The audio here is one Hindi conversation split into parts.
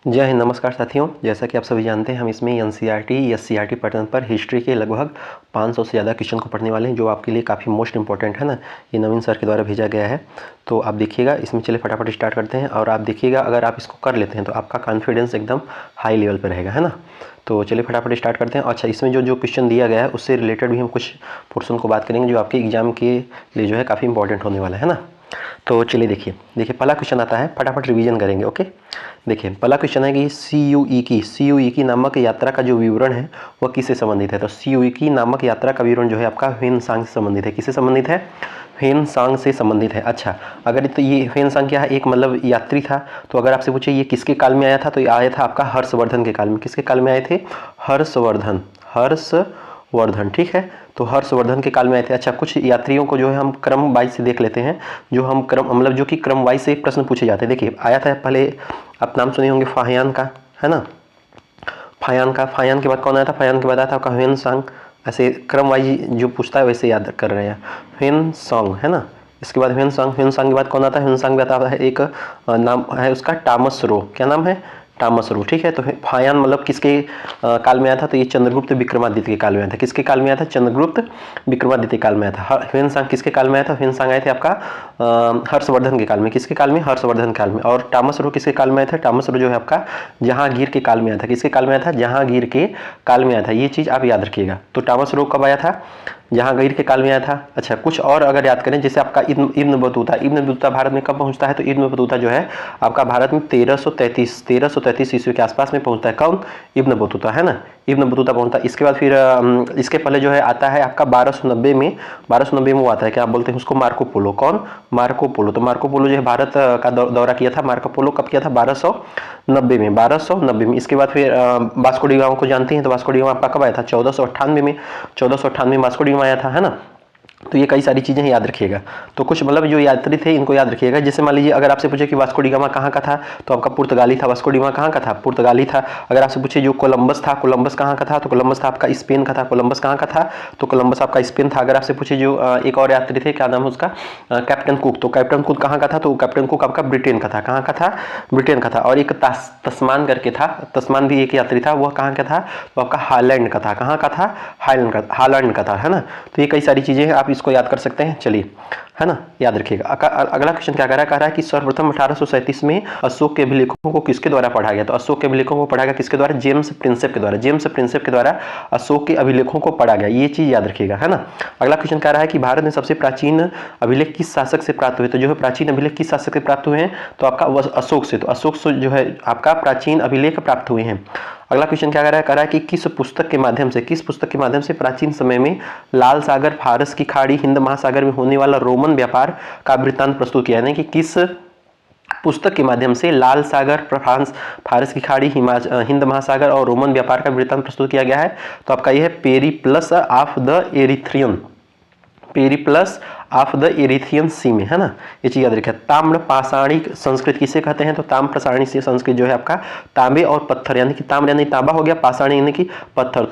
जय हिंद। नमस्कार साथियों, जैसा कि आप सभी जानते हैं हम इसमें एनसीईआरटी एससीईआरटी पैटर्न पर हिस्ट्री के लगभग 500 से ज़्यादा क्वेश्चन को पढ़ने वाले हैं, जो आपके लिए काफ़ी मोस्ट इंपॉर्टेंट है ना। ये नवीन सर के द्वारा भेजा गया है, तो आप देखिएगा इसमें। चलिए फटाफट स्टार्ट करते हैं और आप देखिएगा अगर आप इसको कर लेते हैं तो आपका कॉन्फिडेंस एकदम हाई लेवल पर रहेगा, है ना। तो चलिए फटाफट स्टार्ट करते हैं। अच्छा, इसमें जो क्वेश्चन दिया गया है उससे रिलेटेड भी हम कुछ पोर्सन को बात करेंगे, जो आपके एग्जाम के लिए जो है काफ़ी इंपॉर्टेंट होने वाला है ना। तो चलिए देखिए पहला क्वेश्चन आता है, फटाफट रिवीजन करेंगे। ओके, देखिए पहला क्वेश्चन है कि सीयूई की नामक यात्रा का जो विवरण है वह किससे संबंधित है। तो सीयूई की नामक यात्रा का विवरण जो है आपका ह्वेनसांग से संबंधित है। किससे संबंधित है? ह्वेनसांग से संबंधित है। अच्छा, अगर तो ये ह्वेनसांग क्या है? एक मतलब यात्री था। तो अगर आपसे पूछे ये किसके काल में आया था, तो ये आया था आपका हर्षवर्धन के काल में। किसके काल में आए थे? हर्षवर्धन, ठीक है। तो हर्षवर्धन के काल में आए थे। अच्छा, कुछ यात्रियों को जो है हम क्रम वाइज से देख लेते हैं, जो हम क्रम मतलब जो कि क्रम वाइज से प्रश्न पूछे जाते हैं। देखिए आया था पहले, आप नाम सुने होंगे फाहियान का, है ना। फाहियान के बाद कौन आया था? फाहियान के बाद आया था आपका ह्वेनसांग। ऐसे क्रम वाइज जो पूछता है वैसे याद कर रहे हैं। ह्वेनसांग, है ना। इसके बाद ह्वेनसांग के बाद कौन आता है? ह्वेनसांग के बाद आता है एक नाम है उसका टामस रो। क्या नाम है? टामस रो, ठीक है। तो फाहियान मतलब किसके काल में आया था? तो ये चंद्रगुप्त विक्रमादित्य के काल में आया था। किसके काल में आया था? चंद्रगुप्त विक्रमादित्य काल में आया था। ह्वेनसांग किसके काल में आया था? ह्वेनसांग आए थे आपका हर्षवर्धन के काल में। किसके काल में? हर्षवर्धन काल में। और टामस रो किसके काल में आया था? टामस रो जो है आपका जहांगीर के काल में आया था। किसके काल में आया था? जहांगीर के काल में आया था। ये चीज आप याद रखिएगा। तो टामस रो कब आया था? जहांगीर के काल में आया था। अच्छा, कुछ और अगर याद करें, जैसे आपका इब्न बतूता भारत में कब पहुंचता है? तो इब्न बतूता जो है आपका भारत में 1333 ईस्वी के आसपास में पहुंचता है। कौन? इब्न बतूता, है ना। इब्न बतूता पहुंचता है। इसके बाद फिर इसके पहले जो है आता है आपका 1290 में वो आता है, क्या आप बोलते हैं उसको? Marco Polo. कौन? Marco Polo. तो मार्को पोलो जो है भारत का दौरा किया था। मार्को पोलो कब किया था? 1290 में। इसके बाद फिर वास्को डी गामा को जानते हैं, तो वास्को डी गामा आपका कब आया था? 1498 में। 1498 में वास्को डी गामा आया था, है ना। तो ये कई सारी चीजें याद रखिएगा। तो कुछ मतलब जो यात्री थे इनको याद रखिएगा। जैसे मान लीजिए अगर आपसे पूछे कि वास्को डी गामा कहाँ का था, तो आपका पुर्तगाली था। वास्को डी गामा कहाँ का था? पुर्तगाली था। अगर आपसे पूछे जो कोलंबस था, कोलंबस कहाँ का था? तो कोलंबस था आपका स्पेन का था। कोलंबस कहाँ का था? तो कोलंबस आपका स्पेन था। अगर आपसे पूछे जो एक और यात्री थे, क्या नाम है उसका? Captain cook. तो कैप्टन कुक कहाँ का था? तो कैप्टन कुक आपका ब्रिटेन का था। कहाँ का था? ब्रिटेन का था। और एक तस्मान करके था, तस्मान भी एक यात्री था। वह कहाँ का था? तो आपका हालैंड का था। कहाँ का था? हालैंड का था, है ना। तो ये कई सारी चीजें हैं, आप इसको याद कर सकते हैं। चलिए, है ना, याद रखिएगा। अगला क्वेश्चन क्या कह रहा है कि सर्वप्रथम 1837 में अशोक के अभिलेखों को किसके द्वारा पढ़ा गया? तो अशोक के अभिलेखों को पढ़ा गया किसके द्वारा? जेम्स प्रिंसेप के द्वारा। जेम्स प्रिंसेप के द्वारा अशोक के अभिलेखों को पढ़ा गया। ये चीज याद रखिएगा, है ना। अगला क्वेश्चन कह रहा है कि भारत में सबसे प्राचीन अभिलेख किस शासक से प्राप्त हुए? तो जो है प्राचीन अभिलेख किस शासक से प्राप्त हुए हैं? तो आपका अशोक से। तो अशोक से जो है आपका प्राचीन अभिलेख प्राप्त हुए हैं। अगला क्वेश्चन क्या कह रहा है कि किस पुस्तक के माध्यम से प्राचीन समय में लाल सागर, फारस की खाड़ी, हिंद महासागर में होने वाला रोमन व्यापार का वृत्तांत प्रस्तुत किया, यानी कि किस पुस्तक के माध्यम से लाल सागर, फारस की खाड़ी, हिंद महासागर और रोमन व्यापार का वृत्तांत प्रस्तुत किया गया है? तो आपका यह है Periplus of the Erythraean, Periplus of the Erythraean sea में, है ना। ये चीज याद रखिए। ताम्र पाषाणिक संस्कृत किसे कहते हैं? तो ताम्र पाषाणिक से संस्कृत जो है आपका तांबे और पत्थर, यानी कि ताम्र यानी तांबा हो गया, पाषाण यानी कि पत्थर।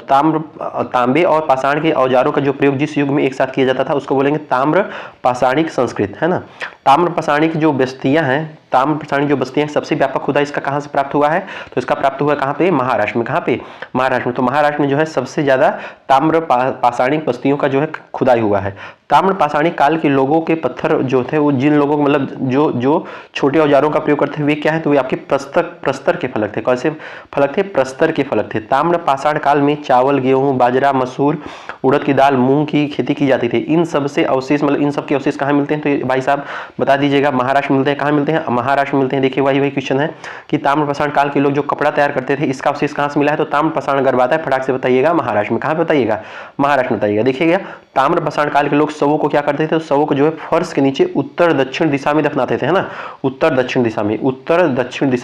तांबे और पाषाण के औजारों का जो प्रयोग जिस युग में एक साथ किया जाता था उसको बोलेंगे ताम्र पाषाणिक संस्कृत, है ना। ताम्र पाषाणिक जो बस्तियां हैं, ताम्र पाषाणिक जो बस्तियां, सबसे व्यापक खुदाई इसका कहां से प्राप्त हुआ है? तो इसका प्राप्त हुआ कहां पे? महाराष्ट्र में। कहां पे? महाराष्ट्र में। तो महाराष्ट्र में जो है सबसे ज्यादा ताम्र पाषाणिक बस्तियों का जो है खुदाई हुआ है। ताम्र पाषाणिक काल के लोगों के पत्थर जो थे वो जिन लोगों को मतलब जो छोटे औजारों का प्रयोग करते वे क्या है? तो वे आपके प्रस्तर के फलक थे। कैसे फलक थे? प्रस्तर के फलक थे। ताम्र पाषाण काल में चावल, गेहूं, बाजरा, मसूर, उड़द की दाल, मूंग की खेती की जाती थी। इन सब से अवशेष मतलब इन सब के अवशेष कहाँ मिलते हैं? तो भाई साहब बता दीजिएगा। महाराष्ट्र मिलते हैं। कहाँ मिलते हैं? महाराष्ट्र मिलते हैं। देखिए वही क्वेश्चन है कि ताम्र पाषाण काल के लोग जो कपड़ा तैयार करते थे इसका अवशेष कहाँ से मिला है? तो ताम्र पाषाण गर्भ है, फटाक से बताइएगा। महाराष्ट्र में। कहाँ पे बताइएगा? महाराष्ट्र में बताइएगा। देखिएगा ताम्र पाषाण काल के लोग शवों को क्या करते थे? तो शवों को जो है फर्श के नीचे उत्तर दक्षिण दिशा में दफनाते थे, है ना। उत्तर दक्षिण दिशा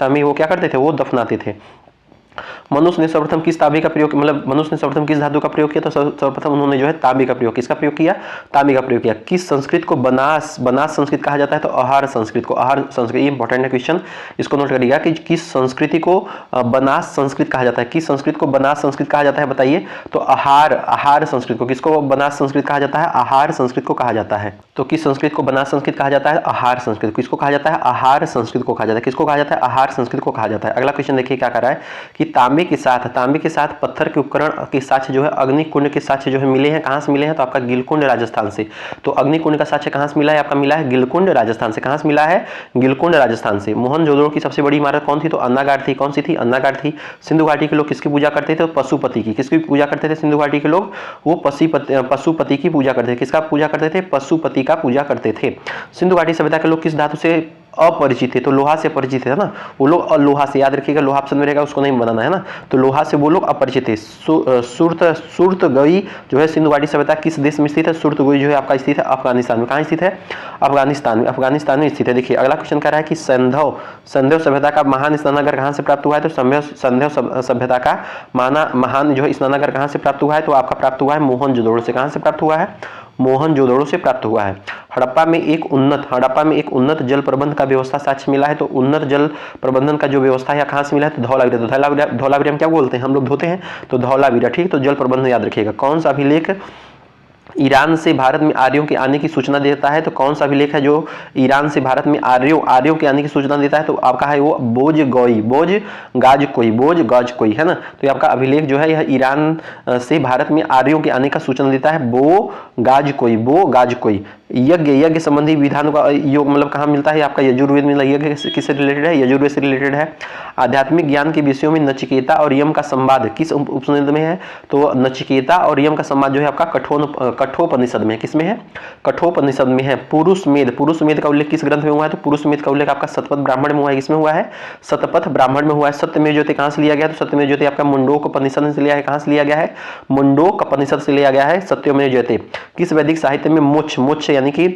में वो क्या करते थे? वो दफनाते थे। मनुष्य ने सर्वप्रथम किस तांबे का प्रयोग, मतलब मनुष्य ने सर्वप्रथम किस धातु का प्रयोग किया, तो सर्वप्रथम उन्होंने जो है तांबे का प्रयोग, किसका प्रयोग किया, तांबे का प्रयोग किया। किस संस्कृत को बनास संस्कृत कहा जाता है, तो आहार संस्कृत को, आहार संस्कृत, ये इंपॉर्टेंट है क्वेश्चन, इसको नोट करिएगा कि किस संस्कृति को बनास संस्कृत कहा जाता है, किस संस्कृत को बनास संस्कृत कहा जाता है बताइए, तो आहार संस्कृत को, किसको बनास संस्कृत कहा जाता है, आहार संस्कृत को कहा जाता है। तो किस संस्कृत को बनास संस्कृत कहा जाता है, आहार संस्कृत, किसको कहा जाता है, आहार संस्कृत को कहा जाता है, किसको कहा जाता है, आहार संस्कृत को कहा जाता है। अगला क्वेश्चन देखिए क्या कर रहा है कि तांबे के साथ पत्थर के उपकरण के साक्ष्य जो है, अग्निकुंड के साक्ष्य जो है मिले हैं, कहां से मिले हैं, तो आपका गिलकुंड राजस्थान से। तो अग्निकुंड का साक्ष्य कहां से मिला है, आपका मिला है गिलकुंड राजस्थान से। कहां से मिला है, गिलकुंड राजस्थान से। मोहनजोदड़ो की सबसे बड़ी इमारत कौन थी, तो अन्नागार थी। कौन सी थी, अन्नागार थी। सिंधु घाटी के लोग किसकी पूजा करते थे, तो पशुपति की। किसकी पूजा करते थे सिंधु घाटी के लोग, वो पशुपति की पूजा करते थे। किसका पूजा करते थे, पशुपति का पूजा करते थे। सिंधु घाटी सभ्यता के लोग किस धातु से अपरिचित थे, तो लोहा से परिचित है ना, वो लोग लोहा से, याद रखिएगा लोहा ऑप्शन में रहेगा, उसको नहीं बनाना है ना, तो लोहा से वो लोग अपरिचित थे। सुरतगई जो है सिंधु घाटी सभ्यता किस देश में स्थित है, सुरतगई जो है आपका स्थित है अफगानिस्तान में। कहाँ स्थित है, अफगानिस्तान में स्थित है। देखिए अगला क्वेश्चन कह रहा है कि संधव सभ्यता का महान स्नानागार कहाँ से प्राप्त हुआ है, तो संधव सभ्यता का महान जो है स्नानागार कहाँ से प्राप्त हुआ है, तो आपका प्राप्त हुआ है मोहनजोदड़ो से। कहाँ से प्राप्त हुआ है, मोहनजोदड़ो से प्राप्त हुआ है। हड़प्पा में एक उन्नत जल प्रबंध का व्यवस्था साक्ष्य मिला है, तो उन्नत जल प्रबंधन का जो व्यवस्था है कहाँ से मिला है, तो धौलावीरा। तो धौलावीरा हम क्या बोलते हैं, हम लोग धोते हैं, तो धौलावीरा, ठीक। तो जल प्रबंधन याद रखिएगा। कौन सा अभिलेख ईरान से भारत में आर्यों के आने की सूचना देता है, तो कौन सा अभिलेख है जो ईरान से भारत में आर्यों के आने की सूचना देता है, तो आपका है वो बोझ गाज कोई है ना। तो ये आपका अभिलेख जो है यह ईरान से भारत में आर्यों के आने का सूचना देता है, बो गाज कोई। यज्ञ संबंधी विधानों का योग मतलब कहाँ मिलता है, आपका यजुर्वेद में। यज्ञ किससे रिलेटेड है, यजुर्वेद से रिलेटेड है। आध्यात्मिक ज्ञान के विषयों में नचिकेता और यम का संवाद किस उपनिषद में है, तो नचिकेता और यम का संवाद जो है आपका कठोपनिषद में। किसमें है, कठोपनिषद में है। पुरुष मेध का उल्लेख किस ग्रंथ में हुआ है, तो पुरुष मेध का उल्लेख आपका शतपथ ब्राह्मण में हुआ है। किसमें हुआ है, शतपथ ब्राह्मण में हुआ है। सत्यमेव जयते कहाँ से लिया गया, तो सत्यमेव जयते आपका मुंडोकपनिषद से लिया है। कहाँ से लिया गया है, मुंडोकपनिषद से लिया गया है सत्यमेव जयते। किस वैदिक साहित्य में मोक्ष यानी कि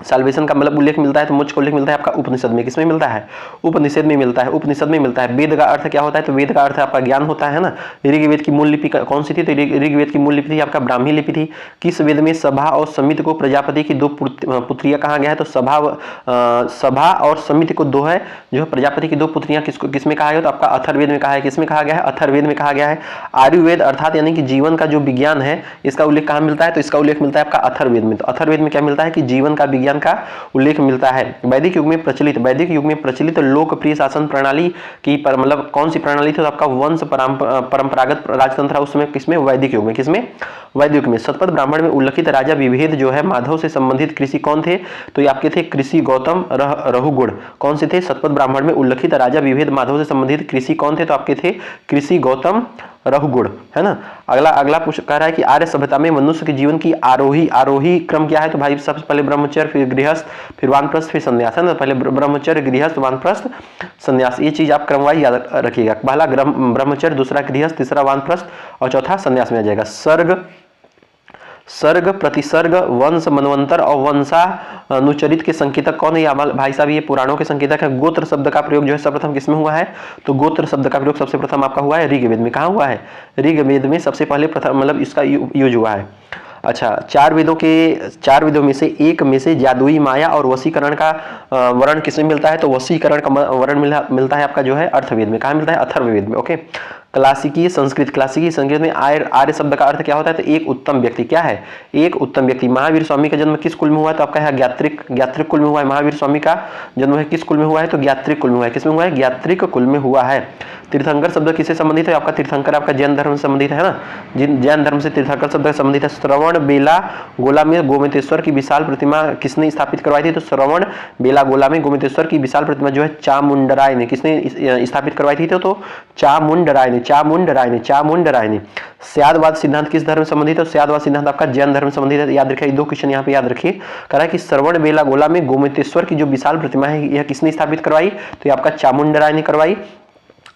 साल्वेशन का मतलब उल्लेख मिलता है, तो मोक्ष का उल्लेख मिलता है आपका उपनिषद में। किसमें मिलता है, उपनिषद में मिलता है, उपनिषद में मिलता है। वेद का अर्थ क्या होता है, तो वेद का अर्थ आपका ज्ञान होता है ना। ऋग्वेद की मूल लिपि कौन सी थी, तो ऋग्वेद की मूल लिपि थी आपका ब्राह्मी लिपि थी। किस वेद में सभा और समिति को प्रजापति की दो पुत्रियां कहा गया है, तो सभा और समिति को दो है जो प्रजापति की दो पुत्रियां किसमें कहा गया, तो आपका अथर्ववेद में कहा है। किसमें कहा गया है, अथर्ववेद में कहा गया है। आयुर्वेद अर्थात यानी कि जीवन का जो विज्ञान है, इसका उल्लेख कहाँ मिलता है, तो इसका उल्लेख मिलता है आपका अथर्ववेद में। तो अथर्ववेद में क्या मिलता है कि जीवन का विज्ञान का उल्लेख मिलता है। वैदिक युग में प्रचलित लोकप्रिय शासन प्रणाली की मतलब कौन सी प्रणाली थी, तो आपका वंश परंपरागत राजतंत्र उस समय किसमें, वैदिक युग में। किसमें, वैदिक युग में। शतपथ ब्राह्मण में उल्लेखित राजा विभेद जो है माधव से संबंधित कृषि कौन थे, तो ये आपके थे कृषि गौतम रघुगुण। कौन से थे, शतपथ ब्राह्मण में उल्लेखित राजा विभेद माधव से संबंधित कृषि कौन थे, तो आपके थे कृषि गौतम रघुगुण, है ना। अगला कह रहा है कि आर्य सभ्यता में मनुष्य के जीवन की आरोही क्रम क्या है, तो भाई सबसे पहले ब्रह्मचर्य, फिर गृहस्थ, फिर वानप्रस्थ, फिर संन्यास, है ना। पहले ब्रह्मचर्य, गृहस्थ, वानप्रस्थ, संन्यास, ये चीज आप क्रमवाइज याद रखिएगा। पहला ब्रह्मचर्य, दूसरा गृहस्थ, तीसरा वानप्रस्थ और चौथा संन्यास में आ जाएगा। सर्ग प्रतिसर्ग, वंश, मनवंतर और वंशानुचरित के संकेतक कौन है, भाई साहब ये पुराणों के संकेतक है। गोत्र शब्द का प्रयोग जो है सर्वप्रथम किसमें हुआ है, तो गोत्र शब्द का प्रयोग सबसे प्रथम आपका हुआ है ऋग्वेद में। कहाँ हुआ है, ऋग्वेद में सबसे पहले प्रथम मतलब इसका यूज हुआ है। अच्छा, चार वेदों में से एक में से जादुई माया और वशीकरण का वर्ण किसमें मिलता है, तो वशीकरण का वर्ण मिलता है आपका जो है अर्थवेद में। कहाँ मिलता है, अथर्ववेद में। ओके। क्लासिकीय संस्कृत में आर्य शब्द का अर्थ क्या होता है, तो एक उत्तम व्यक्ति। क्या है, एक उत्तम व्यक्ति। महावीर स्वामी का जन्म किस कुल में हुआ है, तो आपका है ज्ञात्रिक कुल में हुआ है। महावीर स्वामी का जन्म है किस कुल में हुआ है, तो ज्ञात्रिक कुल में हुआ है। किसमें हुआ है, ज्ञात्रिक कुल में हुआ है। तीर्थंकर शब्द किससे संबंधित है, आपका तीर्थंकर आपका जैन धर्म से संबंधित है ना। जैन धर्म से तीर्थंकर शब्द संबंधित है। श्रवण बेला गोला में गोमतेश्वर की विशाल प्रतिमा किसने स्थापित करवाई थी, तो श्रवण बेला गोला में गोमतेश्वर की विशाल प्रतिमा जो है चामुंडराय ने किसने स्थापित करवाई थी, तो चामुंडराय ने। स्यादवाद सिद्धांत किस धर्म से संबंधित है, स्यादवाद सिद्धांत आपका जैन धर्म से संबंधित है। याद रखिए, दो क्वेश्चन यहाँ पे याद रखिए। कह रहा है कि श्रवण बेला गोला में गोमतेश्वर की जो विशाल प्रतिमा है यह किसने स्थापित करवाई, तो ये आपका चामुंडराय ने करवाई।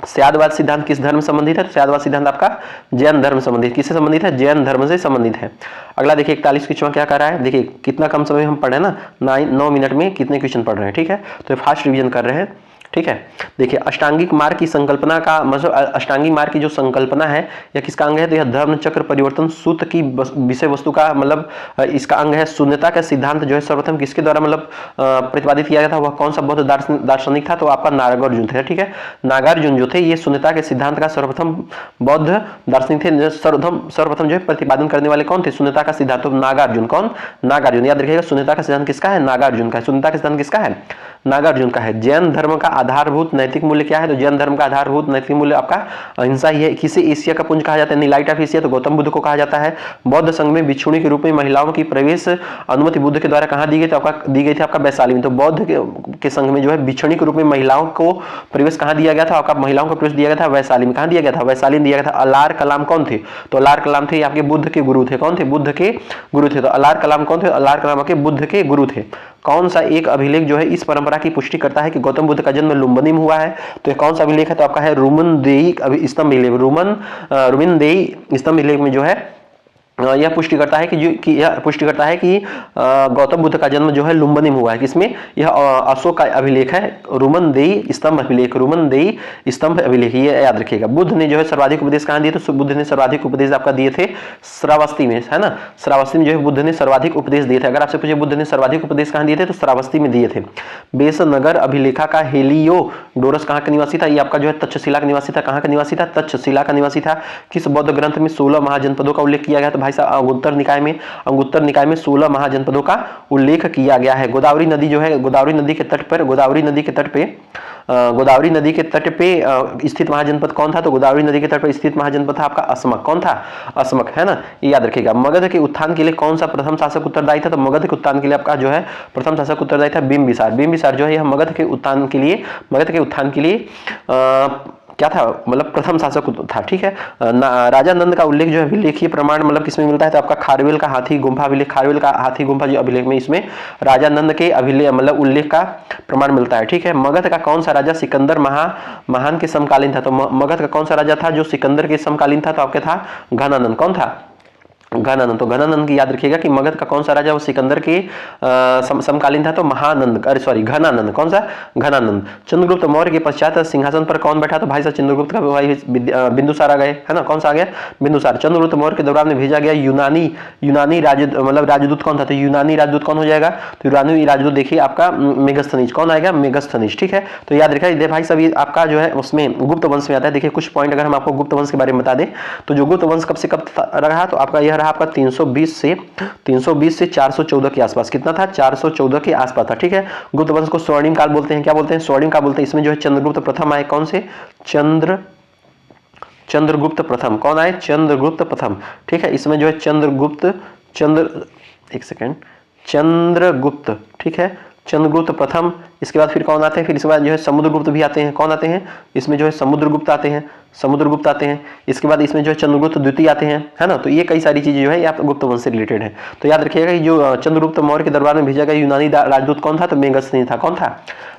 स्यादवाद सिद्धांत किस धर्म से संबंधित है, तो स्यादवाद सिद्धांत आपका जैन धर्म से संबंधित। किससे संबंधित है, जैन धर्म से संबंधित है। अगला देखिए 41 क्वेश्चन क्या कर रहा है, देखिए कितना कम समय हम पढ़ रहे हैं ना, 9 मिनट में कितने क्वेश्चन पढ़ रहे हैं, ठीक है। तो फास्ट रिवीजन कर रहे हैं, ठीक है। देखिए अष्टांगिक मार्ग की संकल्पना का मतलब अष्टांगिक मार्ग की जो संकल्पना है या किसका अंग है, तो यह धर्म चक्र परिवर्तन सूत्र की विषय वस्तु का मतलब इसका अंग है। शून्यता का सिद्धांत जो है सर्वप्रथम किसके द्वारा मतलब प्रतिपादित किया गया था, वह कौन सा बौद्ध दार्शनिक था, तो आपका नागार्जुन थे। ठीक है, नागार्जुन जो थे ये शून्यता के सिद्धांत का सर्वप्रथम बौद्ध दार्शनिक थे। सर्वप्रथम जो है प्रतिपादन करने वाले कौन थे, शून्यता का सिद्धांत, तो नागार्जुन। कौन, नागार्जुन। याद रखिएगा शून्यता का सिद्धांत किसका है, नागार्जुन का है। शून्यता का सिद्धांत किसका है, नागार्जुन का है। जैन धर्म का आधारभूत नैतिक मूल्य क्या है, तो जैन धर्म का आधारभूत नैतिक मूल्य आपका अहिंसा ही है। किसे एशिया का पुंज कहा जाता है, नीलाइट ऑफ एशिया, तो गौतम बुद्ध को कहा जाता है। बौद्ध संघ में भिक्षुणी के रूप में महिलाओं की प्रवेश अनुमति बुद्ध के द्वारा कहां दी गई, तो आपका दी गई थी आपका वैशाली में। तो बौद्ध के संघ में जो है भिक्षुणी के रूप में महिलाओं को प्रवेश कहां दिया गया था, आपका महिलाओं को प्रवेश दिया गया था वैशाली में। कहां दिया गया था, वैशाली में दिया गया था। अलार कलाम कौन थे, तो अलार कलाम थे आपके बुद्ध के गुरु थे। कौन थे, बुद्ध के गुरु थे। तो अलार कलाम कौन थे, अलार कलाम आपके बुद्ध के गुरु थे। कौन सा एक अभिलेख जो है इस परंपरा की पुष्टि करता है कि गौतम बुद्ध का जन्म लुम्बिनी में हुआ है, तो ये कौन सा अभिलेख है, तो आपका है रुमनदेई स्तंभ अभिलेख। रुमनदेई स्तंभ अभिलेख में जो है यह पुष्टि करता है कि गौतम बुद्ध का जन्म जो है लुम्बिनी में हुआ है। किसमें, यह अशोक का अभिलेख है, रुमनदेई स्तंभ अभिलेख। रुमनदेई स्तंभ अभिलेख, ये याद रखिएगा। बुद्ध ने जो है सर्वाधिक उपदेश कहां दिए, तो बुद्ध ने सर्वाधिक उपदेश आपका दिए थे श्रावस्ती में, है ना। श्रावस्ती में जो है बुद्ध ने सर्वाधिक उपदेश दिए थे। अगर आपसे पूछे बुद्ध ने सर्वाधिक उपदेश कहां दिए थे, तो श्रावस्ती में दिए थे। बेसनगर अभिलेखा का हेलियोडोरस कहां का निवासी था, ये आपका जो है तक्षशिला का निवासी था। कहां का निवासी था, तक्षशिला का निवासी था। किस बौद्ध ग्रंथ में 16 महाजनपदों का उल्लेख किया गया, तो भाई साहब अंगुत्तर निकाय में 16 महाजनपदों का उल्लेख किया गया है। गोदावरी नदी जो है, गोदावरी नदी के तट पे स्थित महाजनपद कौन था, तो गोदावरी नदी के तट पर स्थित महाजनपद था आपका असमक। कौन था, असमक, है ना, ये याद रखिएगा। मगध के उत्थान के लिए कौन सा प्रथम शासक उत्तरदायी था, तो मगध के उत्थान के लिए आपका जो है प्रथम शासक उत्तरदायी था बिंबिसार। बिंबिसार जो है यह मगध के उत्थान के लिए क्या था, मतलब प्रथम शासक था। ठीक है, राजा नंद का उल्लेख जो है अभिलेखीय प्रमाण मतलब किसमें मिलता है, तो आपका खारवेल का हाथी गुम्फा अभिलेख। खारवेल का हाथी गुम्फा जो अभिलेख में इसमें राजा नंद के अभिलेख मतलब उल्लेख का प्रमाण मिलता है। ठीक है, मगध का कौन सा राजा सिकंदर महान के समकालीन था, तो मगध का कौन सा राजा था जो सिकंदर के समकालीन था, तो आपके था घनानंद। कौन था, घनानंद। तो घनानंद की याद रखिएगा कि मगध का कौन सा राजा वो सिकंदर के समकालीन था, तो घनानंद। कौन सा, घनानंद। चंद्रगुप्त मौर्य के पश्चात सिंहासन पर कौन बैठा, तो भाई साहब चंद्रगुप्त का भाई बिंदुसार आ गए, है ना। कौन सा आ गया, बिंदुसार। चंद्रगुप्त मौर्य के दौरान में भेजा गया यूनानी राजदूत कौन था, तो यूनानी राजदूत कौन हो जाएगा, तो यूनानी राजदूत देखिए आपका मेगस्थनीज। कौन आएगा, मेगस्थनीज। ठीक है, तो याद रखिए भाई साहब ये आपका जो है उसमें गुप्त वंश में आता है। देखिए कुछ पॉइंट अगर हम आपको गुप्त वंश के बारे में बता दें, तो जो गुप्त वंश कब से कब रहा, तो आपका यह आपका 320 से 414 के आसपास। कितना था, 414 के आसपास था। ठीक है, गुप्त वंश को स्वर्णिम काल बोलते हैं। क्या बोलते हैं, स्वर्णिम काल बोलते हैं। इसमें जो है चंद्रगुप्त प्रथम आए, कौन से, चंद्रगुप्त प्रथम। कौन आए, चंद्रगुप्त प्रथम। ठीक है, इसमें जो है चंद्रगुप्त ठीक है, चंद्रगुप्त प्रथम। इसके बाद फिर कौन आते हैं, फिर इसके बाद जो है समुद्रगुप्त भी आते हैं। कौन आते हैं, इसमें जो है समुद्रगुप्त आते हैं। इसके बाद इसमें जो है चंद्रगुप्त द्वितीय आते हैं, है ना। तो ये कई सारी चीजें जो है ये आप गुप्त वंश से रिलेटेड है। तो याद रखिएगा कि जो चंद्रगुप्त मौर्य के दरबार में भेजा गया यूनानी राजदूत कौन था, तो मेगस्थनीज था। कौन था,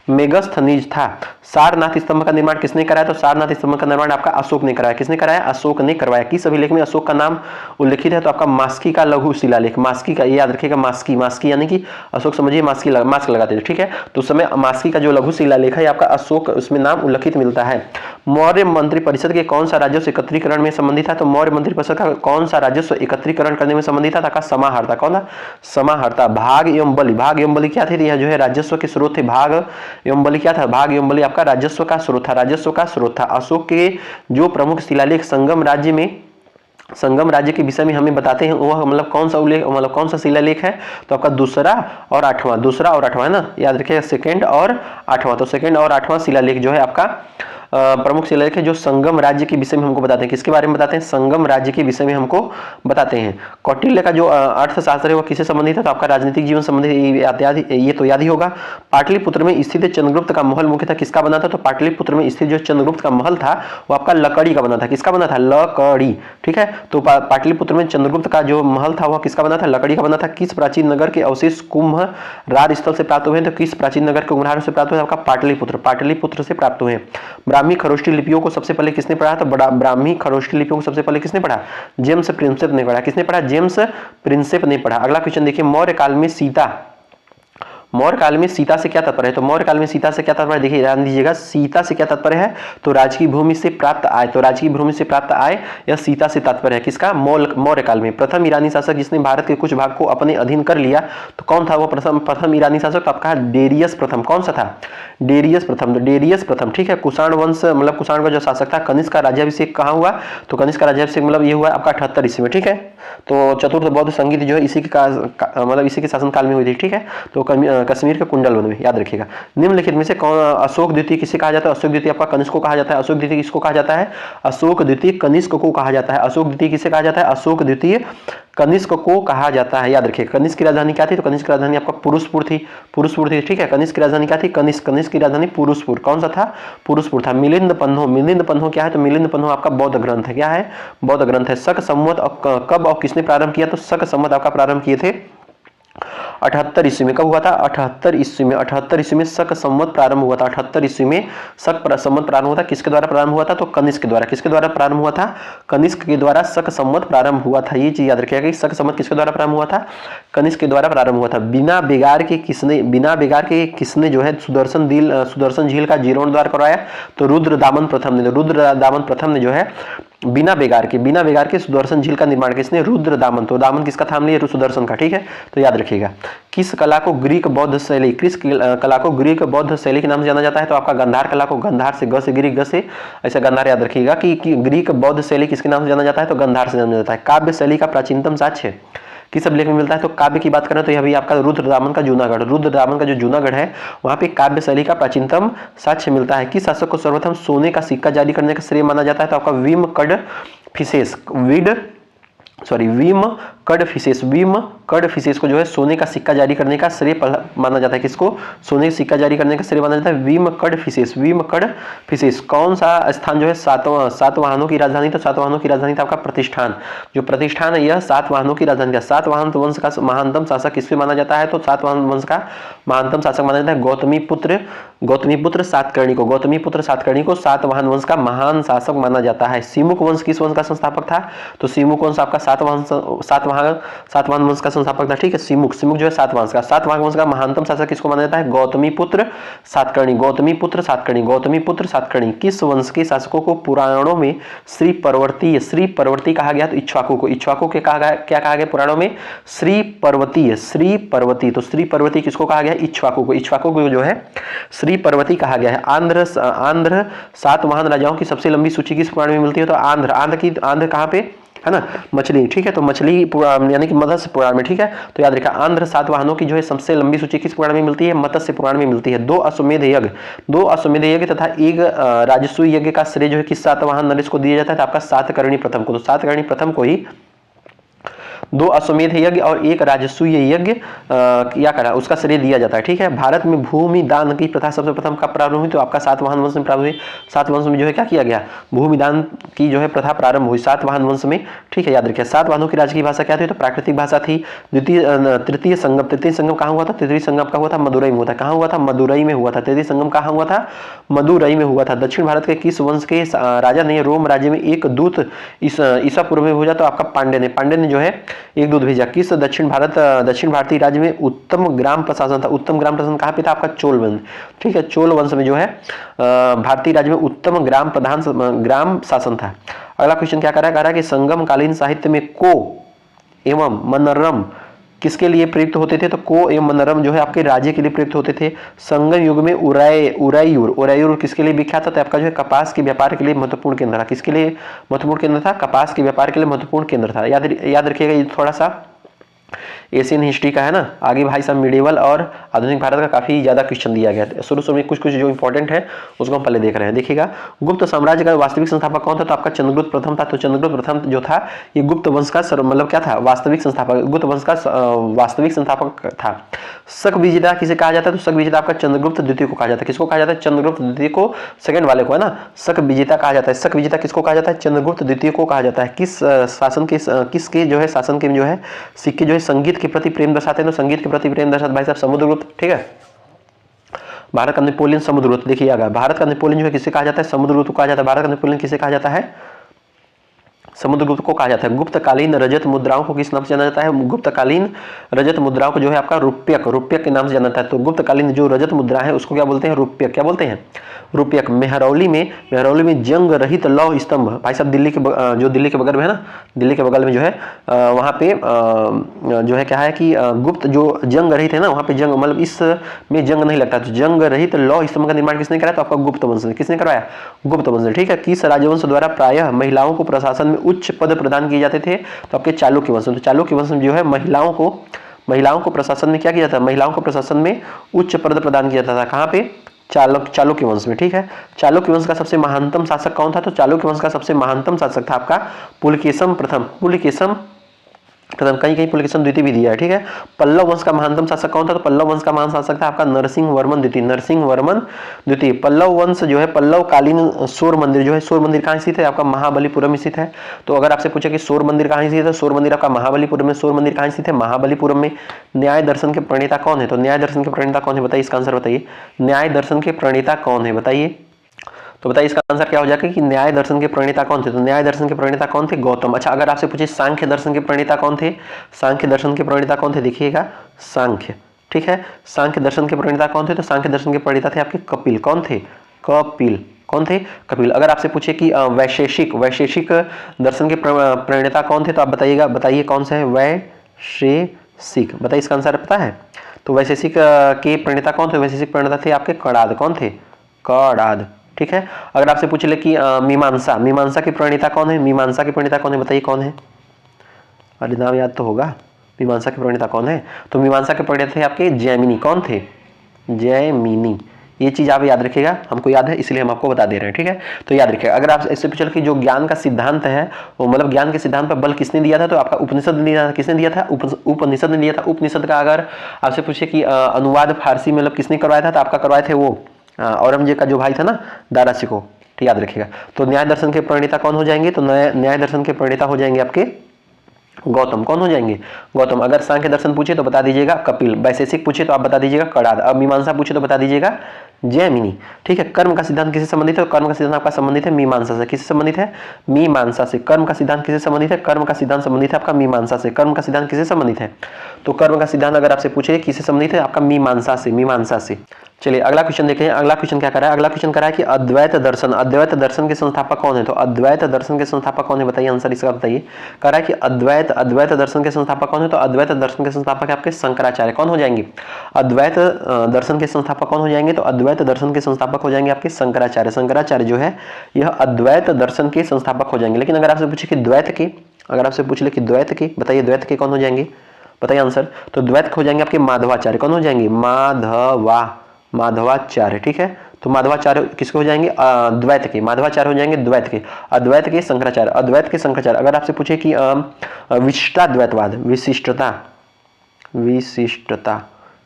मेगस्थनीज था। सारनाथ स्तंभ का निर्माण किसने कराया, तो सारनाथ स्तंभ का निर्माण आपका अशोक ने कराया। किसने कराया, अशोक ने करवाया। किस अभिलेख में अशोक का नाम उल्लेखित है, तो आपका मास्की का लघु शिलालेख। मास्की का याद रखिएगा, मास्की यानी कि अशोक समझिए मास्क लगाते थे। ठीक है, तो उस समय मास्की का जो लघु शिलालेख है आपका अशोक उसमें नाम उल्लेखित मिलता है। मौर्य मंत्री परिषद के कौन सा राजस्व एकत्रीकरण में संबंधित था, तो मौर्य मंत्री परिषद का कौन सा राजस्व एकत्रीकरण करने में संबंधित था, समाहर्ता। कौन था, समाहर्ता। भाग एवं बलि क्या थे, यह जो है राजस्व के स्रोत थे। भाग एवं बलि क्या था, भाग एवं बलि आपका राजस्व का स्रोत था। अशोक के जो प्रमुख शिलालेख संगम राज्य के विषय में हमें बताते हैं, वह मतलब कौन सा उल्लेख मतलब कौन सा शिलालेख है, तो आपका दूसरा और आठवां है ना। याद रखिएगा सेकंड और आठवां। तो सेकंड और आठवां शिलालेख जो है आपका प्रमुख शिलालेख है जो संगम राज्य के विषय में हमको बताते हैं। किसके बारे में बताते हैं, संगम राज्य के विषय में हमको बताते हैं। कौटिल्य का जो अर्थशास्त्र है वह किससे संबंधित है, तो आपका राजनीतिक जीवन संबंधित, ये तो याद ही होगा। पाटलिपुत्र में स्थित चंद्रगुप्त का महल मुख्यतः किसका बना था, तो पाटलिपुत्र में स्थित जो चंद्रगुप्त का महल था वो आपका लकड़ी का बना था। किसका बना था, लकड़ी। ठीक है, तो पाटलिपुत्र में चंद्रगुप्त का जो महल था वह किसका बना था, लकड़ी का बना था। किस प्राचीन नगर के अवशेष कुम्भरार स्थल से प्राप्त हुए, तो किस प्राचीन नगर के कुम्भरार से प्राप्त हुए, आपका पाटलिपुत्र से प्राप्त हुए। ब्राह्मी खरोष्टी लिपियों को सबसे पहले किसने पढ़ा, तो ब्राह्मी खरोष्टी लिपियों को सबसे पहले किसने पढ़ा, जेम्स प्रिंसेप ने पढ़ा। किसने पढ़ा, जेम्स प्रिंसेप ने पढ़ा। अगला क्वेश्चन देखिए, मौर्य काल में मौर्य काल में सीता से क्या तात्पर्य है, तो मौर्य काल में सीता से क्या तात्पर्य, देखिए ध्यान दीजिएगा, सीता से क्या तात्पर्य है, तो राजकीय भूमि से प्राप्त आय, तो राजकीय भूमि से प्राप्त आय यह सीता से तात्पर्य है, किसका, मौर्य काल में। प्रथम ईरानी शासक जिसने भारत के कुछ भाग को अपने अधीन कर लिया, तो कौन था वो प्रथम ईरानी शासक, तो आपका डेरियस प्रथम, कौन सा था, डेरियस प्रथम, तो डेरियस प्रथम, ठीक है। कुषाण वंश मतलब कुषाण का जो शासक था, कनिष्क का राज्याभिषेक कहाँ हुआ, तो कनिष्क का राज्याभिषेक मतलब ये हुआ आपका 78 ईस्वी में, ठीक है। तो चतुर्थ बौद्ध संगीत जो है इसी के मतलब इसी के शासन काल में हुई थी, ठीक है। तो कश्मीर के कुंडल वन में, याद रखिएगा। निम्नलिखित में से कौन, अशोक द्वितीय किसे कहा जाता है, अशोक द्वितीय आपका कनिष्क को कहा जाता है, अशोक द्वितीय किसको कहा जाता है, अशोक द्वितीय कनिष्क को कहा जाता है, अशोक द्वितीय किसे कहा जाता है, अशोक द्वितीय कनिष्क को कहा जाता है, याद रखिए। कनिष्क की राजधानी क्या थी, तो कनिष्क की राजधानी आपका पुरुषपुर थी, पुरुषपुर थी, ठीक है। कनिष्क की राजधानी क्या थी, कनिष्क की राजधानी पुरुषपुर, कौन सा था, पुरुषपुर था। मिलिंद पन्हो क्या है, तो मिलिंद पन्हो आपका बौद्ध ग्रंथ है, क्या है, बौद्ध ग्रंथ है। शक संवत कब और किसने प्रारंभ किया, तो शक संवत आपका प्रारंभ किए थे 78 ईस्वी में, कब हुआ था, 78 ईस्वी में, 78 ईस्वी में शक संवत प्रारंभ हुआ था, 78 ईस्वी में शक संवत प्रारंभ हुआ था, किसके द्वारा प्रारंभ हुआ था, तो कनिष्क के द्वारा, किसके द्वारा प्रारंभ हुआ था, कनिष्क के द्वारा शक संवत प्रारंभ हुआ था। ये चीज याद रखिएगा कि शक संवत किसके द्वारा प्रारंभ हुआ था, कनिष्क के द्वारा प्रारंभ हुआ था। बिना बेगार के किसने जो है सुदर्शन झील का जीर्णोद्धार करवाया, तो रुद्र दामन प्रथम ने जो है बिना बेगार के सुदर्शन झील का निर्माण किसने, रुद्र दामन, तो दामन किसका थाम लिया, सुदर्शन का, ठीक है। तो याद रखिएगा। किस कला को ग्रीक बौद्ध शैली के नाम से जाना जाता है, तो आपका गंधार कला को, गंधार से ग से ग्रीक, ग से ऐसा गंधार, याद रखिएगा कि ग्रीक बौद्ध शैली किसके नाम से जाना जाता है, तो गंधार से जाना जाता है। काव्य शैली का प्राचीनतम साक्ष्य किस अभिलेख में मिलता है, तो काव्य की बात करें तो यह भी आपका रुद्रदामन का जो जूनागढ़ है, वहां पे काव्य शैली का प्राचीनतम साक्ष्य मिलता है। किस शासक को सर्वप्रथम सोने का सिक्का जारी करने का श्रेय माना जाता है, तो आपका विम कडफिसेस को जो है सोने का सिक्का जारी करने का श्रेय माना जाता है, किसको, सोने का सिक्का जारी करने का श्रेय माना जाता है विम कडफिसेस। कौन सा स्थान जो है सातवाहनों की राजधानी, तो सातवाहनों की राजधानी था आपका प्रतिष्ठान, जो प्रतिष्ठान है यह सातवाहनों की राजधानी था। सातवाहन वंश का महानतम शासक किससे माना जाता है, तो सातवाहन वंश का महानतम शासक माना जाता है गौतमीपुत्र सातकर्णी को सातवाहन वंश का महान शासक माना जाता है। सिमुक वंश किस वंश का संस्थापक था, तो सिमुक वंश आपका सातवाहन वंश का संस्थापक था, ठीक है। सिमुक जो है सातवाहन वंश का महानतम शासक किसको माना जाता है, गौतमीपुत्र सातकर्णी। किस वंश के शासकों को पुराणों में श्री पर्वती कहा गया, तो इक्ष्वाकु के क्या कहा गया पुराणों में, श्री पर्वती। तो श्री पर्वती किसको कहा गया, इक्ष्वाकु को जो है श्री पर्वती कहा गया है। आंध्र सातवाहन राजाओं की सबसे लंबी सूची किस पुराण में मिलती है, तो आंध्र कहाँ पे है ना, मछली, ठीक है। तो मछली पुराण यानी कि मत्स्य पुराण में, ठीक है। तो याद रखा, आंध्र सातवाहनों की जो है सबसे लंबी सूची किस पुराण में मिलती है, मत्स्य पुराण में मिलती है। दो अश्वमेध यज्ञ तथा एक राजसूय यज्ञ का श्रेय जो है किस सातवाहन नरेश को दिया जाता है, तो आपका सातकर्णी प्रथम को, तो सातकर्णी प्रथम को ही दो अश्वमेध यज्ञ और एक राजसूय यज्ञ क्या करा उसका श्रेय दिया जाता है, ठीक है। भारत में भूमि दान की प्रथा सबसे प्रथम कब प्रारंभ हुई, तो आपका सातवाहन वंश में प्रारंभ हुई। सातवाहन में जो है क्या किया गया, भूमि दान की जो है प्रथा प्रारंभ हुई सातवाहन वंश में, ठीक है। याद रखिए, सातवाहनों की राजकीय भाषा क्या थी, तो प्राकृतिक भाषा थी। तृतीय संगम कहाँ हुआ था, तृतीय संगम का हुआ था मदुरई में हुआ था, कहाँ हुआ था, मदुरई में हुआ था। तृतीय संगम कहाँ हुआ था, मदुरई में हुआ था। दक्षिण भारत के किस वंश के राजा ने रोम राज्य में एक दूत ईसा पूर्व में भेजा, तो आपका पांड्य ने जो है एक दूत भेजा। किस दक्षिण भारतीय राज्य में उत्तम ग्राम प्रशासन था, उत्तम ग्राम प्रशासन कहाँ पे था, आपका चोल वंश, ठीक है। चोल वंश में जो है भारतीय राज्य में उत्तम ग्राम शासन था। अगला क्वेश्चन क्या कह रहा है कि संगम कालीन साहित्य में को एवं मनोरम किसके लिए प्रयुक्त होते थे, तो को एवं मनोरम जो है आपके राज्य के लिए प्रयुक्त होते थे। संगम युग में उरायूर किसके लिए विख्यात था, तो आपका जो है कपास के व्यापार के लिए महत्वपूर्ण केंद्र था। किसके लिए महत्वपूर्ण केंद्र था, कपास के व्यापार के लिए महत्वपूर्ण केंद्र था। याद रखिएगा, ये थोड़ा सा एशियन हिस्ट्री का है ना, आगे भाई साहब मिडिवल और आधुनिक भारत का काफी ज्यादा क्वेश्चन दिया गया है। शुरू में कुछ जो इंपॉर्टेंट है उसको हम पहले देख रहे हैं। देखिएगा, गुप्त साम्राज्य का वास्तविक संस्थापक कौन था, तो आपका चंद्रगुप्त प्रथम था। तो चंद्रगुप्त प्रथम जो था ये गुप्त वंश का मतलब क्या था, वास्तविक संस्थापक, गुप्त वंश का वास्तविक संस्थापक था। शक विजेता किसे कहा जाता है, तो शक विजेता आपका चंद्रगुप्त द्वितीय को कहा जाता है। किसको कहा जाता है, चंद्रगुप्त द्वितीय को, सेकंड वाले को है ना, शक विजेता कहा जाता है। शक विजेता किसको कहा जाता है, चंद्रगुप्त द्वितीय को कहा जाता है। किसके जो है शासन के जो है सिक्के जो है संगीत के प्रति प्रेम दर्शाते हैं, तो संगीत के प्रति प्रेम दर्शाते भाई साहब समुद्रगुप्त, ठीक है। भारत का नेपोलियन समुद्रगुप्त, देखिएगा भारत का नेपोलियन जो है किसे कहा जाता है, समुद्रगुप्त कहा जाता है। भारत का नेपोलियन किसे कहा जाता है, समुद्रगुप्त को कहा जाता है। गुप्तकालीन रजत मुद्राओं को किस नाम से जाना जाता है? गुप्तकालीन रजत मुद्राओं को जो है आपका रुप्यक, रुप्यक के नाम से जाना जाता है। तो गुप्तकालीन जो रजत मुद्रा है उसको क्या बोलते हैं? रुप्यक। क्या बोलते हैं? रुप्यक। मेहरौली में जंग रहित लौह स्तंभ, भाई साहब दिल्ली के जो दिल्ली के बगल में है ना, दिल्ली के बगल में जो है वहाँ पे जो है क्या है कि गुप्त जो जंग रहित है ना, वहाँ पे जंग मतलब इसमें जंग नहीं लगता, तो जंग रहित लौह स्तंभ का निर्माण किसने कराया? तो आपका गुप्त वंश ने। किसने करवाया? गुप्त वंश ने। ठीक है। किस राजवंश द्वारा प्रायः महिलाओं को प्रशासन में उच्च पद प्रदान किए जाते थे? तो आपके चालुक्य वंश। तो चालुक्य वंश में जो है महिलाओं को प्रशासन में क्या किया जाता है? महिलाओं को प्रशासन में उच्च पद प्रदान किया जाता था। कहाँ पे? चालुक्य वंश में। ठीक है। चालुक्य वंश का सबसे महानतम शासक कौन था? तो चालुक्य वंश का सबसे महानतम शासक था आपका पुलकेशम प्रथम। पुलकेशम प्रथम, कहीं पुलकेशम द्वितीय भी दिया है। ठीक है। पल्लव वंश का महानतम शासक कौन था? तो पल्लव वंश का महान शासक था आपका नरसिंह वर्मन द्वितीय। नरसिंह वर्मन द्वितीय। पल्लव वंश जो है, पल्लव कालीन सौर मंदिर जो है, सौर मंदिर कहाँ स्थित है? आपका महाबलीपुरम स्थित है। तो अगर आपसे पूछे कि सौर मंदिर कहाँ स्थित है, सौर मंदिर आपका महाबलीपुरम में। सौर मंदिर कहाँ स्थित है? महाबलीपुरम में। न्याय दर्शन के प्रणेता कौन है? तो न्याय दर्शन के प्रणेता कौन है? बताइए, इसका आंसर बताइए। न्याय दर्शन के प्रणेता कौन है? बताइए। तो बताइए इसका आंसर क्या हो जाएगा कि न्याय दर्शन के प्रणेता कौन थे? तो न्याय दर्शन के प्रणेता कौन थे? गौतम। अच्छा, अगर आपसे पूछे सांख्य दर्शन के प्रणेता कौन थे? सांख्य दर्शन के प्रणेता कौन थे? देखिएगा, सांख्य। ठीक है। सांख्य दर्शन के प्रणेता कौन थे? तो सांख्य दर्शन के प्रणेता थे आपके कपिल। कौन थे? कपिल। कौन थे? कपिल। अगर आपसे पूछे कि वैशेषिक दर्शन के प्रणेता कौन थे, तो आप बताइएगा, बताइए कौन सा है? वैशेषिक। बताइए इसका आंसर पता है? तो वैशेषिक के प्रणेता कौन थे? वैशेषिक प्रणेता थे आपके कणाद। कौन थे? कणाद। ठीक है। अगर आपसे पूछ ले कि मीमांसा के प्रणेता कौन है? मीमांसा के प्रणेता कौन है? बताइए कौन है? अरे नाम याद तो होगा। मीमांसा के प्रणेता कौन है? तो मीमांसा के प्रणेता थे आपके जैमिनी। कौन थे? जैमिनी। ये चीज आप याद रखिएगा, हमको याद है इसलिए हम आपको बता दे रहे हैं। ठीक है। तो याद रखिएगा। अगर आप इससे पूछे कि जो ज्ञान का सिद्धांत है, वो मतलब ज्ञान के सिद्धांत पर बल किसने दिया था? तो आपका उपनिषद ने दिया था। किसने दिया था? उपनिषद ने दिया था। उपनिषद का अगर आपसे पूछे कि अनुवाद फारसी में मतलब किसने करवाया था, तो आपका करवाए थे वो औरंगजेब का जो भाई था ना, दारा शिकोह। तो याद रखिएगा। तो न्याय दर्शन के प्रणेता कौन हो जाएंगे? तो न्याय दर्शन के प्रणेता हो जाएंगे आपके गौतम। कौन हो जाएंगे? गौतम। अगर सांख्य दर्शन पूछे तो बता दीजिएगा कपिल। वैशेषिक पूछे तो आप बता दीजिएगा कणाद। अब मीमांसा पूछे तो बता दीजिएगा जैमिनी। ठीक है। कर्म का सिद्धांत किससे संबंधित है? कर्म का सिद्धांत आपका संबंधित है मीमांसा से। किससे संबंधित है? मीमांसा से। कर्म का सिद्धांत किससे संबंधित है? कर्म का सिद्धांत संबंधित है आपका मीमांसा से। कर्म का सिद्धांत किससे संबंधित है? तो कर्म का सिद्धांत अगर आपसे पूछे किससे संबंधित है? आपका मीमांसा से। मीमांसा से। चलिए अगला क्वेश्चन देखें। अगला क्वेश्चन क्या कर रहा है? अगला क्वेश्चन कर रहा है कि अद्वैत दर्शन के संस्थापक कौन है? तो अद्वैत दर्शन के संस्थापक कौन है? बताइए आंसर इसका बताइए। कह रहा है कि अद्वैत दर्शन के संस्थापक कौन है? तो अद्वैत दर्शन के संस्थापक आपके शंकराचार्य। कौन हो जाएंगे? अद्वैत दर्शन के संस्थापक कौन हो जाएंगे? तो अद्वैत दर्शन के संस्थापक हो जाएंगे आपके शंकराचार्य। शंकराचार्य जो है यह अद्वैत दर्शन के संस्थापक हो जाएंगे। लेकिन अगर आपसे पूछे कि द्वैत के, अगर आपसे पूछ ले कि द्वैत के, बताइए द्वैत के कौन हो जाएंगे? बताइए आंसर। तो द्वैत हो जाएंगे आपके माधवाचार्य। कौन हो जाएंगे? माधवाचार्य। ठीक है। तो माधवाचार्य किसके हो जाएंगे? द्वैत के। माधवाचार्य हो जाएंगे द्वैत के। अद्वैत के शंकराचार्य। अद्वैत के शंकराचार्य। अगर आपसे पूछे कि विशिष्टा द्वैतवाद, विशिष्टता।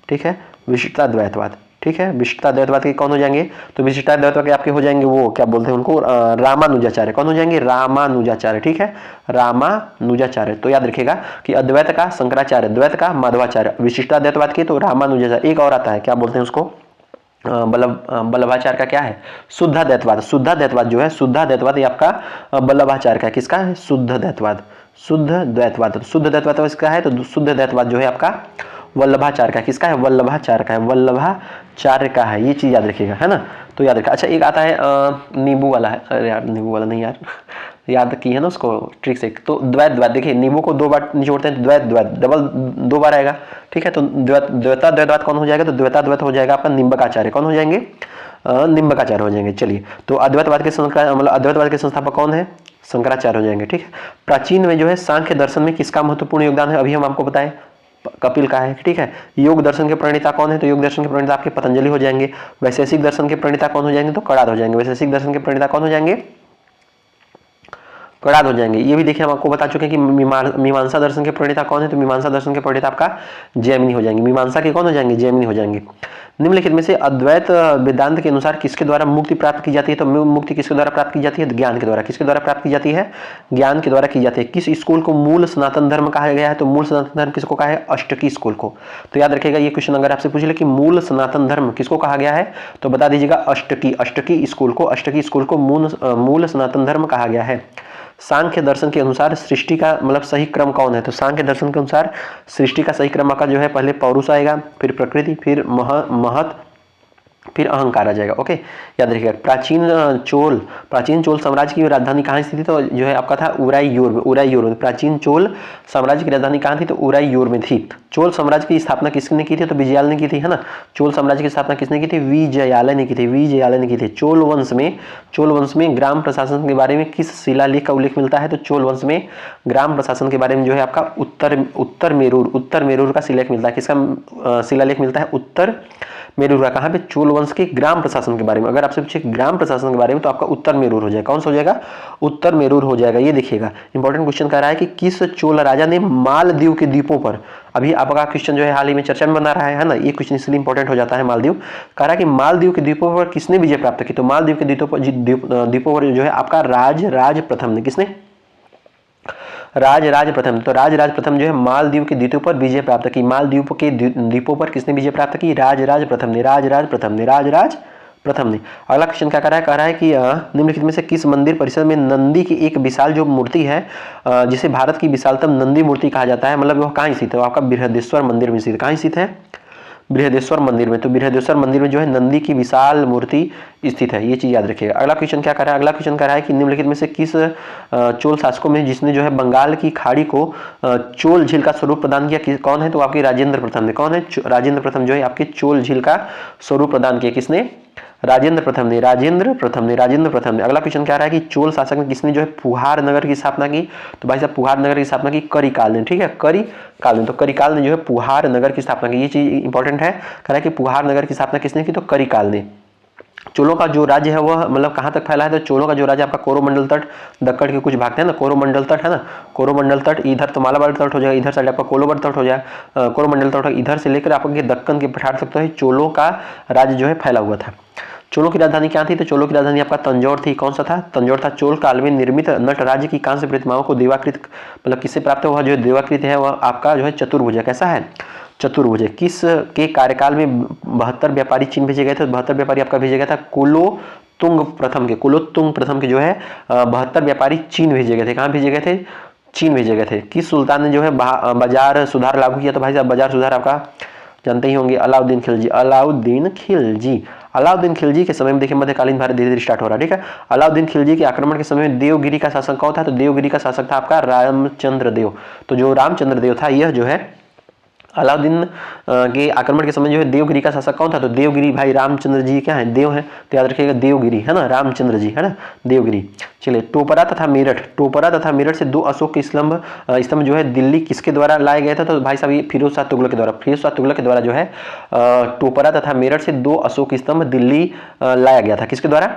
ठीक है। विशिष्टता द्वैतवाद। ठीक है। विशिष्टता द्वैतवाद के कौन हो जाएंगे? तो विशिष्टता द्वैतवाद के आपके हो जाएंगे वो क्या बोलते हैं उनको? रामानुजाचार्य। कौन हो जाएंगे? रामानुजाचार्य। ठीक है। रामानुजाचार्य। तो याद रखिएगा कि अद्वैत का शंकराचार्य, द्वैत का माधवाचार्य, विशिष्टता द्वैतवाद के तो रामानुजाचार्य। एक और आता है, क्या बोलते हैं उसको? बल्लभाचार्य का क्या है? शुद्ध द्वैतवाद। शुद्ध द्वैतवाद जो है, शुद्ध द्वैतवाद ये आपका बल्लभाचार्य का है। किसका है? शुद्ध द्वैतवाद। शुद्ध द्वैतवाद। शुद्ध द्वैतवाद किसका है? तो शुद्ध द्वैतवाद जो है आपका वल्लभाचार्य का। किसका है? वल्लभाचार्य का है। वल्लभाचार्य का है। ये चीज याद रखिएगा, है ना। तो याद रखिएगा। अच्छा एक आता है नींबू वाला है। अरे यार नींबू वाला नहीं यार, याद की है ना उसको ट्रिक से। तो द्वैत द्वैत, देखिए नींबू को 2 बार निचोड़ते हैं तो द्वैत द्वैत डबल 2 बार आएगा। ठीक है। तो द्वैता द्वैतवाद कौन हो जाएगा? तो द्वैता द्वैत हो जाएगा आपका निम्बकाचार्य। कौन हो जाएंगे? निम्बकाचार्य हो जाएंगे। चलिए तो अद्वैतवाद के अद्वैतवाद के संस्थापक कौन है? शंकराचार्य हो जाएंगे। ठीक है। प्राचीन में जो है सांख्य दर्शन में किसका महत्वपूर्ण योगदान है? अभी हम आपको बताएं कपिल का है। ठीक है। योग दर्शन के प्रणेता कौन है? तो योग दर्शन के प्रणेता आपके पतंजलि हो जाएंगे। वैशेषिक दर्शन के प्रणेता कौन हो जाएंगे? तो कणाद हो जाएंगे। वैशेषिक दर्शन के प्रणेता कौन हो जाएंगे? कणाद हो जाएंगे। ये भी देखिए हम आपको बता चुके हैं कि मीमांसा दर्शन के प्रणेता कौन है? तो मीमांसा दर्शन के प्रणेता आपका जैमिनी हो जाएंगे। मीमांसा के कौन हो जाएंगे? जैमिनी हो जाएंगे। निम्नलिखित में से अद्वैत वेदांत के अनुसार किसके द्वारा मुक्ति प्राप्त की जाती है? तो मुक्ति किसके द्वारा प्राप्त की जाती है? ज्ञान के द्वारा। किसके द्वारा प्राप्त की जाती है? ज्ञान के द्वारा की जाती है। किस स्कूल को मूल सनातन धर्म कहा गया है? तो मूल सनातन धर्म किसको कहा है? अष्टकी स्कूल को। तो याद रखिएगा ये क्वेश्चन अगर आपसे पूछ ले कि मूल सनातन धर्म किसको कहा गया है, तो बता दीजिएगा अष्टकी स्कूल को। अष्टकी स्कूल को मूल सनातन धर्म कहा गया है। सांख्य दर्शन के अनुसार सृष्टि का मतलब सही क्रम कौन है? तो सांख्य दर्शन के अनुसार सृष्टि का सही क्रम का जो है पहले पौरुष आएगा, फिर प्रकृति, फिर महत, फिर अहंकार आ जाएगा। ओके, याद रखिएगा। प्राचीन चोल साम्राज्य की राजधानी कहाँ स्थित थी? तो जो है आपका था उरायूर में। प्राचीन चोल साम्राज्य की राजधानी कहाँ थी? तो उरायूर में थी। चोल साम्राज्य की स्थापना किसने की थी? तो विजयालय ने की थी, है ना। चोल साम्राज्य की स्थापना किसने की थी? विजयालय ने की थी। चोल वंश में ग्राम प्रशासन के बारे में किस शिलालेख का उल्लेख मिलता है? तो चोल वंश में ग्राम प्रशासन के बारे में जो है आपका उत्तर मेरूर का शिलालेख मिलता है। किसका शिलालेख मिलता है? उत्तर मेरूर का। कहाँ पे? चोल वंश के ग्राम प्रशासन के बारे में। अगर आपसे पूछे ग्राम प्रशासन के बारे में तो आपका उत्तर मेरूर हो जाएगा। कौन सा हो जाएगा? उत्तर मेरूर हो जाएगा। ये देखिएगा, इंपॉर्टेंट क्वेश्चन कह रहा है कि किस चोल राजा ने मालदीव के द्वीपों पर, अभी आपका क्वेश्चन जो है हाल ही में चर्चा में बना रहा है ना, ये क्वेश्चन इसलिए इंपॉर्टेंट हो जाता है। मालदीव कह रहा है कि मालदीव के द्वीपों पर किसने विजय प्राप्त की? तो मालदीव के द्वीपों पर जो है आपका राज प्रथम ने। किसने? राज प्रथम। तो राज प्रथम जो है मालदीव के द्वीपों पर विजय प्राप्त की। मालदीव के द्वीपों पर किसने विजय प्राप्त की? राज प्रथम ने। अगला क्वेश्चन क्या कर रहा है? कह रहा है कि निम्नलिखित में से किस मंदिर परिसर में नंदी की एक विशाल जो मूर्ति है, जिसे भारत की विशालतम नंदी मूर्ति कहा जाता है, मतलब वह कहाँ स्थित है? आपका बृहदेश्वर मंदिर में स्थित। कहाँ स्थित है? बृहदेश्वर मंदिर में। तो बृहदेश्वर मंदिर में जो है नंदी की विशाल मूर्ति स्थित है। ये चीज याद रखिएगा। अगला क्वेश्चन क्या कर रहा है? अगला क्वेश्चन कर रहा है कि निम्नलिखित में से किस चोल शासकों में जिसने जो है बंगाल की खाड़ी को चोल झील का स्वरूप प्रदान किया? कौन है? तो आपकी राजेंद्र प्रथम ने। कौन है? राजेंद्र प्रथम जो है आपके चोल झील का स्वरूप प्रदान किया। किसने? राजेंद्र प्रथम ने। अगला क्वेश्चन क्या रहा है कि चोल शासक ने किसने जो है पुहार नगर की स्थापना की? तो भाई साहब पुहार नगर की स्थापना की करिकाल ने। ठीक है, करिकाल ने। तो करिकाल ने जो है पुहार नगर की स्थापना की। ये चीज इंपॉर्टेंट है। कह रहा है कि पुहार नगर की स्थापना किसने की? तो करिकाल ने। चोलों का जो राज्य है वह मतलब कहाँ तक फैला है? तो चोलों का जो राज्य आपका कोरोमंडल तट, दक्कड़ के कुछ भाग है ना, कोरोमंडल तट है ना, कोरोमंडल तट इधर तो मालाबार तट हो जाएगा, इधर साइड आपका कोलोबर तट हो जाएगा। कोरोमंडल तट इधर से लेकर आपके दक्कन के पठार तक तो है चोलों का राज्य जो है फैला हुआ था। चोलों की राजधानी क्या थी? तो चोलों की राजधानी आपका तंजौर थी। कौन सा था? तंजौर था। चोल काल में निर्मित नटराज की कांस्य प्रतिमाओं को देवाकृत मतलब किससे प्राप्त हुआ? जो देवाकृत है वह आपका जो है चतुर्भुज है। कैसा है? चतुर्भुज है। किस के कार्यकाल में 72 व्यापारी चीन भेजे गए थे? 72 व्यापारी आपका भेजे गया था कुलोत्तुंग प्रथम के जो है 72 व्यापारी चीन भेजे गए थे। कहाँ भेजे गए थे? चीन भेजे गए थे। किस सुल्तान ने जो है बाजार सुधार लागू किया? तो भाई साहब बाजार सुधार आपका जानते ही होंगे, अलाउद्दीन खिलजी के समय में देखिए मध्यकालीन भारत धीरे धीरे स्टार्ट हो रहा है। ठीक है, अलाउद्दीन खिलजी के आक्रमण के समय में देवगिरी का शासक कौन था? तो देवगिरी का शासक था आपका रामचंद्र देव। तो जो रामचंद्र देव था यह जो है अलाउद्दीन के आक्रमण के समय जो है देवगिरी का शासक कौन था? तो देवगिरी भाई रामचंद्र जी क्या है? देव है। तो याद रखिएगा देवगिरी है ना, रामचंद्र जी है ना, देवगिरी। चलिए, टोपरा तथा मेरठ से 2 अशोक के स्तंभ जो है दिल्ली किसके द्वारा लाए गए थे? तो भाई साहब ये फिरोज शाह तुगलक के द्वारा जो है टोपरा तथा मेरठ से 2 अशोक स्तंभ दिल्ली लाया गया था। किसके द्वारा?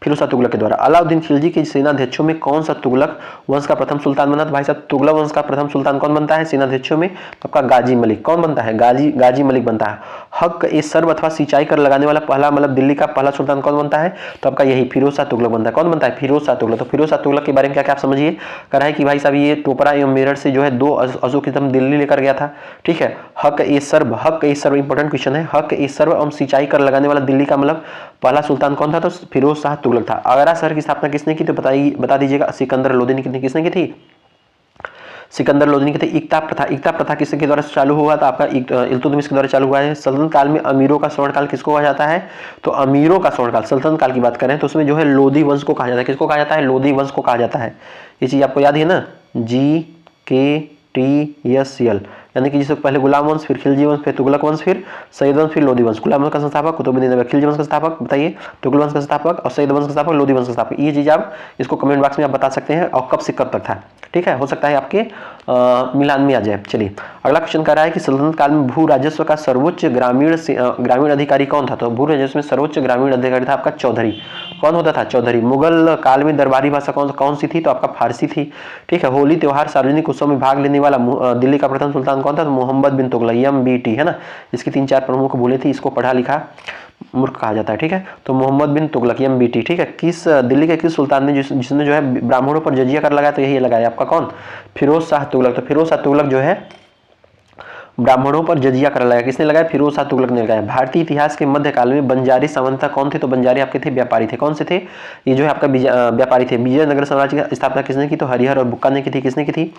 फिरोज शाह तुगलक के द्वारा। अलाउद्दीन खिलजी के सेनाध्यक्षों में कौन सा तुगलक वंश का प्रथम सुल्तान बना? तो भाई साहब तुगलक वंश का प्रथम सुल्तान कौन बनता है सेनाध्यक्षों में? तो आपका गाजी मलिक। कौन बनता है? गाजी मलिक बनता है। हक ए सर्व अथवा सिंचाई कर लगाने वाला पहला मतलब दिल्ली का पहला सुल्तान कौन बनता है? तो आपका यही फिरोज शाह तुगलक बनता है। कौन बनता है? फिरोज शाह तुगलक। तो फिरोज शाह तुगलक के बारे में क्या क्या आप समझिए। कह रहा है कि भाई साहब ये टोपरा एवं मेरठ से जो है 2 अशोक स्तंभ दिल्ली लेकर गया था। ठीक है, हक ए सर्व इंपॉर्टेंट क्वेश्चन है। हक ए सर्व एवं सिंचाई कर लगाने वाला दिल्ली का मतलब पहला सुल्तान कौन था? तो फिरोज शाह तुगलक था। आगरा शहर की स्थापना किसने की? तो बता दीजिएगा। सिकंदर लोदी ने किसने की थी? सिकंदर लोदी की थी। इक्ता प्रथा किसके द्वारा चालू हुआ था? आपका इल्तुतमिश के द्वारा चालू हुआ है। सल्तनत काल में अमीरों का स्वर्णकाल किसको कहा जाता है? तो अमीरों का स्वर्णकाल सल्तनत काल की बात करें तो उसमें जो है लोधी वंश को कहा जाता है। किसको कहा जाता है? लोधी वंश को कहा जाता है। ये चीज आपको याद है ना, GKTSL, यानी कि जिससे पहले गुलाम वंश, फिर खिलजी वंश, फिर तुगलक वंश, फिर सैयद वंश, फिर लोधी वंश। गुलाम वंश का संस्थापक कुतुबुद्दीन ऐबक, खिलजी वंश का संस्थापक बताइए, तुगलक वंश का संस्थापक, और सैयद वंश का संस्थापक लोधी वंश का संस्थापक। ये चीज आप इसको कमेंट बॉक्स में आप बता सकते हैं और कब से कब तक था। ठीक है, हो सकता है आपके मिलान में आ जाए। चलिए, अगला क्वेश्चन कर रहा है कि सल्तनत काल में भू राजस्व का सर्वोच्च ग्रामीण अधिकारी कौन था? तो भू राजस्व में सर्वोच्च ग्रामीण अधिकारी था आपका चौधरी। कौन होता था? चौधरी। मुगल काल में दरबारी भाषा कौन सी थी? तो आपका फारसी थी। ठीक है, होली त्योहार सार्वजनिक उत्सव में भाग लेने वाला दिल्ली का प्रथम सुल्तान कौन था? तो मोहम्मद बिन तुगलक, MBT है ना। इसकी 3-4 प्रमुख भूलें थी, इसको पढ़ा लिखा मूर्ख कहा जाता है। ठीक है, तो मोहम्मद बिन तुगलक, MBT। ठीक है, किस दिल्ली के किस सुल्तान ने जिसने जो है ब्राह्मणों पर जजिया कर लगाया? तो यही लगाया आपका कौन? फिरोज शाह तुगलक। तो फिरोज शाह तुगलक जो है ब्राह्मणों पर जजिया कर लगाया, किसने लगाया? फिरोज शाह तुगलक ने लगाया। भारतीय इतिहास के मध्यकाल में बंजारी सामंतता कौन थे? तो बंजारी आपके थे व्यापारी थे। कौन से थे? ये जो है आपका व्यापारी थे। विजयनगर साम्राज्य की स्थापना किसने की? तो हरिहर और बुक्का ने की थी। किसने की थी?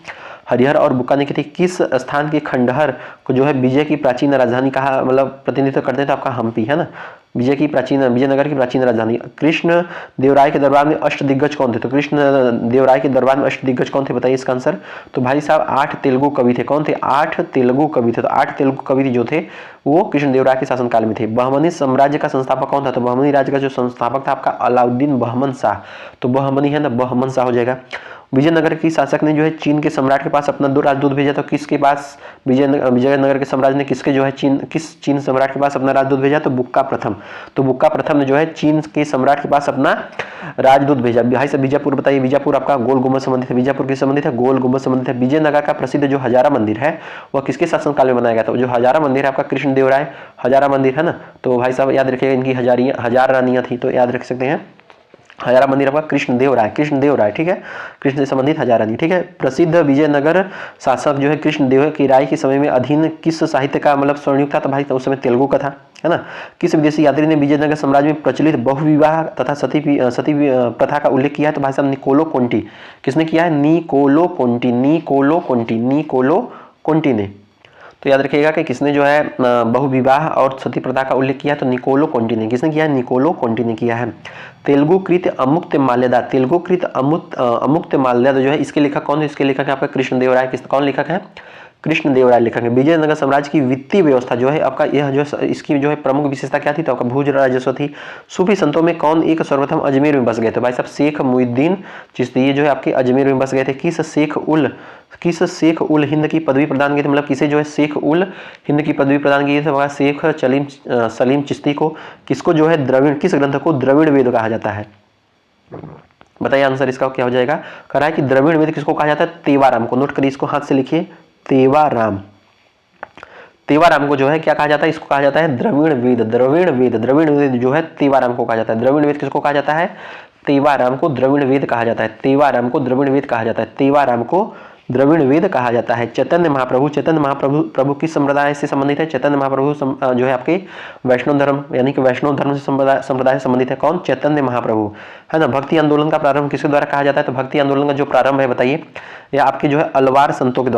हरिहर और बुक्का ने की थी। किस स्थान के खंडहर को जो है विजय की प्राचीन राजधानी कहा, मतलब प्रतिनिधित्व करते थे? तो आपका हम्पी है ना, विजयनगर की प्राचीन राजधानी। कृष्ण देवराय के दरबार में अष्ट दिग्गज कौन थे? तो कृष्ण देवराय के दरबार में अष्ट दिग्गज कौन थे? बताइए इसका आंसर। तो भाई साहब 8 तेलुगु कवि थे। कौन थे? 8 तेलुगु कवि थे। तो 8 तेलुगु कवि जो थे वो कृष्ण देवराय के शासनकाल में थे। बहमनी साम्राज्य का संस्थापक कौन था? तो बहमनी राज्य का जो संस्थापक था आपका अलाउद्दीन बहमन शाह। तो बहमनी है ना, बहमन शाह हो जाएगा। विजयनगर की शासक ने जो है चीन के सम्राट के पास अपना 2 राजदूत भेजा। तो किसके पास विजयनगर के सम्राट ने किसके जो है किस चीन सम्राट के पास अपना राजदूत भेजा? तो बुक्का प्रथम। तो बुक्का प्रथम ने जो है चीन के सम्राट के पास अपना राजदूत भेजा। भाई साहब बीजापुर बताइए, बीजापुर आपका गोल गुंबद संबंधित है। बीजापुर किस संबंधित है? गोल गुंबद संबंधित है। विजयनगर का प्रसिद्ध जो हजारा मंदिर है वह किसके शासनकाल में बनाया गया था? जो हजारा मंदिर है आपका कृष्ण देवराय हजारा मंदिर है ना। तो भाई साहब याद रखिएगा इनकी हजार रानियां थी, तो याद रख सकते हैं हजारा मंदिर आपका कृष्ण देव राय, ठीक है, कृष्ण से संबंधित हजारा नहीं, ठीक है। प्रसिद्ध विजयनगर शासक जो है कृष्ण देव की राय के समय में अधीन किस साहित्य का मतलब स्वर्णयुग था? तो भाई उस समय तेलुगु का था, है ना। किस विदेशी यात्री ने विजयनगर साम्राज्य में प्रचलित बहुविवाह तथा सती प्रथा का उल्लेख किया है? तो भाई साहब निकोलो कोंटी। किसने किया है? निकोलो कोंटी ने। तो याद रखिएगा कि किसने जो है बहुविवाह और सती प्रथा का उल्लेख किया? तो निकोलो कोंटी ने। किसने किया है? निकोलो कोंटी ने किया है। तेलुगुकृत अमुक्त माल्यदा, अमुक्त माल्यदा जो है इसके लेखक कौन है? इसके लेखक है आपका कृष्ण देव राय। कौन लेखक है? कृष्ण देव राय लेखक है। विजयनगर साम्राज्य की वित्तीय व्यवस्था जो है आपका यह जो इसकी जो है प्रमुख विशेषता क्या थी? तो आपका भूज राजस्व थी। सूफी संतों में कौन एक सर्वप्रथम अजमेर में बस गए? तो भाई साहब शेख मुहिद्दीन चिश्ती, ये जो है आपके अजमेर में बस गए थे। किस शेख उल हिंद की पदवी प्रदान की थी? मतलब किसे जो है शेख उल हिंद की पदवी प्रदान की थी? शेख सलीम चिश्ती को। किसको जो है द्रविड़, किस ग्रंथ को द्रविड़ वेद कहा जाता है? बताइए आंसर इसका क्या हो जाएगा। कह रहा है कि द्रविड़ वेद किसको कहा जाता है? तेवाराम को। नोट करिए, इसको हाथ से लिखिए, तेवाराम को जो है क्या कहा जाता है? इसको कहा जाता है द्रविड़ वेद जो है तेवाराम को कहा जाता है। द्रविड़ वेद किसको कहा जाता है? तेवाराम को द्रविड़ वेद कहा जाता है। तेवाराम को द्रविड़ वेद कहा जाता है। चैतन्य महाप्रभु किस संप्रदाय से संबंधित है? चैतन्य महाप्रभु जो है आपके वैष्णव धर्म यानी कि वैष्णव धर्म से संप्रदाय से संबंधित है। कौन? चैतन्य महाप्रभु, है ना। भक्ति आंदोलन का प्रारंभ किसके द्वारा कहा जाता है? तो भक्ति आंदोलन का जो प्रारंभ है बताइए, यह आपके जो है अलवार संतों के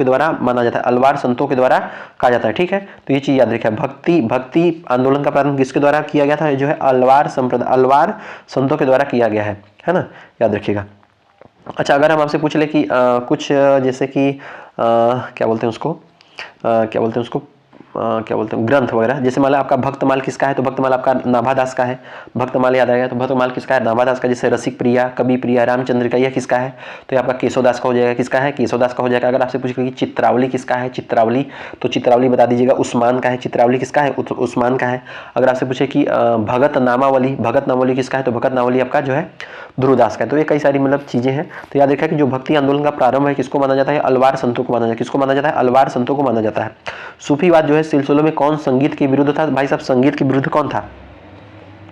द्वारा माना जाता है। अलवार संतों के द्वारा कहा जाता है, ठीक है। तो ये चीज याद रखिए, भक्ति आंदोलन का प्रारंभ किसके द्वारा किया गया था? जो है अलवार संतों के द्वारा किया गया है ना, याद रखिएगा। अच्छा, अगर हम आपसे पूछ ले कि कुछ जैसे कि क्या बोलते हैं उसको ग्रंथ वगैरह, जैसे मान लो आपका भक्तमाल किसका है? तो भक्तमाल आपका नाभादास का है। भक्तमाल याद आएगा तो भक्तमाल किसका है? नाभादास का। जैसे रसिक प्रिया, कवि प्रिया, रामचंद्र का, यह किसका है? तो आपका केशवदास का हो जाएगा। किसका है? केशवदास का हो जाएगा। अगर आपसे पूछ कि चित्रावली किसका है? तो चित्रावली बता दीजिएगा, उस्मान का है। चित्रावली किसका है? उस्मान का है। अगर आपसे पूछे कि भगत नामावली किसका है? तो भगत नामावली आपका जो है ध्रुवदास का है। तो ये कई सारी मतलब चीजें हैं। तो याद रखिए कि जो भक्ति आंदोलन का प्रारंभ है किसको माना जाता है? अलवार संतों को माना जाता है। किसको माना जाता है? अलवार संतों को माना जाता है। सूफीवाद जो है सिलसिलों में कौन संगीत के विरुद्ध था? भाई साहब संगीत के विरुद्ध कौन था?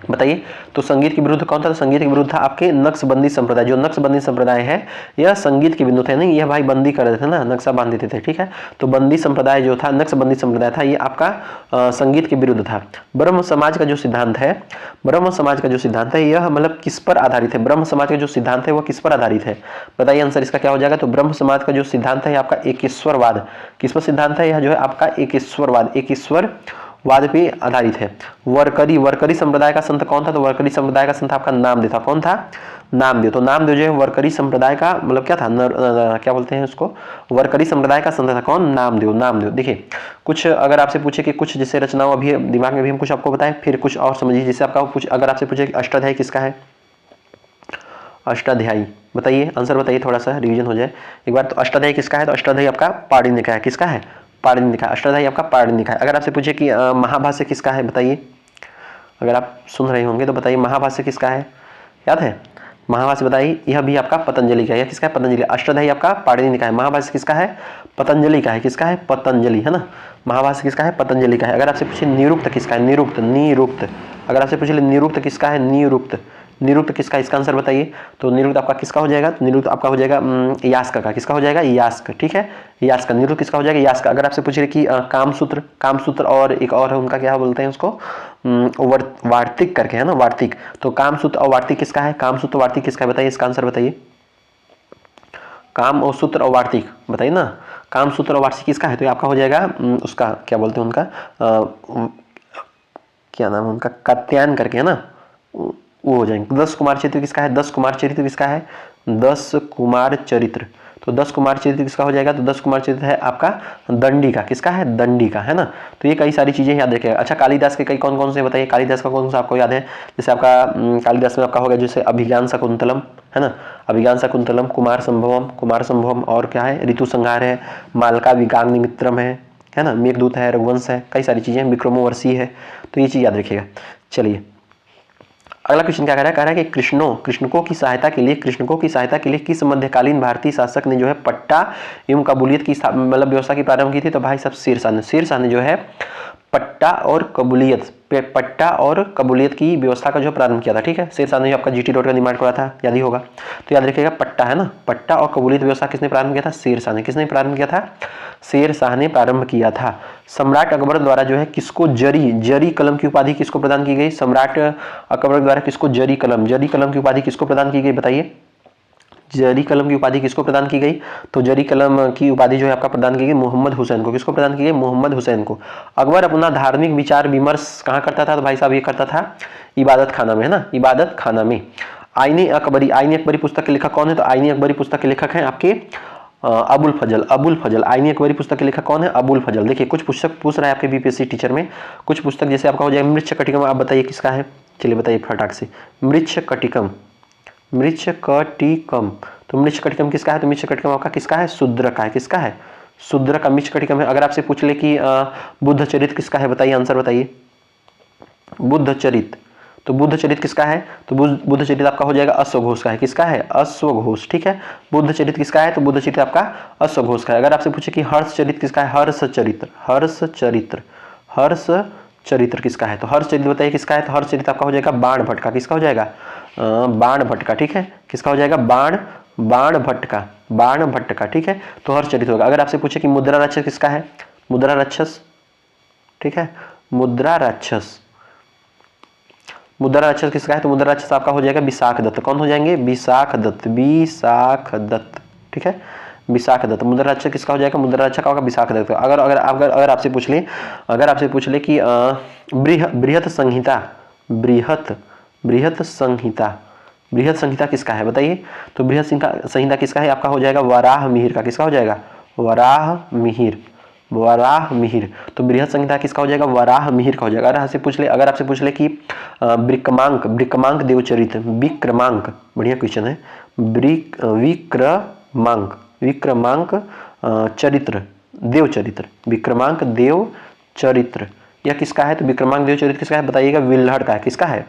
बताइए। तो संगीत के विरुद्ध कौन था? तो संगीत के विरुद्ध था आपके नक्शबंदी संप्रदाय। जो नक्शबंदी संप्रदाय है यह संगीत के विरुद्ध है। नहीं, यह भाई बंदी कर देते थे ना, नक्शा बांध देते थे, ठीक है। तो बंदी संप्रदाय जो था, नक्शबंदी संप्रदाय था, ये आपका संगीत के विरुद्ध था। ब्रह्म समाज का जो सिद्धांत है यह मतलब किस पर आधारित है? ब्रह्म समाज का जो सिद्धांत है वह किस पर आधारित है? बताइए आंसर इसका क्या हो जाएगा। तो ब्रह्म समाज का जो सिद्धांत है आपका एकेश्वरवाद। किस पर सिद्धांत है? यह जो है आपका एकेश्वरवाद पे आधारित है। वरकरी संप्रदाय का संत कौन था? तो वरकरी संप्रदाय का संत आपका नामदेव था। कौन था? नामदेव। तो नामदेव जो है वरकरी संप्रदाय का मतलब क्या था? क्या बोलते हैं उसको? वरकरी संप्रदाय का संत था। कौन? नामदेव। देखिए, कुछ अगर आपसे पूछे कि कुछ जैसे रचनाओं अभी दिमाग में भी हम कुछ आपको बताएं, फिर कुछ और समझिए। जैसे आपका अगर आपसे पूछे कि अष्टाध्यायी किसका है? अष्टाध्यायी बताइए, आंसर बताइए, थोड़ा सा रिवीजन हो जाए एक बार। तो अष्टाध्यायी किसका है? तो अष्टाध्यायी आपका पाणिनि का है। किसका है? पाणिनि का। अष्टाध्यायी आपका पाणिनि का है। अगर आपसे पूछे कि महाभाष्य किसका है? बताइए, अगर आप सुन रहे होंगे तो बताइए महाभाष्य किसका है? याद है? महाभाष्य बताइए। यह भी आपका पतंजलि का है। किसका है? पतंजलि। अष्टाध्यायी आपका पाणिनि का है। महाभाष्य किसका है? पतंजलि का है। किसका है? पतंजलि, है ना। महाभाष्य किसका है? पतंजलि का है। अगर आपसे पूछे निरुक्त किसका है? निरुक्त। अगर आपसे पूछे निरुक्त किसका है? निरुक्त किसका, इसका आंसर बताइए। तो निरुक्त आपका किसका हो जाएगा, तो निरुक्त आपका हो जाएगा यास्क का, किसका हो जाएगा, यास्क, ठीक है, यास्क। निरुक्त किसका हो जाएगा, यास्क। अगर आपसे पूछ रहे कि कामसूत्र, कामसूत्र और एक और है उनका क्या बोलते हैं उसको, वार्तिक करके है ना, वार्तिक। तो कामसूत्र और वार्तिक किसका है, कामसूत्र वार्तिक किसका है, बताइए इसका आंसर बताइए। काम और सूत्र और वार्तिक बताइए ना, काम सूत्र और वार्तिक किसका है, तो ये आपका हो जाएगा उसका क्या बोलते हैं उनका क्या नाम है उनका, कात्यायन करके है ना, वो हो जाएंगे। 10 कुमार चरित्र किसका है, 10 कुमार चरित्र किसका है, 10 कुमार चरित्र। तो 10 कुमार चरित्र किसका हो जाएगा, तो 10 कुमार चरित्र है आपका दंडी का, किसका है, दंडी का, है ना। तो ये कई सारी चीजें याद रखिएगा। अच्छा, कालिदास के कई कौन कौन से बताइए, कालिदास का कौन सा आपको याद है, जैसे आपका कालिदास में आपका हो गया जैसे अभिज्ञान शकुंतलम है ना, अभिज्ञान शकुंतलम, कुमार संभवम, कुमार संभवम, और क्या है, ऋतु संहार है, मालका विकाग्निमित्रम है ना, मेघदूत है, रघुवंश है, कई सारी चीजें, विक्रमोर्वशी है। तो ये चीज याद रखिएगा। चलिए अगला क्वेश्चन क्या कह रहा है कि कृष्णकों की सहायता के लिए किस मध्यकालीन भारतीय शासक ने जो है पट्टा एवं कबूलियत की मतलब व्यवस्था की प्रारंभ की थी, तो भाई साहब शेरशाह ने जो है पट्टा और कबूलियत की व्यवस्था का जो प्रारंभ किया था, ठीक है। शेरशाह ने आपका जीटी रोड का निर्माण करा था, याद ही होगा। तो याद रखिएगा पट्टा है ना, पट्टा और कबूलियत व्यवस्था किसने प्रारंभ किया था, शेरशाह ने। किसने प्रारंभ किया था, शेरशाह ने प्रारंभ किया था। सम्राट अकबर द्वारा जो है किसको जरी कलम की उपाधि किसको प्रदान की गई, सम्राट अकबर द्वारा किसको जरी कलम की उपाधि किसको प्रदान की गई, बताइए। जरी कलम की उपाधि किसको प्रदान की गई, तो जरी कलम की उपाधि जो है आपका प्रदान की गई मोहम्मद हुसैन को। किसको प्रदान की गई, मोहम्मद हुसैन को। अकबर अपना धार्मिक विचार विमर्श कहाँ करता था, तो भाई साहब ये करता था इबादत खाना में, है ना, इबादत खाना में। आईने अकबरी पुस्तक के लेखक कौन है, तो आईने अकबरी पुस्तक के लेखक हैं आपके अबुल फजल। आईने अकबरी पुस्तक के लेखक कौन है, अबुल फजल। देखिए कुछ पुस्तक पूछ रहा है आपके बीपीएससी टीचर में, कुछ पुस्तक जैसे आपका हो जाएगा मृच्छकटिकम, आप बताइए किसका है, चलिए बताइए फटाक से। मृच्छकटिकम, तो मृच्छकटिकम किसका है, तो मृच्छकटिकम आपका किसका है, शूद्र का है। किसका है, शूद्र का मृच्छकटिकम है। अगर आपसे पूछ ले कि बुद्ध चरित किसका है, बताइए आंसर बताइए। बुद्ध चरित, तो बुद्ध चरित किसका है, तो बुद्ध चरित आपका हो जाएगा अश्वघोष का है। किसका है, अश्वघोष, ठीक है। बुद्ध चरित किसका है, तो बुद्ध चरित आपका अश्वघोष का है। अगर आपसे पूछे कि हर्ष चरित किसका है, हर्ष चरित्र किसका है, तो हर्ष चरित्र बताइए किसका है, तो हर्ष चरित्र आपका हो जाएगा बाण भट्ट का। किसका हो जाएगा, बाण भट्ट का, ठीक है। किसका हो जाएगा, बाण भट्ट का, ठीक है। तो हर्ष चरित्र होगा। अगर आपसे पूछे कि मुद्रा राक्षस किसका है, मुद्रा राक्षस, ठीक है, मुद्रा राक्षस किसका है, तो मुद्रा राक्षस आपका हो जाएगा विशाख दत्त। कौन हो जाएंगे, विशाख दत्त, ठीक है, विशाख दत्त। मुद्रा राक्षस किसका हो जाएगा, मुद्रा राक्षस का होगा विशाख दत्त। अगर आपसे पूछ ले कि बृहत संहिता किसका है, बताइए। तो बृहत संहिता किसका है, आपका हो जाएगा वराह मिहिर का। किसका हो जाएगा, वराह मिहिर। तो बृहत संहिता किसका हो जाएगा, वराह मिहिर का हो जाएगा। अगर आपसे पूछ ले कि विक्रमांक देवचरित, विक्रमांक, बढ़िया क्वेश्चन है, विक्रमांक चरित्र देव चरित्र, यह किसका है, तो विक्रमांक देव चरित्र किसका है, बताइएगा। विल्हड़ का है। किसका है,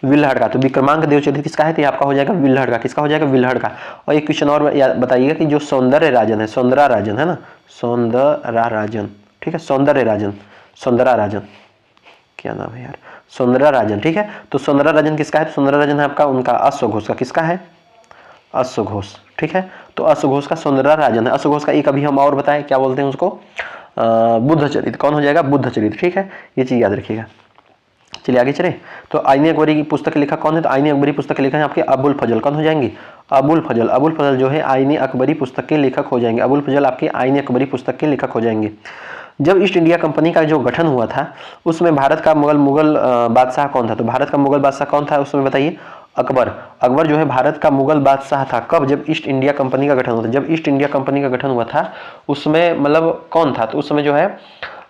विल्हड़ का। तो विक्रमांक देव चरित्र किसका है, तो आपका हो जाएगा विल्हड़ का। किसका हो जाएगा, विल्हड़ का। और एक क्वेश्चन और बताइएगा कि जो सौंदर्य राजन है, सौंदरा राजन है ना, ठीक है, सौंदरा राजन, क्या नाम है यार, सौंदरा राजन, ठीक है। तो सौंदरा राजन किसका है, तो सौंदरा राजन है आपका उनका अश्वघोष का। किसका है, अश्वघोष, ठीक है। तो अश्वघोष का सौंदरा राजन है। अश्वघोष का एक अभी हम और बताएं, क्या बोलते हैं उसको, बुद्ध चरित्र। कौन हो जाएगा, बुद्ध चरित्र, ठीक है। ये चीज याद रखिएगा। चलिए आगे चले। तो आईने अकबरी की पुस्तक के लेखक कौन है, तो आईने अकबरी पुस्तक के लेखक हैं आपके अबुल फजल। कौन हो जाएंगे, अबुल फजल जो है आईने अकबरी पुस्तक के लेखक हो जाएंगे। अबुल फजल आपके आईने अकबरी पुस्तक के लेखक हो जाएंगे। जब ईस्ट इंडिया कंपनी का जो गठन हुआ था उसमें भारत का मुगल बादशाह कौन था, तो भारत का मुगल बादशाह कौन था उसमें बताइए, अकबर जो है भारत का मुगल बादशाह था। कब, जब ईस्ट इंडिया कंपनी का गठन हुआ था। जब ईस्ट इंडिया कंपनी का गठन हुआ था उसमें मतलब कौन था, तो उस समय जो है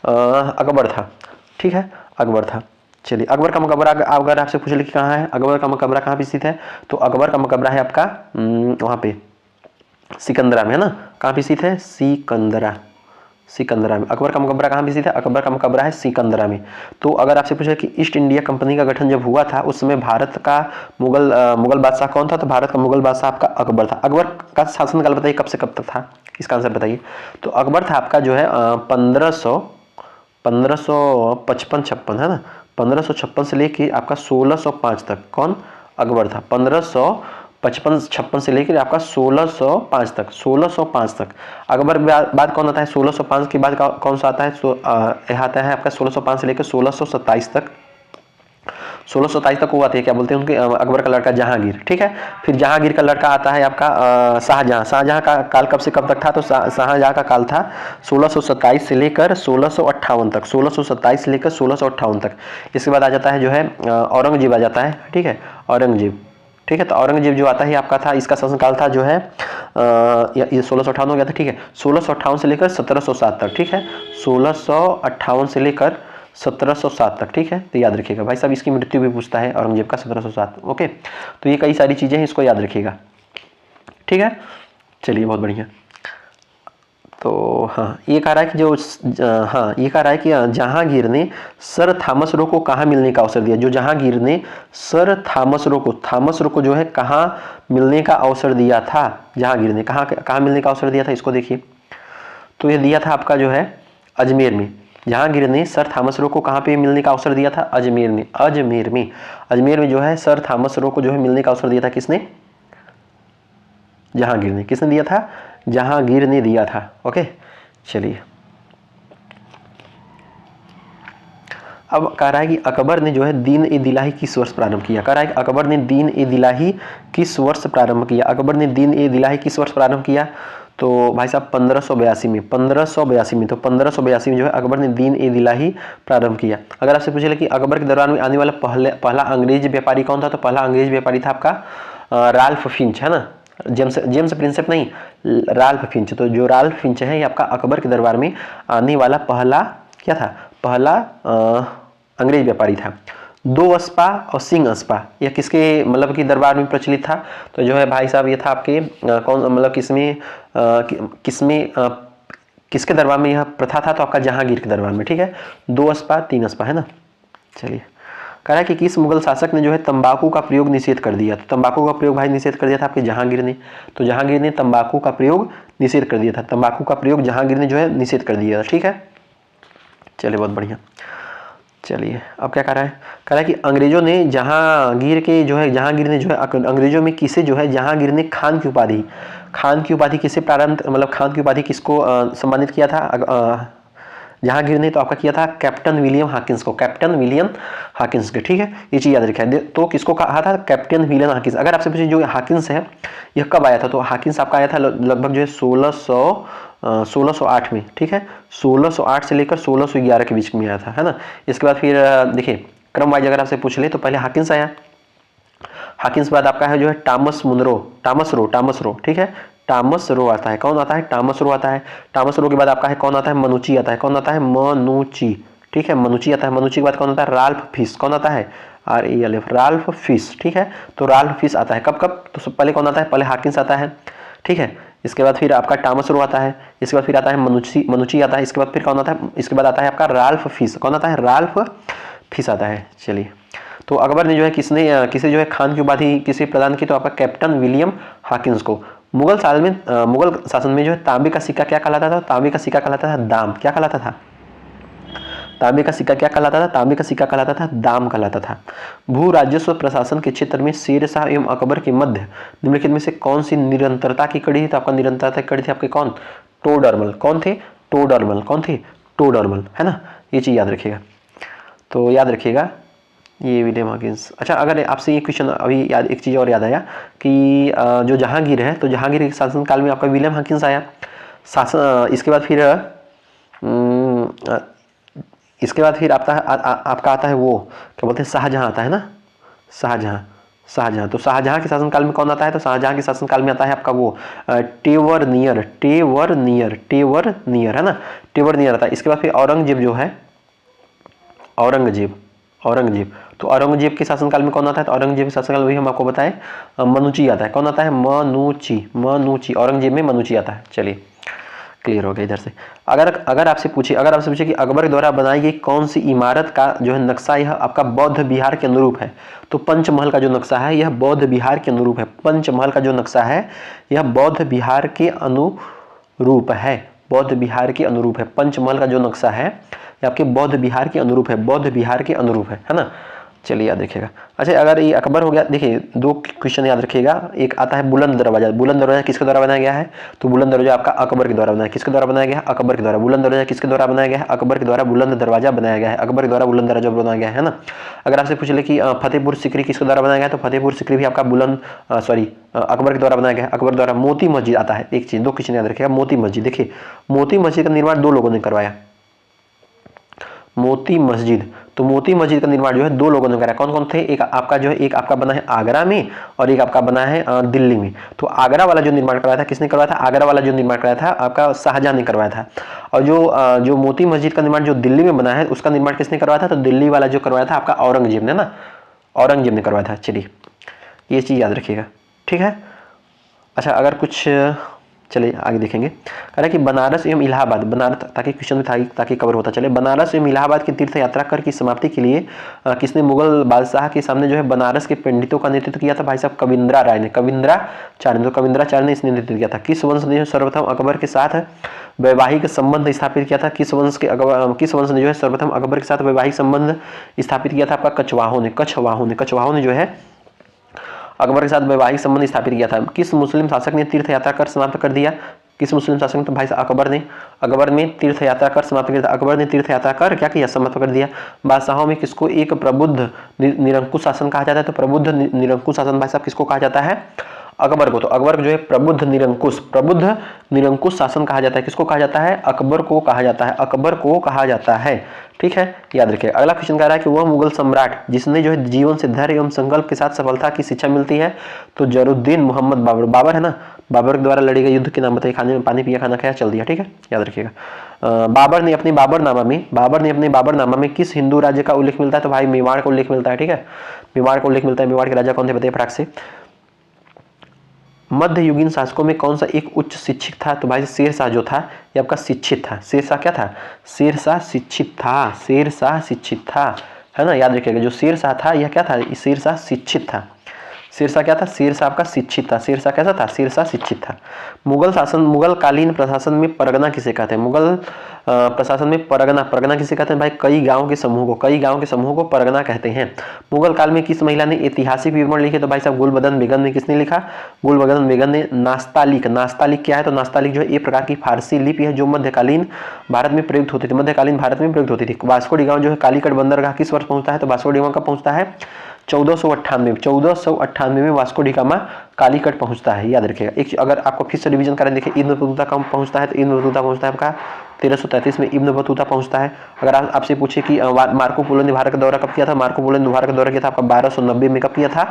अकबर था, ठीक है, अकबर था। चलिए अकबर का मकबरा अगर आपसे पूछ ले कि कहाँ है, अकबर का मकबरा कहाँ पे स्थित है, तो अकबर का मकबरा है आपका वहाँ पे सिकंदरा में, है ना। कहाँ पे स्थित है, सिकंदरा में। अकबर का मकबरा कहाँ पे स्थित है, अकबर का मकबरा है सिकंदरा में। तो अगर आपसे पूछे कि ईस्ट इंडिया कंपनी का गठन जब हुआ था उस समय भारत का मुगल बादशाह कौन था, तो भारत का मुगल बादशाह आपका अकबर था। अकबर का शासनकाल बताइए कब से कब तक था, इसका आंसर बताइए। तो अकबर था आपका जो है 1555-56, है ना, 1556 से लेके आपका 1605 तक कौन? अकबर था। 1555-56 से लेकर आपका 1605 तक, 1605 तक अकबर के बाद कौन आता है? 1605 के बाद कौन सा आता है? यह आता है आपका 1605 से लेकर 1627 तक। 1627 तक वो आती है, क्या बोलते हैं उनके, अकबर का लड़का जहांगीर, ठीक है। फिर जहांगीर का लड़का आता है आपका शाहजहां। शाहजहां का काल कब से कब तक था? तो शाहजहां का काल था 1627 से लेकर 1658 तक, 1627 से लेकर 1658 तक। इसके बाद आ जाता है जो है औरंगजेब आ जाता है, ठीक है, औरंगजेब, ठीक है। तो औरंगजेब जो आता है आपका था, इसका शासनकाल था जो है ये 1658 हो गया था, ठीक है। 1658 से लेकर 1707 तक, ठीक है, 1658 से लेकर 1707 तक, ठीक है। तो याद रखिएगा भाई साहब, इसकी मृत्यु भी पूछता है औरंगजेब का 1707, ओके। तो ये कई सारी चीजें हैं, इसको याद रखिएगा, ठीक है। चलिए बहुत बढ़िया। तो हाँ, ये कह रहा है कि ये कह रहा है कि जहांगीर ने सर थॉमस रो को कहाँ मिलने का अवसर दिया? जो जहांगीर ने सर थॉमस रो को जो है कहाँ मिलने का अवसर दिया था? जहांगीर ने कहाँ मिलने का अवसर दिया था, इसको देखिए। तो ये दिया था आपका जो है अजमेर में। जहांगीर ने सर थॉमस रो को कहाँ पे मिलने का अवसर दिया था? अजमेर में। अजमेर में जो है सर थॉमस रो को जो है मिलने का अवसर दिया था। किसने? जहांगीर ने। किसने दिया था? जहांगीर ने दिया था, ओके। चलिए, अब कह रहा है कि अकबर ने जो है दीन ए दिलाही किस वर्ष प्रारंभ किया? कह रहा है कि अकबर ने दीन ए दिलाही किस वर्ष प्रारंभ किया? अकबर ने दीन ए दिलाही किस वर्ष प्रारंभ किया? तो भाई साहब 1582 में, 1582 में। तो 1582 में जो है अकबर ने दीन ए दिलाही प्रारंभ किया। अगर आपसे पूछे कि अकबर के दौरान में आने वाला पहला अंग्रेज व्यापारी कौन था? तो पहला अंग्रेज व्यापारी था आपका राल्फ फिंच, है ना, जेम्स प्रिंसेप नहीं, राल्फ फिंच। तो जो राल्फ फिंच है ये आपका अकबर के दरबार में आने वाला पहला क्या था? पहला अंग्रेज व्यापारी था। 2 अस्पा और सिंह अस्पा, यह किसके मतलब कि दरबार में प्रचलित था? तो जो है भाई साहब ये था आपके कौन मतलब किसके दरबार में यह प्रथा था? तो आपका जहांगीर के दरबार में, ठीक है। 2 अस्पा 3 अस्पा, है ना। चलिए, कह रहा है कि किस मुगल शासक ने जो है तंबाकू का प्रयोग निषेध कर दिया? तो तंबाकू का प्रयोग भाई निषेध कर दिया था आपके जहांगीर ने। तो जहांगीर ने तंबाकू का प्रयोग निषेध कर दिया था। तंबाकू का प्रयोग जहांगीर ने जो है निषेध कर दिया था, ठीक है। चलिए बहुत बढ़िया। चलिए, अब क्या कह रहा है? कह रहा है कि अंग्रेजों ने जहांगीर ने जो है अंग्रेजों में किसे जो है जहांगीर ने खान की उपाधि किसे प्रारंभ मतलब खान की उपाधि किसको सम्मानित किया था? जहांगीर ने तो आपका किया था कैप्टन विलियम हाकिंस को, कैप्टन विलियम हाकिंस के, ठीक है। ये चीज याद रखिए। तो किसको कहा था? Captain William Hawkins. अगर आपसे पूछे जो हाकिंस है यह कब आया था? तो हाकिंस आपका आया था लगभग जो है 1608 में, ठीक है। 1608 से लेकर 1611 के बीच में आया था, है ना। इसके बाद फिर देखिए क्रम वाइज अगर आपसे पूछ ले तो पहले हाकिंस आया। हाकिंस बाद आपका है जो है टॉमस रो, ठीक है। टॉमस रो आता है। कौन आता है? टॉमस रो आता है। टॉमस रो के बाद आपका है कौन आता है? मनुची आता है। कौन आता है? मनुची, ठीक है, मनुची आता है। मनुची के बाद कौन आता है? Ralph fish. कौन आता है? RALF, राल्फ फिश, ठीक है। तो राल्फ फिश आता है कब? तो पहले कौन आता है? पहले हाकिंस आता है, ठीक है। इसके बाद फिर आपका टॉमस रो आता है। इसके बाद फिर आता है मनुची आता है। इसके बाद फिर कौन आता है? इसके बाद आता है आपका राल्फ फिश। कौन आता है? राल्फ फिश आता है। चलिए, तो अकबर ने जो है किसे जो है खान की उपाधि किसे प्रदान की? तो आपका कैप्टन विलियम हाकिंस को। मुगल शासन में जो है तांबे का सिक्का क्या कहलाता था? तांबे का सिक्का कहलाता था दाम। क्या कहलाता था? तांबे का सिक्का क्या कहलाता था? तांबे का सिक्का कहलाता था दाम कहलाता था। भू राजस्व प्रशासन के क्षेत्र में शेर शाह एवं अकबर के मध्य निम्नलिखित में से कौन सी निरंतरता की कड़ी थी? तो आपका निरंतरता की कड़ी थी आपके कौन? टोडरमल। कौन थे? टोडरमल। कौन थे? टोडरमल, है ना। ये चीज याद रखिएगा। तो याद रखिएगा ये विलियम हाकिंस। अच्छा, अगर आपसे ये क्वेश्चन अभी याद, एक चीज़ और याद आया कि जो जहांगीर है तो जहांगीर के शासनकाल में आपका विलियम हाकिंस आया इसके बाद फिर आपका आता है वो क्या बोलते हैं शाहजहां आता है ना, शाहजहां। तो शाहजहां के शासनकाल में कौन आता है? तो शाहजहां के शासनकाल में आता है आपका वो टेवरनियर, है ना, टेवरनियर आता है। इसके बाद फिर औरंगजेब जो है औरंगजेब तो औरंगजेब के शासनकाल में कौन आता है? तो औरंगजेब के शासनकाल में हम आपको बताएं मनुची आता है। कौन आता है? मनुची। औरंगजेब में मनुची आता है। चलिए, क्लियर हो गया इधर से। अगर आपसे पूछे कि अकबर के द्वारा बनाई गई कौन सी इमारत का जो है नक्शा यह आपका बौद्ध विहार के अनुरूप है? तो पंचमहल का जो नक्शा है यह बौद्ध विहार के अनुरूप है। पंचमहल का जो नक्शा है यह बौद्ध विहार के अनुरूप है। पंचमहल का जो नक्शा है ये आपके बौद्ध विहार के अनुरूप है, बौद्ध विहार के अनुरूप है ना। चलिए याद रखिएगा। अच्छा अगर ये अकबर हो गया, देखिए 2 क्वेश्चन याद रखिएगा। एक आता है बुलंद दरवाजा, बुलंद दरवाजा किसके द्वारा बनाया गया है, तो बुलंद दरवाजा आपका अकबर के द्वारा बनाया, किसके द्वारा बनाया गया है, अकबर के द्वारा। बुलंद दरवाजा किसके द्वारा बनाया गया है, अकबर के द्वारा बुलंद दरवाजा बनाया गया है, अकबर के द्वारा बुलंद दरवाजा बनाया गया है ना। अगर आपसे पूछ ले कि फतेहपुर सिकरी किसके द्वारा बनाया गया है, तो फतेहपुर सिकरी भी आपका अकबर के द्वारा बनाया गया है, अकबर द्वारा। मोती मस्जिद आता है, एक चीज 2 क्वेश्चन याद रखिएगा। मोती मस्जिद, देखिए मोती मस्जिद का निर्माण 2 लोगों ने करवाया, मोती मस्जिद, तो मोती मस्जिद का निर्माण जो है 2 लोगों ने कराया। कौन कौन थे, एक आपका बना है आगरा में और एक आपका बना है दिल्ली में। तो आगरा वाला जो निर्माण करवाया था किसने करवाया था, आगरा वाला जो निर्माण कराया था आपका शाहजहां ने करवाया था। और जो मोती मस्जिद का निर्माण जो दिल्ली में बना है उसका निर्माण किसने करवाया था, तो दिल्ली वाला जो करवाया था आपका औरंगजेब ने ना, औरंगजेब ने करवाया था। चलिए ये चीज याद रखिएगा, ठीक है। अच्छा अगर कुछ चलिए आगे देखेंगे। कह रहा है कि बनारस एवं इलाहाबाद, बनारस ताकि क्वेश्चन में ताकि कवर होता चले, बनारस एवं इलाहाबाद की तीर्थ यात्रा कर की समाप्ति के लिए किसने मुगल बादशाह के सामने जो है बनारस के पंडितों का नेतृत्व किया था, भाई साहब कविंद्रा राय ने, कविंद्राचार्य, तो कविंद्राचार्य ने इसने नेतृत्व किया था। किस वंश ने सर्वप्रथम अकबर के साथ वैवाहिक संबंध स्थापित किया था, किस वंश ने जो है सर्वप्रथम अकबर के साथ वैवाहिक संबंध स्थापित किया था, आपका कछवाहों ने जो है अकबर के साथ वैवाहिक संबंध स्थापित किया था। किस मुस्लिम शासक ने तीर्थ यात्रा कर समाप्त कर दिया, किस मुस्लिम शासक ने, तो भाई साहब अकबर ने तीर्थ यात्रा कर समाप्त कर दिया। अकबर ने तीर्थ यात्रा कर क्या किया, समाप्त कर दिया। बादशाहों में किसको एक प्रबुद्ध निरंकुश शासन कहा जाता है, तो प्रबुद्ध निरंकुश शासन भाई साहब किसको कहा जाता है, अकबर को। तो अकबर जो है प्रबुद्ध निरंकुश शासन कहा जाता है, किसको कहा जाता है, अकबर को कहा जाता है, अकबर को कहा जाता है, ठीक है, याद रखिए। अगला क्वेश्चन कह रहा है कि वह मुगल सम्राट जिसने जो है जीवन से धैर्य एवं संकल्प के साथ सफलता की शिक्षा मिलती है, तो जरुद्दीन मोहम्मद बाबर, बाबर है ना, बाबर के द्वारा लड़े गए युद्ध के नाम बताइए, खाने में पानी पिया खाना खाया चल दिया, ठीक है, याद रखिएगा। बाबर ने अपने बाबरनामा में किस हिंदू राज्य का उल्लेख मिलता है, तो भाई मेवाड़ का उल्लेख मिलता है, ठीक है, मेवाड़ का उल्लेख मिलता है। मेवाड़ के राजा कौन थे बताइए फटाक से। मध्ययुगीन शासकों में कौन सा एक उच्च शिक्षित था, तो भाई शेरशाह जो था ये आपका शिक्षित था। शेरशाह क्या था, शेरशाह शिक्षित था, है ना, याद रखिएगा। जो शेरशाह था यह क्या था, शेरशाह शिक्षित था। शेरशाह क्या था, शेरशाह आपका शिक्षित था। शेरशाह कैसा था, शेरशाह शिक्षित था। मुगल कालीन प्रशासन में परगना किसे कहते हैं, मुगल प्रशासन में परगना किसे कहते हैं भाई, कई गांव के समूह को परगना कहते हैं। मुगल काल में किस महिला ने ऐतिहासिक विवरण लिखे, तो भाई साहब गुलबदन बेगम ने। किसने लिखा, गुलबदन बेगम ने। नास्तालिक क्या है, तो नास्तालिक जो है एक प्रकार की फारसी लिपि है जो मध्यकालीन भारत में प्रयुक्त होती थी। वास्को डी गामा जो है कालीकट बंदरगाह किस वर्ष पहुंचता है, तो वास्को डी गामा कब पहुंचता है, 1498 में वास्को डी गामा कालीकट पहुंचता है, याद रखिएगा। एक अगर आपको फिर से रिवीजन करें, देखिए इब्न बतूता कब पहुंचता है, तो इब्न बतूता पहुंचता है आपका 1333 में इब्न बतूता पहुंचता है। अगर आपसे पूछे कि मार्को पोलो ने भारत का दौरा कब किया था, मार्को पोलो ने भारत का दौरा किया था आपका 1290 में। कब किया था,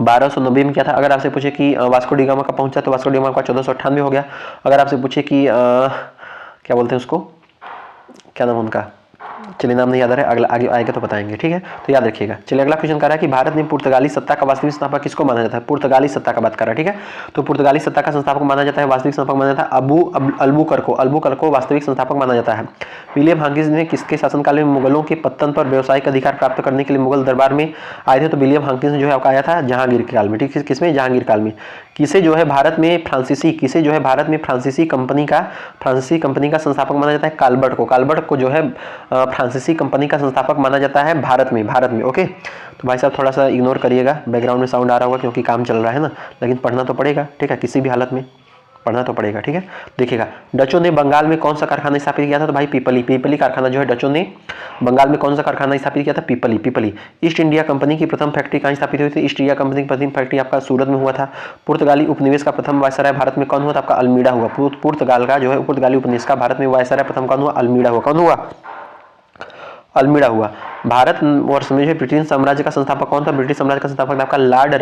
1290 में किया था। अगर आपसे पूछे कि वास्को डी गामा कब पहुंचा, तो वास्को डी गामा का 1498 हो गया। अगर आपसे पूछे कि क्या बोलते हैं उसको, क्या नाम उनका, चलिए नाम नहीं याद आ रहा है, अगला आगे आएगा तो बताएंगे, ठीक है, तो याद रखिएगा। चलिए अगला क्वेश्चन कर रहा है कि भारत में पुर्तगाली सत्ता का वास्तविक संस्थापक किसको माना जाता है, पुर्तगाली सत्ता का बात कर रहा है, ठीक है। तो पुर्तगाली सत्ता का संस्थापक माना जाता है, वास्तविक संस्थापक माना जाता है अल्बुकर्क को वास्तविक संस्थापक माना जाता है। विलियम हांगिस ने किसके शासनकाल में मुगलों के पतन पर व्यावसायिक अधिकार प्राप्त करने के लिए मुगल दरबार में आए थे, तो विलियम हांगिस ने जो है आपका आया था जहांगीर के काल में, ठीक है, किसमें, जहांगीर काल में। किसे जो है भारत में फ्रांसीसी कंपनी का संस्थापक माना जाता है, काल्बर्ट को जो है फ्रांसीसी कंपनी का संस्थापक माना जाता है भारत में। ओके, तो भाई साहब थोड़ा सा इग्नोर करिएगा, बैकग्राउंड में साउंड आ रहा होगा क्योंकि काम चल रहा है ना, लेकिन पढ़ना तो पड़ेगा, ठीक है, किसी भी हालत में पढ़ना तो पड़ेगा, ठीक है। देखिएगा, डचों ने बंगाल में कौन सा कारखाना स्थापित किया था, तो भाई पीपली कारखाना जो है डचों ने बंगाल में कौन सा कारखाना स्थापित किया था, पीपली। ईस्ट इंडिया कंपनी की प्रथम फैक्ट्री कहाँ स्थापित हुई थी, ईस्ट इंडिया कंपनी की प्रथम फैक्ट्री आपका सूरत में हुआ था। पुर्तगाली उपनिवेश का प्रथम वायसराय भारत में कौन हुआ था, आपका अल्मीडा हुआ। पुर्तगाल का जो है पुर्तगाली उपनिवेश का भारत में वायसराय प्रथम कौन हुआ, अल्मीडा हुआ। कौन हुआ, अल्मीडा हुआ। भारत वर्ष में जो ब्रिटिश साम्राज्य का संस्थापक कौन था, ब्रिटिश साम्राज्य का संस्थापक आपका लॉर्ड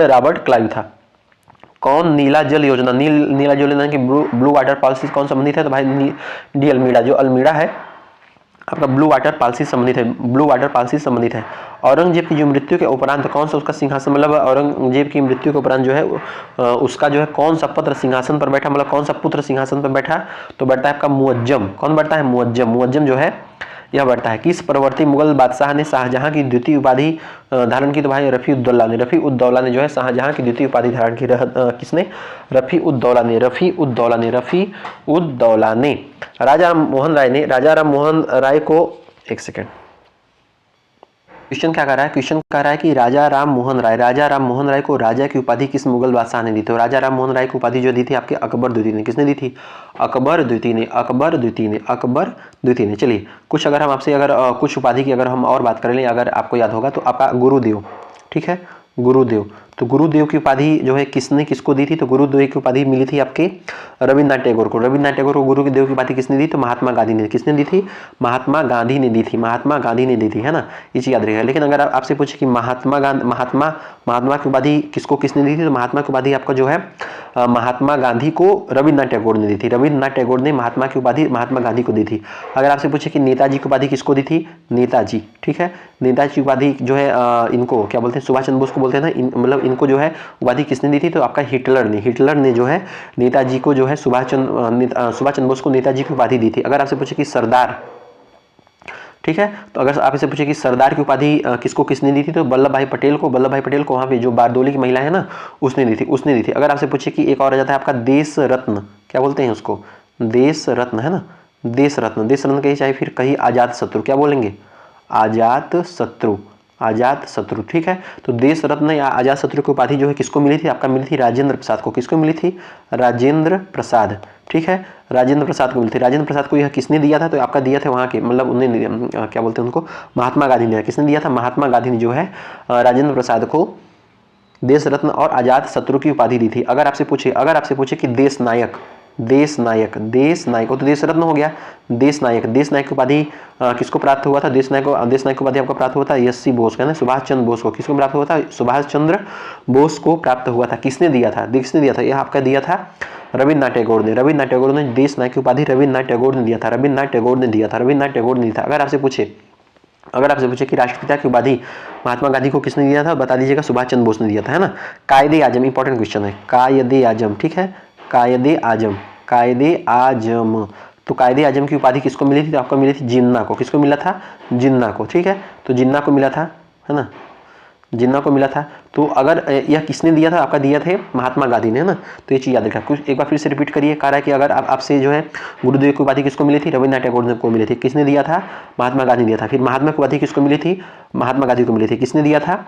रॉबर्ट क्लाइव था। कौन नीला जल योजना की ब्लू वाटर पॉलिसी कौन संबंधित है, तो भाई डी अल्मीडा, जो अल्मीडा है आपका ब्लू वाटर पॉलिसी संबंधित है। औरंगजेब की जो मृत्यु के उपरांत कौन सा उसका सिंहासन, मतलब औरंगजेब की मृत्यु के उपरांत जो है उसका जो है कौन सा पुत्र सिंहासन पर बैठा, मतलब कौन सा पुत्र सिंहासन पर बैठा, तो बैठता है आपका मुअज्जम। कौन बैठता है, मुअज्जम जो है यह बढ़ता है। किस परवर्ती मुगल बादशाह ने शाहजहां की द्वितीय उपाधि धारण की? तो भाई रफी-उद-दौला ने। रफी-उद-दौला ने जो है शाहजहां की द्वितीय उपाधि धारण की। किसने? रफी-उद-दौला ने। रफी-उद-दौला ने। रफी-उद-दौला ने। राजा राम मोहन राय ने, राजा राम मोहन राय को, एक सेकेंड, क्वेश्चन क्या कर रहा है? क्वेश्चन कह रहा है कि राजा राम मोहन राय को राजा की उपाधि किस मुगल बादशाह ने दी? तो राजा राम मोहन राय को उपाधि जो दी थी आपके अकबर द्वितीय ने। किसने दी थी? अकबर द्वितीय ने। अकबर द्वितीय ने। अकबर द्वितीय ने। चलिए कुछ अगर हम आपसे अगर कुछ उपाधि की अगर हम और बात कर लें, अगर आपको याद होगा तो आपका गुरुदेव, ठीक है, गुरुदेव। तो गुरुदेव की उपाधि जो है किसने किसको दी थी? तो गुरुदेव की उपाधि मिली थी आपके रविन्द्रनाथ टैगोर को। रविन्द्रनाथ टैगोर को गुरुदेव की उपाधि किसने दी? तो महात्मा गांधी ने। किसने दी थी? महात्मा गांधी ने दी थी। महात्मा गांधी ने दी थी, है ना, ये चीज याद रखिएगा। लेकिन अगर आपसे पूछे कि महात्मा की उपाधि किसको किसने दी थी? तो महात्मा की उपाधि आपका जो है महात्मा गांधी को रविन्द्रनाथ टैगोर ने दी थी। रविन्द्रनाथ टैगोर ने महात्मा की उपाधि महात्मा गांधी को दी थी। अगर आपसे पूछे कि नेताजी की उपाधि किसको दी थी? नेताजी, ठीक है, नेताजी की उपाधि जो है इनको क्या बोलते हैं? सुभाष चंद्र बोस को बोलते हैं ना, मतलब इनको जो है उपाधि किसने दी थी? तो आपका हिटलर ने। हिटलर ने जो है नेताजी को जो है सुभाष चंद्र बोस को नेताजी की उपाधि दी थी। अगर आपसे पूछे कि सरदार, ठीक है, तो अगर आप इसे पूछे कि सरदार की उपाधि किसको किसने दी थी? तो वल्लभ भाई पटेल को वहाँ पे जो बारदोली की महिला है ना, उसने दी थी। अगर आपसे पूछे कि एक और आ जाता है आपका देश रत्न, क्या बोलते हैं उसको? देश रत्न, है ना, देश रत्न कहिए चाहे फिर कहीं आजाद शत्रु, क्या बोलेंगे? आजाद शत्रु, आजाद शत्रु, ठीक है। तो देश रत्न या आजाद शत्रु की उपाधि जो है किसको मिली थी? आपका मिली थी राजेंद्र प्रसाद को। किसको मिली थी? राजेंद्र प्रसाद, ठीक है, राजेंद्र प्रसाद को मिली थी। राजेंद्र प्रसाद को यह किसने दिया था? तो आपका दिया था वहाँ के, मतलब उन्हें क्या बोलते हैं उनको, महात्मा गांधी ने। किसने दिया था? महात्मा गांधी ने जो है राजेंद्र प्रसाद को देश रत्न और आजाद शत्रु की उपाधि दी थी। अगर आपसे पूछे कि देश नायक तो देश रत्न हो गया। देश नायक की उपाधि किसको प्राप्त हुआ था? देश नायक की उपाधि आपको प्राप्त हुआ था एस.सी. बोस, है ना, सुभाष चंद्र बोस को। किसको प्राप्त हुआ था? सुभाष चंद्र बोस को प्राप्त हुआ था। किसने दिया था? यह आपका दिया था रविन्द्रनाथ टैगोर ने देश नायक की उपाधि रविन्द्रनाथ टैगोर ने दिया था। अगर आपसे पूछे कि राष्ट्रपिता की उपाधि महात्मा गांधी को किसने दिया था? बता दीजिएगा, सुभाष चंद्र बोस ने दिया था, है ना। कायदे आजम, इंपॉर्टेंट क्वेश्चन है, कायदे आजम, ठीक है, कायदे आजम। तो कायदे आजम की उपाधि किसको मिली थी? तो आपको मिली थी जिन्ना को। किसको मिला था? जिन्ना को, ठीक है, तो जिन्ना को मिला था, है ना, जिन्ना को मिला था। तो अगर यह किसने दिया था? आपका दिया थे महात्मा गांधी ने, है ना। तो ये चीज याद रखा। कुछ एक बार फिर से रिपीट करिए। कह रहा है कि अगर आपसे जो है गुरुदेव की उपाधि किसको मिली थी? रविन्द्रनाथ टैगोर को मिली थी। किसने दिया था? महात्मा गांधी ने दिया था। फिर महात्मा की उपाधि किसको मिली थी? महात्मा गांधी को मिली थी। किसने दिया था?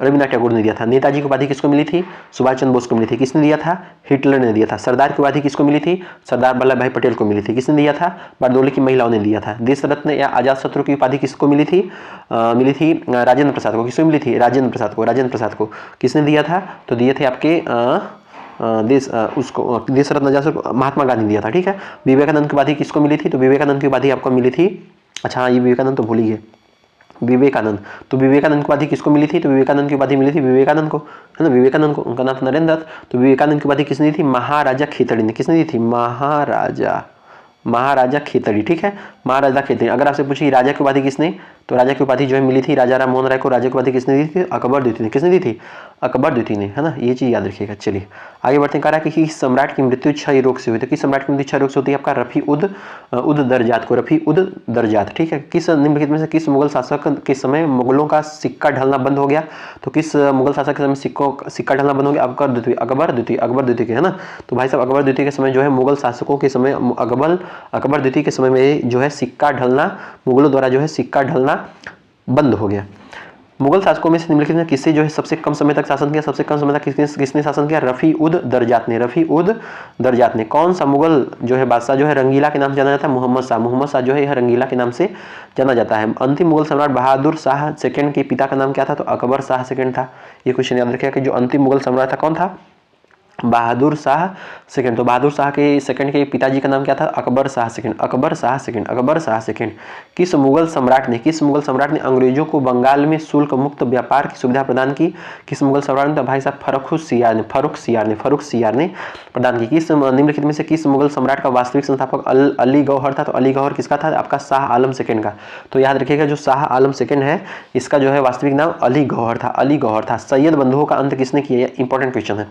रविन्द्रनाथ टैगोर ने दिया था। नेताजी की उपाधि किसको मिली थी? सुभाष चंद्र बोस को मिली थी। किसने दिया था? हिटलर ने दिया था। सरदार की उपाधि किसको मिली थी? सरदार वल्लभ भाई पटेल को मिली थी। किसने दिया था? बारदोली की महिलाओं ने दिया था। देश रत्न या आजाद शत्रु की उपाधि किसको मिली थी? राजेंद्र प्रसाद को। किसको मिली थी? राजेंद्र प्रसाद को। किसने दिया था? तो दिए थे आपके देश रत्न महात्मा गांधी ने दिया था, ठीक है। विवेकानंद की उपाधि किसको मिली थी? तो विवेकानंद की उपाधि आपको मिली थी, अच्छा ये विवेकानंद तो भूल ही गए, विवेकानंद। तो विवेकानंद की उपाधि किसको मिली थी? तो विवेकानंद की उपाधि मिली थी विवेकानंद को, है ना, विवेकानंद को। उनका नाम था नरेंद्र दत्त। तो विवेकानंद की उपाधि किसने दी थी? महाराजा खेतड़ी ने। किसने दी थी? महाराजा खेतड़ी, ठीक है, महाराजा खेतड़ी। अगर आपसे पूछे राजा की उपाधि किसने? तो राजा की उपाधि जो है मिली थी राजा राम मोहन राय को। राजा की उपाधि किसने दी थी? अकबर द्वितीय ने। किसने दी थी? अकबर द्वितीय ने, है ना, ये चीज याद रखिएगा। चलिए आगे बढ़ते हैं। कह रहा है कि सम्राट की मृत्यु क्षय रोग से हुई। तो किस सम्राट की मृत्यु क्षय रोग से होती है? आपका रफी-उद-दरजात, ठीक है। किस निम्नलिखित में से किस मुगल शासक के समय मुगलों का सिक्का ढलना बंद हो गया? तो किस मुगल शासक के समय सिक्का ढलना बंद हो गया? अकबर द्वितीय के, है ना। तो भाई साहब अकबर द्वितीय के समय जो है मुगल शासकों के समय अकबर द्वितीय के समय में जो है सिक्का ढलना, मुगलों द्वारा जो है सिक्का ढलना बंद हो गया। मुगल शासकों में से निम्नलिखित में किससे जो है सबसे कम समय तक शासन किया? सबसे कम समय तक किसने शासन किया? रफी-उद-दरजात ने। कौन सा मुगल जो है बादशाह जो है रंगीला के नाम से जाना जाता है? मोहम्मद शाह जो है यह रंगीला के नाम से जाना जाता है। अंतिम मुगल सम्राट बहादुर शाह सेकंड के पिता का नाम क्या था? तो अकबर शाह सेकंड था। ये क्वेश्चन याद रखिएगा कि जो अंतिम मुगल सम्राट था कौन था? बहादुर शाह सेकंड। तो बहादुर शाह के सेकंड के पिताजी का नाम क्या था? अकबर शाह सेकंड। किस मुगल सम्राट ने अंग्रेजों को बंगाल में शुल्क मुक्त व्यापार की सुविधा प्रदान की? किस मुगल सम्राट ने? तो भाई साहब फर्रुख सियार ने प्रदान की। किस निम्नलिखित में से किस मुगल सम्राट का वास्तविक संस्थापक अली गौहर था? तो अली गौहर किसका था? आपका शाह आलम सेकंड का। तो याद रखिएगा जो शाह आलम सेकंड है इसका जो है वास्तविक नाम अली गौहर था। सैयद बंधुओं का अंत किसने किया? इंपॉर्टेंट क्वेश्चन है।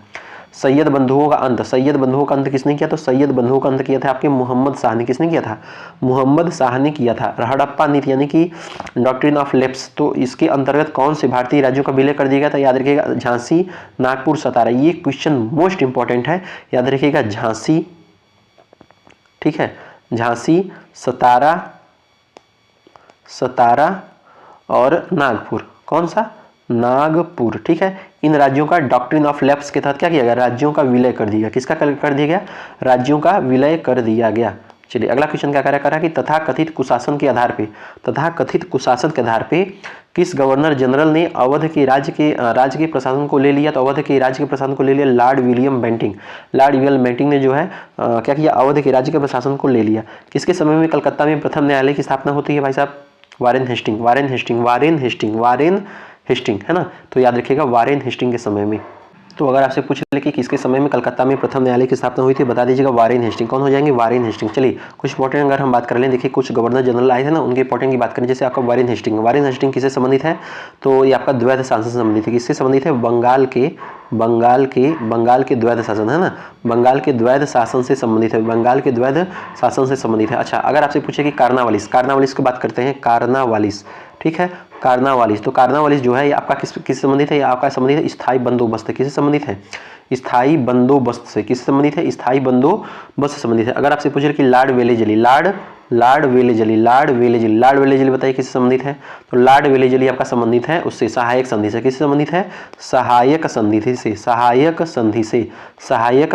सैयद बंधुओं का अंत, सैयद बंधुओं का अंत किसने किया? तो सैयद बंधुओं का अंत किया था आपके मोहम्मद शाह ने। किसने किया था? मोहम्मद शाह ने किया था। हड़प्पा नीति यानी कि डॉक्ट्रिन ऑफ लैप्स, तो इसके अंतर्गत कौन से भारतीय राज्यों का विलय कर दिया गया था? याद रखिएगा झांसी, नागपुर, सतारा। ये क्वेश्चन मोस्ट इंपॉर्टेंट है, याद रखिएगा झांसी, ठीक है, झांसी, सतारा और नागपुर। कौन सा? नागपुर, ठीक है। इन राज्यों का डॉक्ट्रिन ऑफ लैप्स के तहत क्या किया गया? राज्यों का विलय कर दिया गया। किसका कर दिया गया? राज्यों का विलय कर दिया गया। चलिए अगला क्वेश्चन क्या करा कि तथाकथित कुशासन के आधार पे, तथाकथित कुशासन के आधार पे किस गवर्नर जनरल ने अवध के राज्य के प्रशासन को ले लिया? तो अवध के राज्य के प्रशासन को ले लिया Lord William Bentinck. Lord William Bentinck ने जो है क्या किया? अवध के राज्य के प्रशासन को ले लिया। किसके समय में कलकत्ता में प्रथम न्यायालय की स्थापना होती है भाई साहब? वारेन हेस्टिंग, है ना। तो याद रखिएगा वारेन हेस्टिंग के समय में। तो अगर आपसे पूछ ले कि किसके समय में कलकत्ता में प्रथम न्यायालय की स्थापना हुई थी, बता दीजिएगा वारेन हेस्टिंग। कौन हो जाएंगे? Warren Hasting. चलिए कुछ इंपॉर्टेंट अगर हम बात कर लें, देखिए कुछ गवर्नर जनरल आए थे ना, उनके इंपॉर्टेंट की बात करें। जैसे आपका वारेन हेस्टिंग किससे संबंधित है? तो ये आपका द्वैध शासन से संबंधित है। किससे संबंधित है? बंगाल के द्वैध शासन, है ना, बंगाल के द्वैध शासन से संबंधित है, बंगाल के द्वैध शासन से संबंधित है। अच्छा अगर आपसे पूछे कि कार्नावालिस की बात करते हैं, कार्नावालिस, ठीक है, कार्नावालिस। तो कार्नावालिस जो है ये आपका किस संबंधित है? ये आपका संबंधित है स्थायी बंदोबस्त से। किससे संबंधित है? स्थायी बंदोबस्त से। किससे संबंधित है? स्थायी बंदोबस्त से संबंधित है। अगर आपसे पूछे कि लॉर्ड वेलेजली बताइए किससे संबंधित है? तो लॉर्ड वेलेजली आपका संबंधित है उससे, सहायक संधि से। किससे संबंधित है? सहायक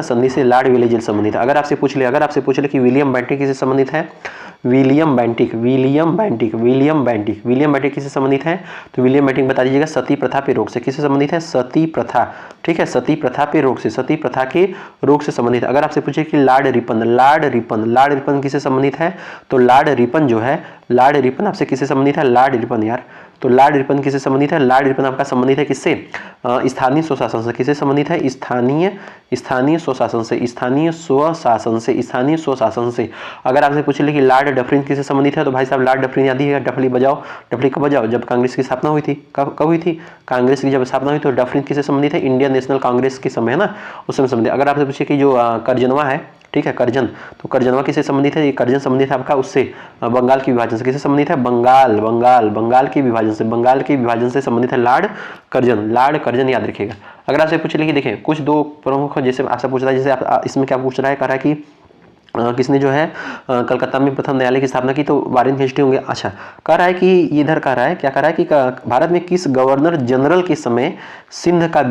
संधि से लॉर्ड वेलेजली संबंधित है। अगर आपसे पूछ ले कि विलियम बेंटिक किससे संबंधित है? विलियम बेंटिक किससे संबंधित है? तो विलियम बेंटिक बता दीजिएगा सती प्रथा पे रोक से। किससे संबंधित है? सती प्रथा, ठीक है, सती प्रथा पे रोक से, सती प्रथा के रोक से संबंधित है। अगर आपसे पूछे कि लॉर्ड रिपन किससे संबंधित है? तो लॉर्ड रिपन आपसे किससे संबंधित है? लॉर्ड रिपन यार, तो लॉर्ड रिपन किससे संबंधित है? लॉर्ड रिपन आपका संबंधित है किससे? स्थानीय स्वशासन से। किससे संबंधित है? स्थानीय स्वशासन से। अगर आपसे पूछ ले कि लॉर्ड डफरिन किससे संबंधित है? तो भाई साहब लॉर्ड डफरिन याद ही है, डफली बजाओ, डफली कब बजाओ? जब कांग्रेस की स्थापना हुई थी। कब हुई थी? कांग्रेस की जब स्थापना हुई तो डफरिन किससे संबंधित है? इंडियन नेशनल कांग्रेस के समय, है ना, उस समय संबंधित। अगर आपसे पूछे कि जो करजनवा है, ठीक है, करजन, तो करजनवा किससे संबंधित है? ये करजन संबंधित है आपका उससे, बंगाल के विभाजन से। किससे संबंधित है? बंगाल के विभाजन से संबंधित है लॉर्ड करजन, याद रखिएगा। अगर आपसे पूछ ले कि देखिए कुछ दो प्रमुख, जैसे आपसे पूछ रहा है, जैसे इसमें क्या पूछ रहा है, कह रहा है कि किसने जो है कलकत्ता में प्रथम न्यायालय की स्थापना की? तो वारेन हेस्टिंग होंगे। अच्छा कह रहा है कि इधर कह रहा है, क्या कह रहा है कि भारत में किस गवर्नर जनरल के समय सिंध का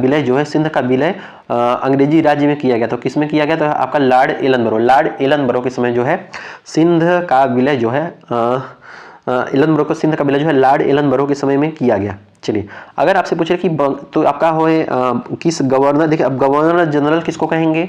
विलय अंग्रेजी राज्य में किया गया? तो किस में किया गया? तो आपका लॉर्ड एलनबरो के समय जो है सिंध का विलय जो है लॉर्ड एलनबरो के समय में किया गया। चलिए अगर आपसे पूछे कि तो आपका हो किस गवर्नर, देखिए अब गवर्नर जनरल किसको कहेंगे?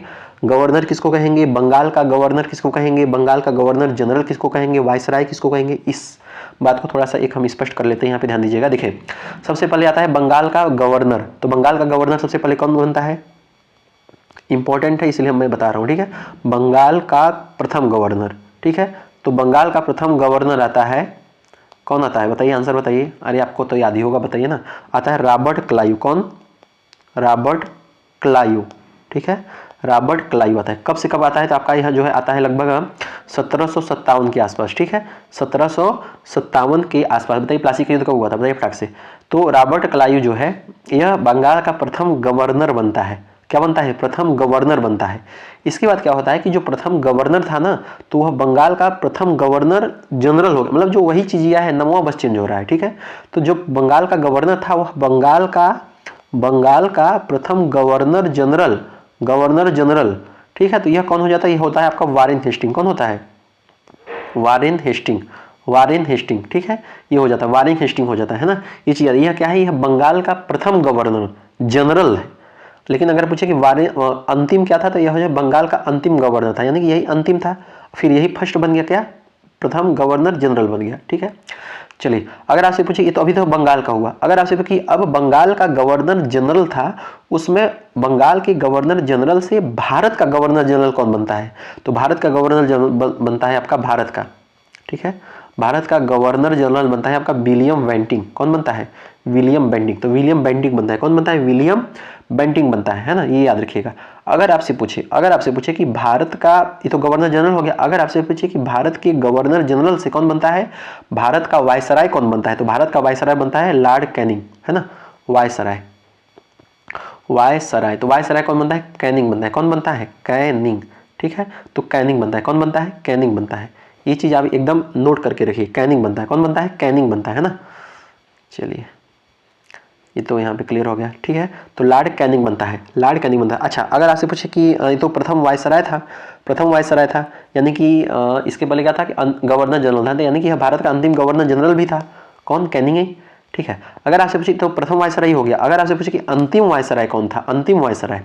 बंगाल का गवर्नर किसको कहेंगे? बंगाल का गवर्नर जनरल किसको कहेंगे? वायसराय किसको कहेंगे? इस बात को थोड़ा सा एक हम स्पष्ट कर लेते हैं, यहाँ पे ध्यान दीजिएगा। देखिए सबसे पहले आता है बंगाल का गवर्नर। तो बंगाल का गवर्नर सबसे पहले कौन बनता है? इंपॉर्टेंट है इसलिए मैं बता रहा हूँ, ठीक है। बंगाल का प्रथम गवर्नर, ठीक है, तो बंगाल का प्रथम गवर्नर आता है, कौन आता है बताइए, आंसर बताइए। अरे आपको तो याद ही होगा, बताइए ना। आता है रॉबर्ट क्लाइव। कौन? रॉबर्ट क्लाइव, ठीक है, रॉबर्ट क्लाइव आता है। कब से कब आता है? तो आपका यह जो है आता है लगभग 1757 के आसपास, ठीक है, 1757 के आसपास। बताइए प्लासी का युद्ध कब हुआ था? बताइए फटाक से। तो रॉबर्ट क्लाइव जो है यह बंगाल का प्रथम गवर्नर बनता है। क्या बनता है? प्रथम गवर्नर बनता है। इसके बाद क्या होता है कि जो प्रथम गवर्नर था ना, तो वह बंगाल का प्रथम गवर्नर जनरल हो गया। मतलब जो वही चीज यह है, नमवा बस चेंज हो रहा है, ठीक है। तो जो बंगाल का गवर्नर था वह बंगाल का प्रथम गवर्नर जनरल, ठीक है। तो यह कौन हो जाता है? यह होता है आपका वारेन हेस्टिंग। कौन होता है? वारेन हेस्टिंग, ठीक है, ये हो जाता है, वारेन हेस्टिंग हो जाता है ना। ये चीज यह क्या है? यह बंगाल का प्रथम गवर्नर जनरल है। लेकिन अगर पूछे कि अंतिम क्या था, तो यह हो जाए बंगाल का अंतिम गवर्नर था, यानी कि यही अंतिम था, फिर यही फर्स्ट बन गया, क्या? प्रथम गवर्नर जनरल बन गया, ठीक है। चलिए अगर आपसे पूछे, ये तो अभी तो बंगाल का हुआ। अगर आपसे पूछे अब बंगाल का गवर्नर जनरल था, उसमें बंगाल के गवर्नर जनरल से भारत का गवर्नर जनरल कौन बनता है? तो भारत का गवर्नर जनरल बनता है आपका भारत का, ठीक है, भारत का गवर्नर जनरल बनता है आपका विलियम बेंटिक। कौन बनता है? William Bentinck. तो विलियम बेंटिक बनता है, कौन बनता है? विलियम बेंटिक बनता है ना, ये याद रखिएगा। अगर आपसे पूछे कि भारत का, ये तो गवर्नर जनरल हो गया, अगर आपसे पूछे कि भारत के गवर्नर जनरल से कौन बनता है, भारत का वायसराय कौन बनता है, तो भारत का वायसराय बनता है लॉर्ड कैनिंग, है ना, वायसराय। तो वायसराय कौन बनता है? कैनिंग बनता है। कौन बनता है? कैनिंग, ठीक है। तो कैनिंग बनता है, कौन बनता है? कैनिंग बनता है। ये चीज आप एकदम नोट करके रखिए, कैनिंग बनता है। कौन बनता है? कैनिंग बनता है ना। चलिए, ये तो यहाँ पे क्लियर हो गया, ठीक है। तो लॉर्ड कैनिंग बनता है, लॉर्ड कैनिंग बनता है। अच्छा, अगर आपसे पूछे कि ये तो प्रथम वायसराय था, यानी कि इसके पहले क्या था कि गवर्नर जनरल था, यानी कि भारत का अंतिम गवर्नर जनरल भी था, कौन? कैनिंग ही, ठीक है। अगर आपसे पूछे तो प्रथम वायसराय हो गया। अगर आपसे पूछे कि अंतिम वायसराय कौन था, अंतिम वायसराय,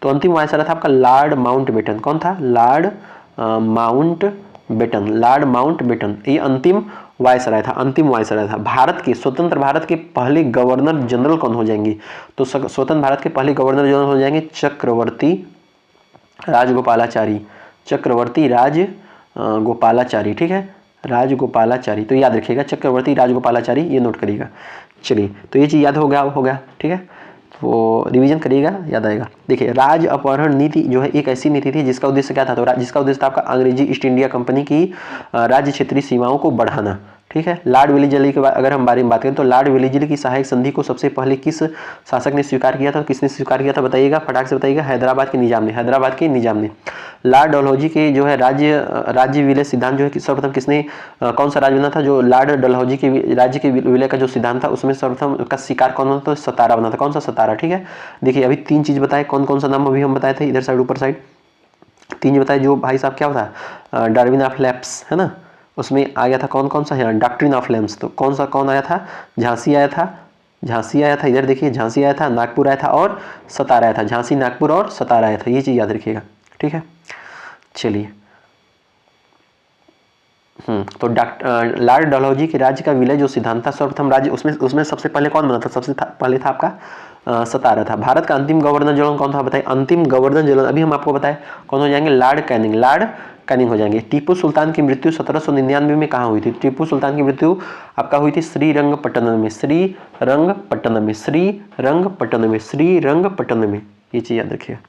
तो अंतिम वायसराय था आपका लॉर्ड माउंटबेटन। कौन था? लॉर्ड माउंटबेटन, लॉर्ड माउंटबेटन, ये अंतिम वायसराय था, अंतिम वायसराय था। भारत के, स्वतंत्र भारत के पहले गवर्नर जनरल कौन हो जाएंगे? तो स्वतंत्र भारत के पहले गवर्नर जनरल हो जाएंगे चक्रवर्ती राजगोपालाचारी, चक्रवर्ती राजगोपालाचारी, ठीक है, राजगोपालाचारी। तो याद रखिएगा चक्रवर्ती राजगोपालाचारी, ये नोट करिएगा। चलिए, तो ये चीज याद हो गया, ठीक है। तो रिवीजन करिएगा, याद आएगा। देखिए, राज अपहरण नीति जो है एक ऐसी नीति थी जिसका उद्देश्य क्या था? तो जिसका उद्देश्य था आपका अंग्रेजी ईस्ट इंडिया कंपनी की राज्य क्षेत्रीय सीमाओं को बढ़ाना, ठीक है। लॉर्ड वेलिस्ली के अगर हम बारे में बात करें तो लॉर्ड वेलिस्ली की सहायक संधि को सबसे पहले किस शासक ने स्वीकार किया था? किसने स्वीकार किया था बताइएगा, फटाक से बताइएगा। हैदराबाद के निजाम ने। लॉर्ड डलहौजी के जो है राज्य विलय सिद्धांत जो है सर्वप्रथम किसने, कौन सा राज्य बना था? जो लॉर्ड डलहौजी के राज्य के विलय का जो सिद्धांत था उसमें सर्वप्रथम का शिकार कौन बना था? सतारा बना था। कौन सा? सतारा, ठीक है। देखिए, अभी 3 चीज बताए, कौन सा नाम अभी हम बताए थे, इधर साइड ऊपर साइड 3 बताए। जो भाई साहब क्या होता, डार्विन ऑफ लैप्स, है ना, उसमें आ गया था कौन सा है? Doctrine of lapse. तो कौन आया था? झांसी आया था, इधर देखिए, झांसी आया था, नागपुर आया था और सतारा आया था। झांसी, नागपुर और सतारा आया था, ये चीज याद रखिएगा, ठीक है। चलिए, तो लॉर्ड डलहौजी के राज्य का विलय जो सिद्धांत था, सर्वप्रथम राज्य उसमें सबसे पहले कौन बना था? पहले था आपका सतारा था। भारत का अंतिम गवर्नर जनरल कौन था बताइए? अंतिम गवर्नर जनरल अभी हम आपको बताए कौन हो जाएंगे? लॉर्ड कैनिंग हो जाएंगे। टीपू सुल्तान की मृत्यु 1799 में कहाँ हुई थी? टीपू सुल्तान की मृत्यु आपका हुई थी श्रीरंगपट्टनम में। ये चीज याद रखिएगा,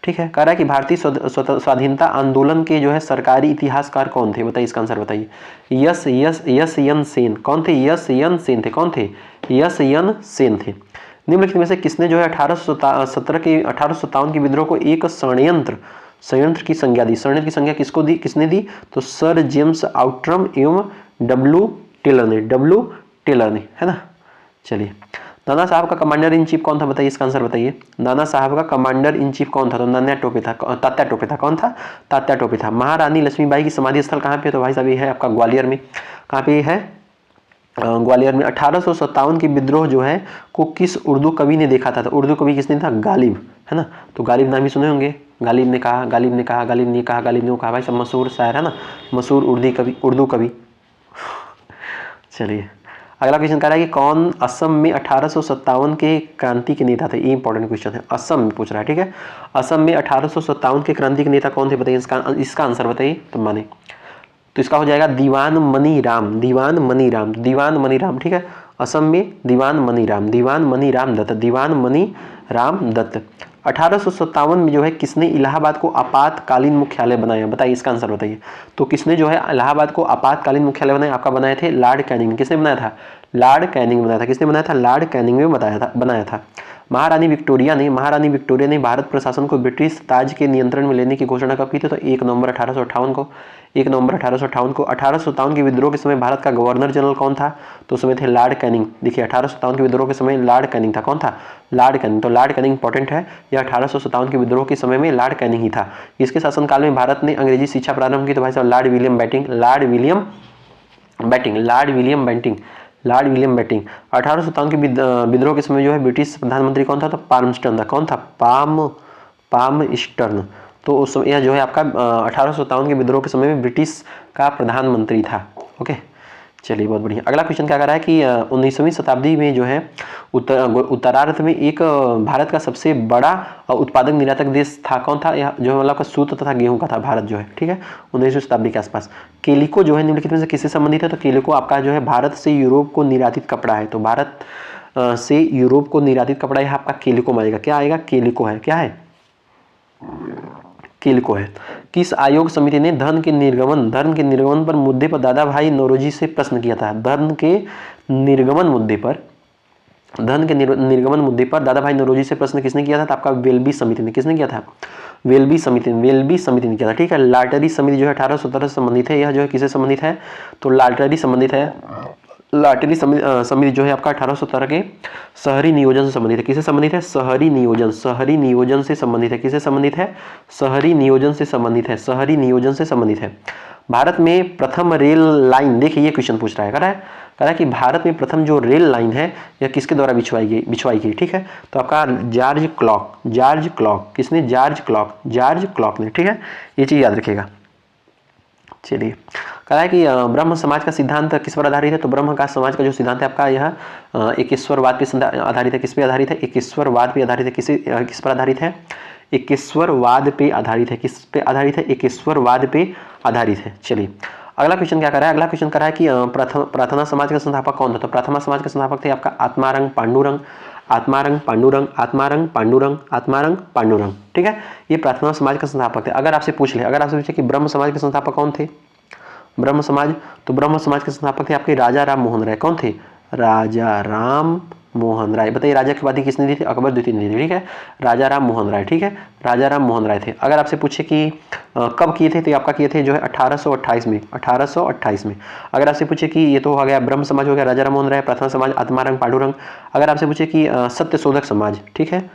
ठीक है। कह रहा है कि भारतीय स्वाधीनता आंदोलन के जो है सरकारी इतिहासकार कौन थे? बताइए, इसका आंसर बताइए। यस यन सेन। कौन थे? यस यन सेन थे। कौन थे? यस यन सेन थे। निम्नलिखित में से किसने जो है 1857 के विद्रोह को एक षड्यंत्र की संज्ञा दी? षड्यंत्र की संज्ञा किसने दी? तो सर जेम्स आउट्रम एवं डब्ल्यू टेलर ने, है ना। चलिए, नाना साहब का कमांडर इन चीफ कौन था बताइए, इसका आंसर बताइए। नाना साहब का कमांडर इन चीफ कौन था? तो तात्या टोपे था। कौन था? तात्या टोपे था। महारानी लक्ष्मीबाई की समाधि स्थल कहाँ पे? तो भाई साहब ये है आपका ग्वालियर में। कहाँ पे है? ग्वालियर में। 1857 की विद्रोह जो है को किस उर्दू कवि ने देखा था? तो उर्दू कवि किसने था? गालिब, है ना। तो गालिब नाम ही सुने होंगे। गालिब ने कहा, गालिब ने कहा, गालिब ने कहा, गालिब ने कहा, भाई सब मशहूर शायर है ना, मशहूर उर्दू कवि। चलिए, अगला क्वेश्चन कह रहा है कि कौन असम में 1857 के क्रांति के नेता थे? ये इंपॉर्टेंट क्वेश्चन है, असम में पूछ रहा है, ठीक है। असम में 1857 के क्रांति के नेता कौन थे बताइए, इसका आंसर बताइए। तो माने तो इसका हो जाएगा दीवान मनी राम, ठीक है। असम में दीवान मनी राम दत्त। 1857 में जो है किसने इलाहाबाद को आपातकालीन मुख्यालय बनाया? बताइए, इसका आंसर बताइए। तो किसने जो है इलाहाबाद को आपातकालीन मुख्यालय बनाया? आपका बनाए थे लॉर्ड कैनिंग। किसने बनाया था? लॉर्ड कैनिंग बनाया था। किसने बनाया था? लॉर्ड कैनिंग ने बनाया था। महारानी विक्टोरिया ने भारत प्रशासन को ब्रिटिश ताज के नियंत्रण में लेने की घोषणा कब की थी? तो 1 नवंबर 1858 को। 1857 के विद्रोह के समय भारत का गवर्नर जनरल कौन था? तो उसमें थे लॉर्ड कैनिंग। देखिए, 1857 के विद्रोह के समय लॉर्ड कैनिंग था। कौन था? Lord Canning. तो लॉर्ड कैनिंग इंपॉर्टेंट है। यह 1857 के विद्रोह के समय में लॉर्ड कैनिंग ही था। इसके शासनकाल में भारत ने अंग्रेजी शिक्षा प्रारंभ की। तो भाई साहब लॉर्ड विलियम बेंटिंक। 1857 के विद्रोह के समय जो है ब्रिटिश प्रधानमंत्री कौन था? तो पाल्मस्टन था। कौन था? पाल्मस्टन। तो उस समय यह जो है आपका 1857 के विद्रोह के समय में ब्रिटिश का प्रधानमंत्री था। ओके, चलिए, बहुत बढ़िया। अगला क्वेश्चन क्या कर रहा है कि 19वीं शताब्दी में जो है उत्तरार्ध में एक भारत का सबसे बड़ा उत्पादक निर्यातक देश था। कौन था? यह जो मतलब सूत तथा गेहूं का था भारत जो है, ठीक है, 19वीं शताब्दी के आसपास। केलिको जो है निम्नलिखित में से किससे संबंधित है? तो केलिको आपका जो है भारत से यूरोप को निर्यातित कपड़ा है। तो भारत से यूरोप को निर्यातित कपड़ा यह आपका केलिको आएगा। क्या आएगा? केलिको है। क्या है? केलिको है। किस आयोग समिति ने धन के निर्गमन पर मुद्दे पर दादा भाई नौरोजी से प्रश्न किया था? धन के निर्गमन मुद्दे पर दादा भाई नौरोजी से प्रश्न किसने किया था? तो आपका वेल्बी समिति ने। किसने किया था? वेल्बी समिति ने किया था। ठीक है। लाटरी समिति जो है 1817 से संबंधित है। यह जो है किससे संबंधित है? तो लाटरी संबंधित है। लाटरी समिति जो है आपका 1817 के शहरी नियोजन से संबंधित है। किससे संबंधित है? शहरी नियोजन से संबंधित है। किससे संबंधित है? शहरी नियोजन से संबंधित है। भारत में प्रथम रेल लाइन, देखिए ये क्वेश्चन पूछ रहा है, कह रहा है कि भारत में प्रथम जो रेल लाइन है यह किसके द्वारा बिछवाई गई? ठीक है। तो आपका जॉर्ज क्लॉक। किसने? जॉर्ज क्लॉक ने। ठीक है, ये चीज याद रखिएगा। चलिए, कहा है कि ब्रह्म समाज का सिद्धांत किस पर आधारित है? तो ब्रह्म का समाज का जो सिद्धांत है आपका यह एकेश्वरवाद पे आधारित है। किस पे आधारित है? एकेश्वरवाद पे आधारित है। किस पर आधारित है? एकेश्वरवाद पे आधारित है। किस पे आधारित है? एकेश्वरवाद पे आधारित है। चलिए, अगला क्वेश्चन क्या कर रहा है? अगला क्वेश्चन कर रहा है कि प्रार्थना समाज का संस्थापक कौन था? तो प्रार्थना समाज के संस्थापक थे आपका आत्मारंग पांडुरंग। ठीक है, ये प्रार्थना समाज का संस्थापक थे। अगर आपसे पूछे कि ब्रह्म समाज के संस्थापक कौन थे? ब्रह्म समाज के संस्थापक थे आपके राजा राम मोहन राय। कौन थे? राजा राम मोहन राय। बताइए, राजा की उपाधि किसने दी थी? अकबर द्वितीय ने दी थी। ठीक है, राजा राम मोहन राय। ठीक है, राजा राम मोहन राय थे। अगर आपसे पूछे कि कब किए थे, तो आपका किए थे जो है 1828 में। 1828 में। अगर आपसे पूछे कि ये तो हो गया ब्रह्म समाज हो गया, राजा राम मोहन राय, प्रार्थना समाज आत्मारंग पांडुरंग। अगर आपसे पूछे कि सत्यशोधक समाज, ठीक है,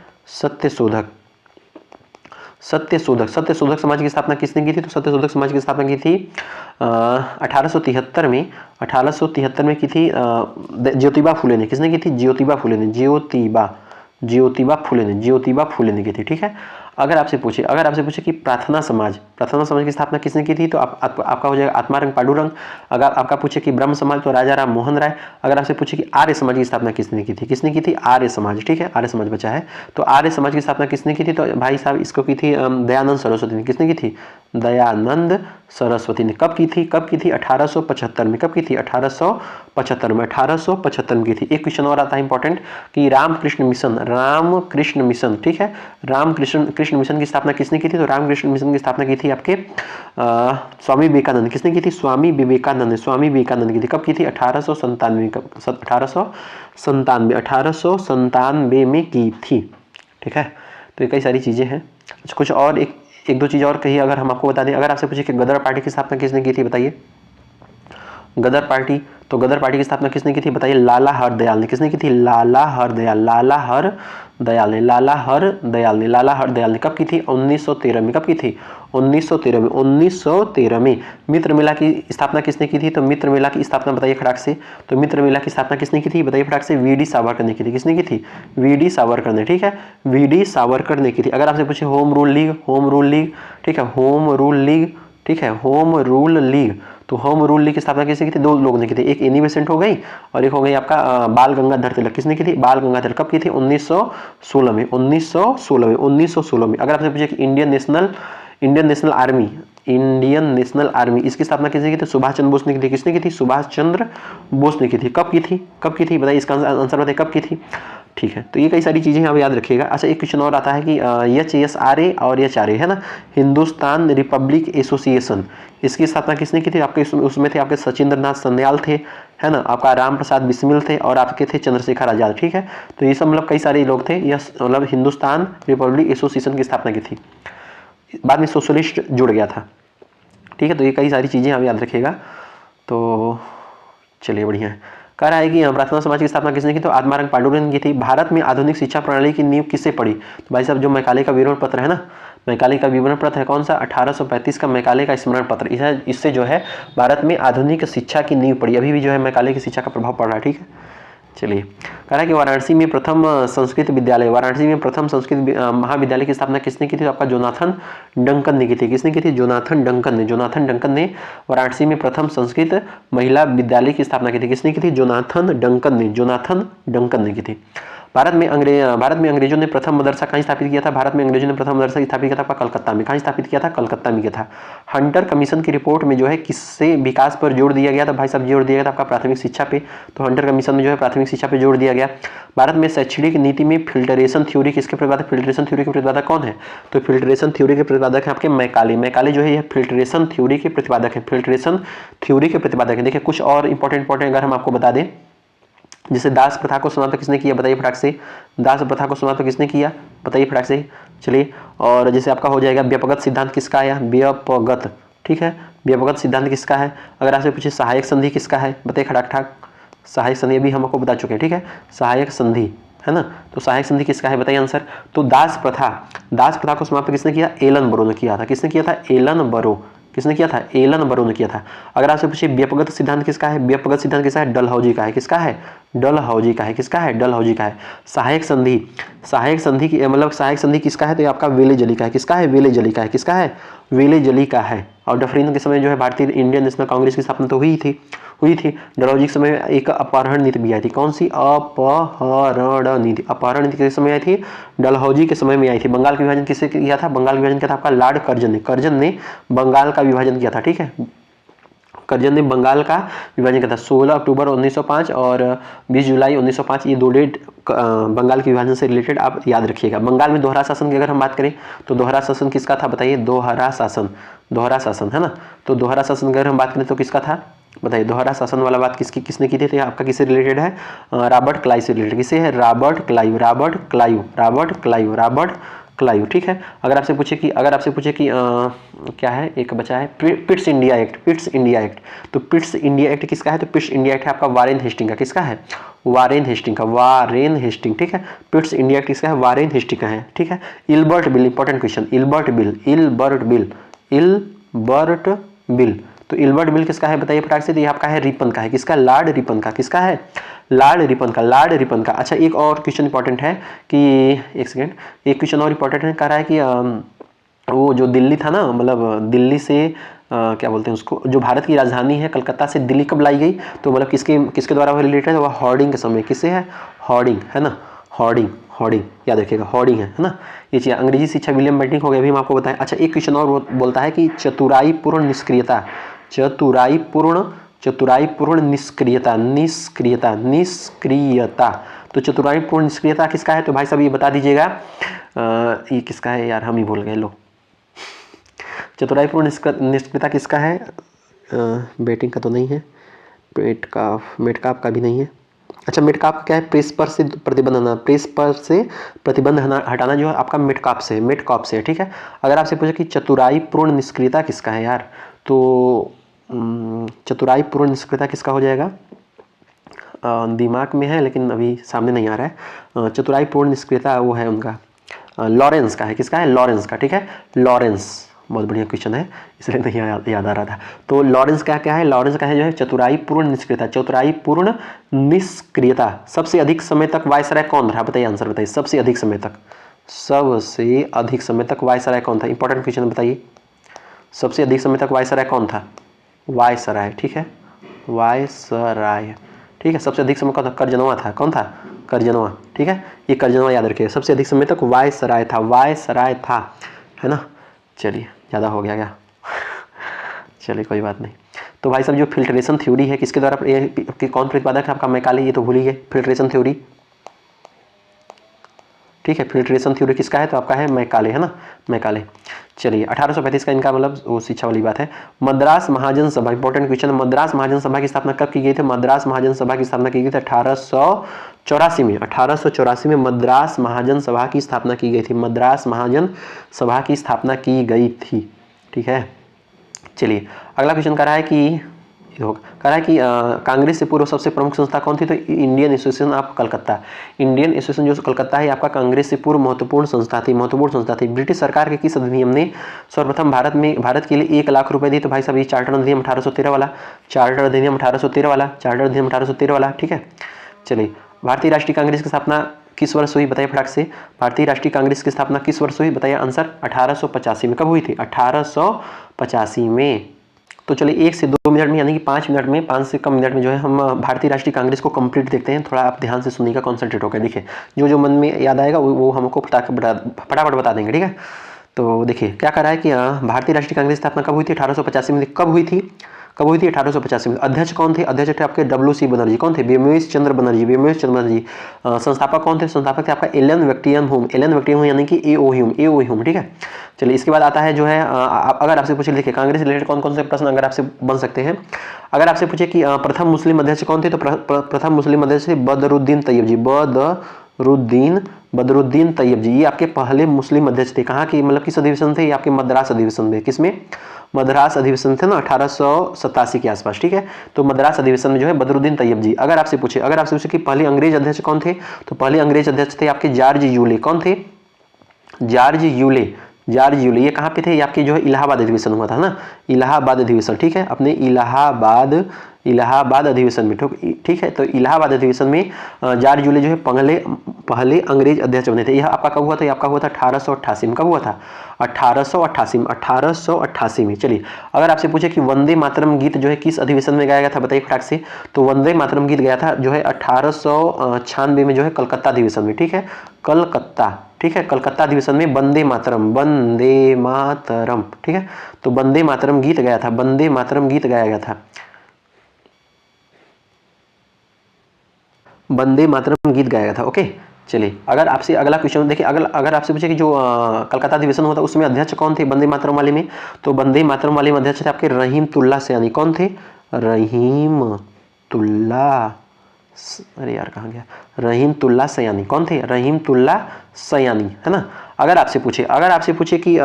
सत्यशोधक समाज की स्थापना किसने की थी? तो सत्यशोधक समाज की स्थापना की थी 1873 में की थी ज्योतिबा फुले ने। किसने की थी? ज्योतिबा फुले ने की थी। ठीक है। अगर आपसे पूछे कि प्रार्थना समाज की स्थापना किसने की थी? तो आपका हो जाएगा आत्मारंग पांडुरंग। अगर आपका पूछे कि ब्रह्म समाज, तो राजा राम मोहन राय। अगर आपसे पूछे कि आर्य समाज की स्थापना किसने की थी? आर्य समाज। ठीक है, आर्य समाज बचा है। तो आर्य समाज की स्थापना किसने की थी? तो भाई साहब इसको की थी दयानंद सरस्वती ने। किसने की थी? दयानंद सरस्वती ने। कब की थी? 1875 में। कब की थी? 1875 में की थी। एक क्वेश्चन और आता है इंपॉर्टेंट कि रामकृष्ण मिशन। ठीक है, रामकृष्ण मिशन की स्थापना किसने की थी? तो रामकृष्ण मिशन की स्थापना की थी आपके स्वामी विवेकानंद। किसने की थी? स्वामी विवेकानंद की थी। कब की थी? 1897 में की थी। ठीक है, तो ये कई सारी चीजें हैं। कुछ और एक दो चीज और कही अगर हम आपको बता दें। अगर आपसे पूछे कि गदर पार्टी की स्थापना किसने की थी? बताइए, गदर पार्टी की स्थापना किसने की थी? बताइए, लाला हरदयाल ने। किसने की थी? लाला हरदयाल ने। कब की थी? 1913 में। कब की थी? 1913 में। मित्र मेला की स्थापना किसने की थी? तो मित्र मेला की स्थापना बताइए फटाक से। तो मित्र मेला की स्थापना किसने की थी? बताइए फटाक से। वीडी सावरकर ने की थी। किसने की थी? वीडी सावरकर ने। ठीक है, वीडी सावरकर ने की थी। अगर आपसे पूछे होम रूल लीग, ठीक है, होम रूल लीग, तो होम रूल लीग की स्थापना किसने की थी? दो लोगों ने की थी। एक एनी बेसेंट हो गई और एक हो गई आपका बाल गंगाधर तिलक। किसने की थी? बाल गंगाधर। कब की थी? 1916 में। 1916 में। अगर आपसे पूछे कि इंडियन नेशनल आर्मी, इसकी स्थापना किसने की थी? सुभाष चंद्र बोस ने की थी। किसने की थी? सुभाष चंद्र बोस ने की थी। कब की थी? बताइए, इसका आंसर बताइए, कब की थी? ठीक है, तो ये कई सारी चीजें आप याद रखिएगा। अच्छा, एक क्वेश्चन और आता है कि HSRA और HRA है ना, हिंदुस्तान रिपब्लिक एसोसिएशन, इसकी स्थापना किसने की थी? आपके उसमें थे आपके सचिंद्र नाथ सन्याल थे, है ना, आपका राम प्रसाद बिस्मिल थे और आपके थे चंद्रशेखर आजाद। ठीक है, तो ये सब मतलब कई सारे लोग थे। यह मतलब हिंदुस्तान रिपब्लिक एसोसिएशन की स्थापना की थी। बाद में सोशलिस्ट जुड़ गया था। ठीक है, तो ये कई सारी चीजें आप याद रखिएगा। तो चलिए, बढ़िया है। कह रहा है कि प्रार्थना समाज की स्थापना किसने की? तो आत्मारंग पांडुरंग की थी। भारत में आधुनिक शिक्षा प्रणाली की नींव किससे पड़ी? तो भाई साहब, जो मैकाले का विवरण पत्र है ना, मैकाले का विवरण पत्र है कौन सा? 1835 का मैकाले का स्मरण पत्र। इससे जो है भारत में आधुनिक शिक्षा की नींव पड़ी। अभी भी जो है मैकाले की शिक्षा का प्रभाव पड़ रहा है। ठीक है, चलिए। कह रहा है कि वाराणसी में प्रथम संस्कृत महाविद्यालय की स्थापना किसने की थी? तो आपका जोनाथन डंकन ने की थी। किसने की थी? जोनाथन डंकन ने वाराणसी में प्रथम संस्कृत महिला विद्यालय की स्थापना की थी। किसने की थी? जोनाथन डंकन ने की थी। भारत में अंग्रेजों ने प्रथम मदरसा कहाँ स्थापित किया था? भारत में अंग्रेजों ने प्रथम मदरसा स्थापित किया था आपका कलकत्ता में। कहाँ स्थापित किया था? कलकत्ता में किया था। हंटर कमीशन की रिपोर्ट में जो है किससे विकास पर जोर दिया गया था? भाई साहब जोर दिया गया था आपका प्राथमिक शिक्षा पे। तो हंटर कमीशन में जो है प्राथमिक शिक्षा पे जोर दिया गया। भारत में शैक्षणिक नीति में फिल्टरेशन थ्योरी किसके प्रतिपादक? फिल्टरेशन थ्योरी के प्रतिपादक कौन है? तो फिल्टरेशन थ्योरी के प्रतिपादक है आपके मैकाले। मैकाले जो है यह फिल्टरेशन थ्योरी के प्रतिपादक है। फिल्टरेशन थ्योरी के प्रतिपादक है। देखिए कुछ और इंपॉर्टेंट अगर हम आपको बता दें, जैसे दास प्रथा को समाप्त किसने किया? बताइए फटाक से। दास प्रथा को समाप्त किसने किया? बताइए फटाक से। चलिए, और जैसे आपका हो जाएगा व्यपगत सिद्धांत किसका आया? व्यपगत, ठीक है। व्यपगत सिद्धांत किसका है? अगर आपसे पूछे सहायक संधि किसका है? बताइए खटाक ठाक। सहायक संधि अभी हम आपको बता चुके हैं, ठीक है। सहायक संधि है ना, तो सहायक संधि किसका है? बताइए आंसर। तो दास प्रथा को समाप्त किसने किया? एलन बरो ने किया था। किसने किया था? एलन बरो। किसने किया था? एलन बरो ने किया था। अगर आपसे पूछे व्यपगत सिद्धांत किसका है? व्यपगत सिद्धांत किसका है? डलहौजी का है। किसका है? डलहौजी का है। किसका है? डलहौजी का है। सहायक संधि की मतलब सहायक संधि किसका है? तो ये आपका वेलेजली का है। किसका है? वेलेजली का है। किसका है? वेलेजली का है। और डफरिन के समय जो है भारतीय इंडियन नेशनल कांग्रेस की स्थापना तो हुई थी। डलहौजी के समय एक अपहरण नीति भी आई थी। कौन सी? अपहरण नीति। अपहरण नीति किस समय आई थी? डलहौजी के समय में आई थी। बंगाल का विभाजन किससे किया था? बंगाल विभाजन किया था आपका लॉर्ड कर्जन ने बंगाल का विभाजन किया था, ठीक है। कर्जन ने बंगाल का विभाजन किया था। 16 अक्टूबर 1905 और 20 जुलाई 1905, ये 2 डेट बंगाल के विभाजन से रिलेटेड आप याद रखिएगा। बंगाल में दोहरा शासन की अगर हम बात करें तो दोहरा शासन किसका था? बताइए। दोहरा शासन है ना। तो दोहरा शासन अगर हम बात करें तो किसका था? बताइए। दोहरा शासन वाला बात किसने की थी? तो आपका किससे रिलेटेड है? रॉबर्ट क्लाइव से रिलेटेड। किसे है? रॉबर्ट क्लाइव, ठीक है। अगर आपसे पूछे कि क्या है, एक बचा है पिट्स इंडिया एक्ट। तो पिट्स इंडिया एक्ट किसका है? तो पिट्स इंडिया एक्ट है आपका वारेन हेस्टिंग का। किसका है? वारेन हेस्टिंग, ठीक है। पिट्स इंडिया एक्ट किसका है? वारेन हेस्टिंग का है, ठीक है। Ilbert bill, important question. Ilbert bill. तो इल्बर्ट बिल किसका है? बताइए फटाक से। तो ये आपका है रिपन का है। किसका? लॉर्ड रिपन का। किसका है? लॉर्ड रिपन का। अच्छा, एक और क्वेश्चन इंपॉर्टेंट है कि एक सेकेंड, एक क्वेश्चन और इंपॉर्टेंट है, कह रहा है कि वो जो दिल्ली था ना, मतलब दिल्ली से क्या बोलते हैं उसको, जो भारत की राजधानी है कलकत्ता से दिल्ली कब लाई गई? तो मतलब किसके द्वारा वो रिलेटेड है? वह हॉर्डिंग के समय। किससे है? हॉर्डिंग, है ना। हॉर्डिंग याद रखिएगा, हॉर्डिंग है ना। ये चीज़ अंग्रेजी शिक्षा विलियम बेंटिंक हो गया, अभी हम आपको बताएं। अच्छा, एक क्वेश्चन और बोलता है कि चतुराईपूर्ण निष्क्रियता। तो चतुराईपूर्ण निष्क्रियता किसका है? तो भाई साहब ये बता दीजिएगा। ये किसका है यार, हम ही भूल गए। लो, चतुराईपूर्ण निष्क्रियता किसका है? बेटिंग का तो नहीं है। मेटकाफ का भी नहीं है। अच्छा, मेटकाफ का क्या है? प्रेस पर से प्रतिबंध हटाना जो है आपका मेटकाफ से है, ठीक है। अगर आपसे पूछे कि चतुराईपूर्ण निष्क्रियता किसका है यार, तो चतुराईपूर्ण निष्क्रियता किसका हो जाएगा? दिमाग में है लेकिन अभी सामने नहीं आ रहा है। चतुराईपूर्ण निष्क्रियता वो है उनका लॉरेंस का है। किसका है? लॉरेंस का, ठीक है। लॉरेंस, बहुत बढ़िया क्वेश्चन है, इसलिए नहीं याद आ रहा था। तो लॉरेंस का क्या है? लॉरेंस का है जो है चतुराईपूर्ण निष्क्रियता। सबसे अधिक समय तक वायसराय कौन रहा? बताइए आंसर बताइए। सबसे अधिक समय तक वायसराय कौन था? इंपॉर्टेंट क्वेश्चन बताइए। सबसे अधिक समय तक वायसराय कौन था? वायसराय, ठीक है। वायसराय, ठीक है। सबसे अधिक समय कौन था? करजनवा था। कौन था? करजनवा, ठीक है। ये करजनवा याद रखिए। सबसे अधिक समय तक वायसराय था, है ना। चलिए, ज़्यादा हो गया क्या? चलिए कोई बात नहीं। तो भाई साहब जो फिल्ट्रेशन थ्योरी है किसके द्वारा, कौन प्रतिपादक है आपका? मैकाले। ये तो भूल ही गए, फिल्ट्रेशन थ्योरी, ठीक है। फिल्ट्रेशन थ्योरी किसका है? तो आपका है मैकाले, है ना, मैकाले। चलिए, 1835 का इनका मतलब वो शिक्षा वाली बात है। मद्रास महाजन सभा, इंपॉर्टेंट क्वेश्चन। मद्रास महाजन सभा की स्थापना कब की गई थी? मद्रास महाजन सभा की स्थापना की गई थी 1884 में। 1884 में मद्रास महाजन सभा की स्थापना की गई थी। मद्रास महाजन सभा की स्थापना की गई थी, ठीक है। चलिए, अगला क्वेश्चन कह रहा है कि कांग्रेस से पूर्व सबसे प्रमुख संस्था कौन थी? तो Indian association of Calcutta. Indian association जो कलकत्ता है आपका कांग्रेस से पूर्व महत्वपूर्ण संस्था थी। ब्रिटिश सरकार के किस अधिनियम ने सर्वप्रथम भारत के लिए 1 लाख रुपए दी? तो भाई साहब ये चार्टर अधिनियम 1813 वाला, चार्टर अधिनियम 1813 वाला, ठीक है। चलिए, भारतीय राष्ट्रीय कांग्रेस की स्थापना किस वर्ष हुई? बताइए फटाक से। भारतीय राष्ट्रीय कांग्रेस की स्थापना किस वर्ष हुई? बताइए आंसर। 1885 में। कब हुई थी? 1885 में। तो चलिए 1 से 2 मिनट में यानी कि 5 मिनट में, 5 से कम मिनट में जो है हम भारतीय राष्ट्रीय कांग्रेस को कंप्लीट देखते हैं। थोड़ा आप ध्यान से सुनिएगा, कॉन्सेंट्रेट होकर देखिए, जो मन में याद आएगा वो हमको फटाफट बता देंगे, ठीक है। तो देखिए क्या कर रहा है कि भारतीय राष्ट्रीय कांग्रेस स्थापना कब हुई थी? 1885 में। कब हुई थी? 1885 में। अध्यक्ष कौन थे? अध्यक्ष थे आपके डब्ल्यू.सी. बनर्जी। कौन थे? व्योमेश चंद्र बनर्जी। संस्थापक कौन थे? संस्थापक थे आपका एलन विक्टियम ह्यूम यानी कि ए.ओ. ह्यूम, ठीक है। चलिए इसके बाद आता है जो है अगर आपसे पूछे, देखिए कांग्रेस रिलेटेड कौन कौन से प्रश्न अगर आपसे बन सकते हैं। अगर आपसे पूछे कि प्रथम मुस्लिम अध्यक्ष कौन थे, तो प्रथम मुस्लिम अध्यक्ष बदरुद्दीन तैयब जी। बदरुद्दीन तैयब जी, ये आपके पहले मुस्लिम अध्यक्ष थे। कहाँ की, मतलब किस अधिवेशन थे? ये आपके मद्रास अधिवेशन में। किसमें? मद्रास अधिवेशन थे ना 1887 के आसपास, ठीक है। तो मद्रास अधिवेशन में जो है बदरुद्दीन तैयब जी। अगर आपसे पूछे कि पहले अंग्रेज अध्यक्ष कौन थे, तो पहले अंग्रेज अध्यक्ष थे आपके जॉर्ज यूले। कौन थे? George Yule. ये कहाँ पे थे? ये आपके जो है इलाहाबाद अधिवेशन हुआ था ना, इलाहाबाद अधिवेशन, ठीक है। अपने इलाहाबाद अधिवेशन में, ठीक है। तो इलाहाबाद अधिवेशन में जॉर्ज यूले जो है पहले अंग्रेज अध्यक्ष बने थे। यह आपका कब हुआ था? ये आपका हुआ था 1888 में। कब हुआ था? 1888 में। चलिए अगर आपसे पूछे कि वंदे मातरम गीत जो है किस अधिवेशन में गाया गया था, बताइए फटाक से। तो वंदे मातरम गीत गया था जो है 1896 में, जो है कलकत्ता अधिवेशन में, ठीक है। कलकत्ता अधिवेशन में वंदे मातरम, ठीक है। तो वंदे मातरम गीत गाया था, गाया गया था। वंदे मातरम गीत गाया गया था, ओके। चलिए अगर आपसे अगला क्वेश्चन देखिए, अगर आपसे पूछे कि जो कलकत्ता अधिवेशन हुआ था उसमें अध्यक्ष कौन थे वंदे मातरम वाले में, तो वंदे मातरम वाले में अध्यक्ष थे आपके रहीमतुल्लाह सयानी। कौन थे? अरे यार कहाँ गया? रहीमतुल्लाह सयानी। कौन थे? रहीमतुल्लाह सयानी, है ना। अगर आपसे पूछे कि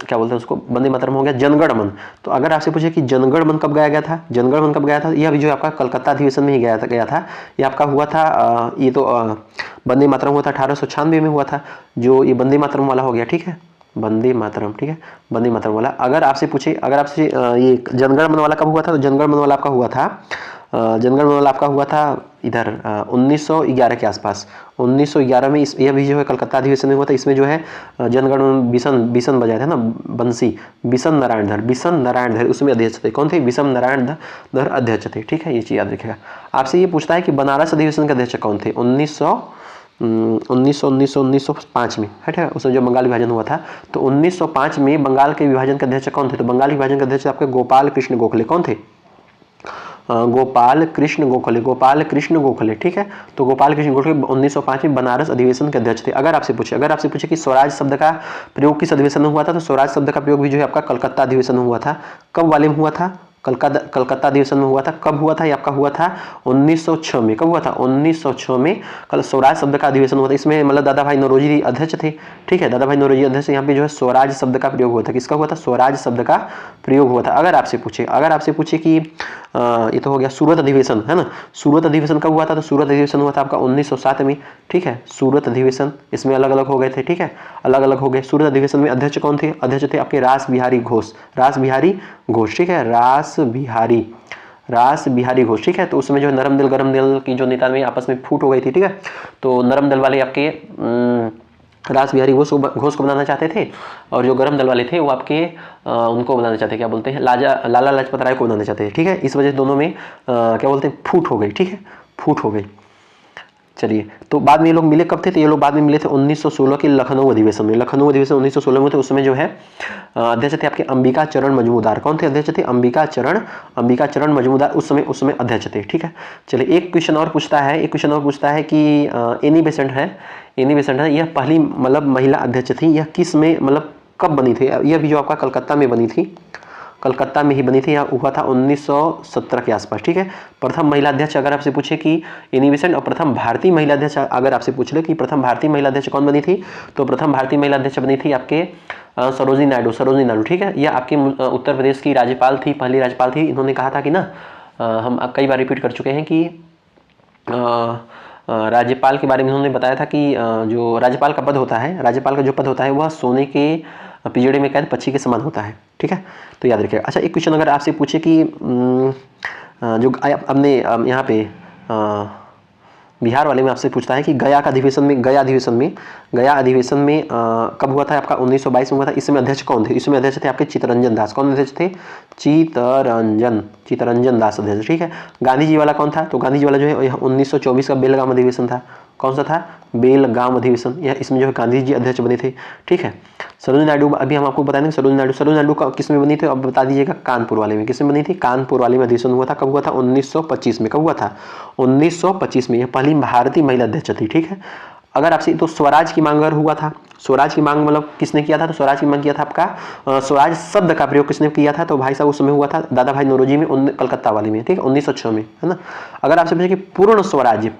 क्या बोलते हैं उसको, वंदे मातरम हो गया, जनगण मन। तो अगर आपसे पूछे कि जनगण मन कब गाया गया था, यह भी जो आपका कलकत्ता अधिवेशन में ही गया था। ये आपका हुआ था ये तो वंदे मातरम हुआ था 1896 में हुआ था, जो ये वंदे मातरम वाला हो गया, ठीक है। वंदे मातरम, ठीक है, वंदे मातरम वाला। अगर आपसे ये जनगण मन वाला कब हुआ था, तो जनगण मन वाला आपका हुआ था इधर 1911 के आसपास। 1911 में यह भी जो है कलकत्ता अधिवेशन में हुआ था। इसमें जो है जनगण मन बिशन बजाए थे ना, बंसी। बिशन नारायण धर उसमें अध्यक्ष थे। कौन थे? बिशन नारायण धर अध्यक्ष थे, ठीक है। ये चीज याद रखिएगा। आपसे ये पूछता है कि बनारस अधिवेशन के अध्यक्ष कौन थे 1905 में, ठीक है। उसमें जो बंगाल विभाजन हुआ था, तो 1905 में बंगाल के विभाजन के अध्यक्ष कौन थे? तो बंगाल विभाजन के अध्यक्ष आपके गोपाल कृष्ण गोखले। कौन थे? गोपाल कृष्ण गोखले, ठीक है। तो गोपाल कृष्ण गोखले 1905 में बनारस अधिवेशन के अध्यक्ष थे। अगर आपसे पूछे कि स्वराज शब्द का प्रयोग किस अधिवेशन में हुआ था, तो स्वराज शब्द का प्रयोग भी जो है आपका कलकत्ता अधिवेशन में हुआ था। कब वाले में हुआ था? कलकत्ता अधिवेशन में हुआ था। कब हुआ था? ये आपका हुआ था 1906 में। कब हुआ था? 1906 में कल स्वराज शब्द का अधिवेशन हुआ था। इसमें मतलब दादा भाई नौरोजी अध्यक्ष थे, ठीक है। दादा भाई नौरोजी अध्यक्ष। यहाँ पे जो है स्वराज शब्द का प्रयोग हुआ था। किसका हुआ था? स्वराज शब्द का प्रयोग हुआ था। अगर आपसे पूछे कि ये तो हो गया सूरत अधिवेशन, है ना। सूरत अधिवेशन कब हुआ था? तो सूरत अधिवेशन हुआ था आपका 1907 में, ठीक है। सूरत अधिवेशन, इसमें अलग अलग हो गए थे, ठीक है, अलग अलग हो गए। सूरत अधिवेशन में अध्यक्ष कौन थे? अध्यक्ष थे आपके रास बिहारी घोष, ठीक है। रास बिहारी घोष, ठीक है। तो उसमें जो नरम दिल गरम दिल की जो नेता में आपस में फूट हो गई थी, ठीक है। तो नरम दल वाले आपके रास बिहारी घोष को बनाना चाहते थे, और जो गरम दल वाले थे वो आपके उनको बनाना चाहते, क्या बोलते हैं, लाला लाजपत राय को बनाना चाहते थे, ठीक है। इस वजह से दोनों में क्या बोलते हैं, फूट हो गई, ठीक है, फूट हो गई। चलिए, तो बाद में ये लोग मिले कब थे? तो ये लोग बाद में मिले थे 1916 के लखनऊ अधिवेशन में। 1916 में थे। उसमें जो है अध्यक्ष थे आपके अंबिका चरण मजूमदार। कौन थे अध्यक्ष थे? अंबिका चरण मजूमदार उसमें अध्यक्ष थे, ठीक है। चलिए एक क्वेश्चन और पूछता है कि एनी बेसेंट है, यह पहली मतलब महिला अध्यक्ष थी, यह किस में मतलब कब बनी थी? यह भी जो आपका कलकत्ता में बनी थी, कलकत्ता में ही बनी थी। यहाँ हुआ था 1917 के आसपास, ठीक है। प्रथम महिला अध्यक्ष अगर आपसे पूछे कि एनी बेसेंट, और प्रथम भारतीय महिला अध्यक्ष अगर आपसे पूछ ले कि प्रथम भारतीय महिला अध्यक्ष कौन बनी थी, तो प्रथम भारतीय महिला अध्यक्ष बनी थी आपके सरोजिनी नायडू, ठीक है। यह आपके उत्तर प्रदेश की राज्यपाल थी, पहली राज्यपाल थी। इन्होंने कहा था कि ना हम कई बार रिपीट कर चुके हैं कि राज्यपाल के बारे में उन्होंने बताया था कि जो राज्यपाल का पद होता है, वह सोने के पिंजड़े में कैद पक्षी के समान होता है, ठीक है। तो याद रखिएगा। अच्छा, एक क्वेश्चन अगर आपसे पूछे कि जो हमने यहाँ पे बिहार वाले में आपसे पूछता है कि गया अधिवेशन में कब हुआ था आपका 1922 में हुआ था। इसमें अध्यक्ष कौन थे? इसमें अध्यक्ष थे आपके चित्तरंजन दास। कौन अध्यक्ष थे? चित्तरंजन दास अध्यक्ष, ठीक है। गांधी जी वाला कौन था? तो गांधी जी वाला जो है 1924 का बेलगाम अधिवेशन था। कौन सा था? बेलगाम अधिवेशन। यह इसमें जो है गांधी जी अध्यक्ष बने थे, ठीक है। सरोजिनी नायडू, अभी हम आपको बताएंगे सरोजिनी नायडू का किस में बनी थी, अब बता दीजिएगा। कानपुर वाले में। किस में बनी थी? कानपुर वाले में अधिवेशन हुआ था। कब हुआ था? 1925 में। कब हुआ था? 1925 में। यह पहली भारतीय महिला अध्यक्ष थी, ठीक है। अगर आपसे तो स्वराज की मांग अगर हुआ था, स्वराज की मांग मतलब किसने किया था? तो स्वराज की मांग किया था आपका स्वराज शब्द का प्रयोग किसने किया था? तो भाई साहब उस समय हुआ था दादा भाई नौरोजी में, कलकत्ता वाले में, ठीक है, 1906 में, है ना। अगर आपसे पूछे कि पूर्ण स्वराज्य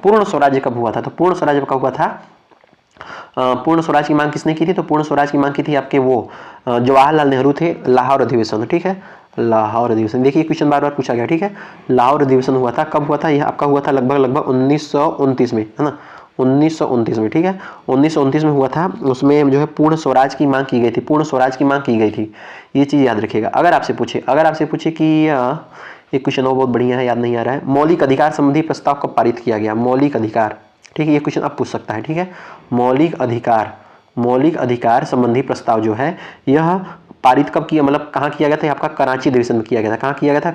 कब हुआ था? तो पूर्ण स्वराज्य कब हुआ था? पूर्ण स्वराज की मांग किसने की थी? तो पूर्ण स्वराज की मांग की थी आपके वो जवाहरलाल नेहरू थे। लाहौर अधिवेशन, ठीक है, लाहौर अधिवेशन। देखिए क्वेश्चन बार बार पूछा गया, ठीक है। लाहौर अधिवेशन हुआ था। कब हुआ था? यह आपका हुआ था लगभग 1929 में, है ना, 1929 में, ठीक है, 1929 में हुआ था। उसमें जो है पूर्ण स्वराज की मांग की गई थी, पूर्ण स्वराज की मांग की गई थी। ये चीज याद रखिएगा। अगर आपसे पूछे कि एक क्वेश्चन और बहुत बढ़िया है, याद नहीं आ रहा है, मौलिक अधिकार संबंधी प्रस्ताव कब पारित किया गया? मौलिक अधिकार, ठीक है, ये क्वेश्चन अब पूछ सकता है, ठीक है। मौलिक अधिकार संबंधी प्रस्ताव जो है यह पारित कब किया, मतलब कहाँ किया गया था? आपका कराची अधिवेशन में किया गया था। कहाँ किया गया था?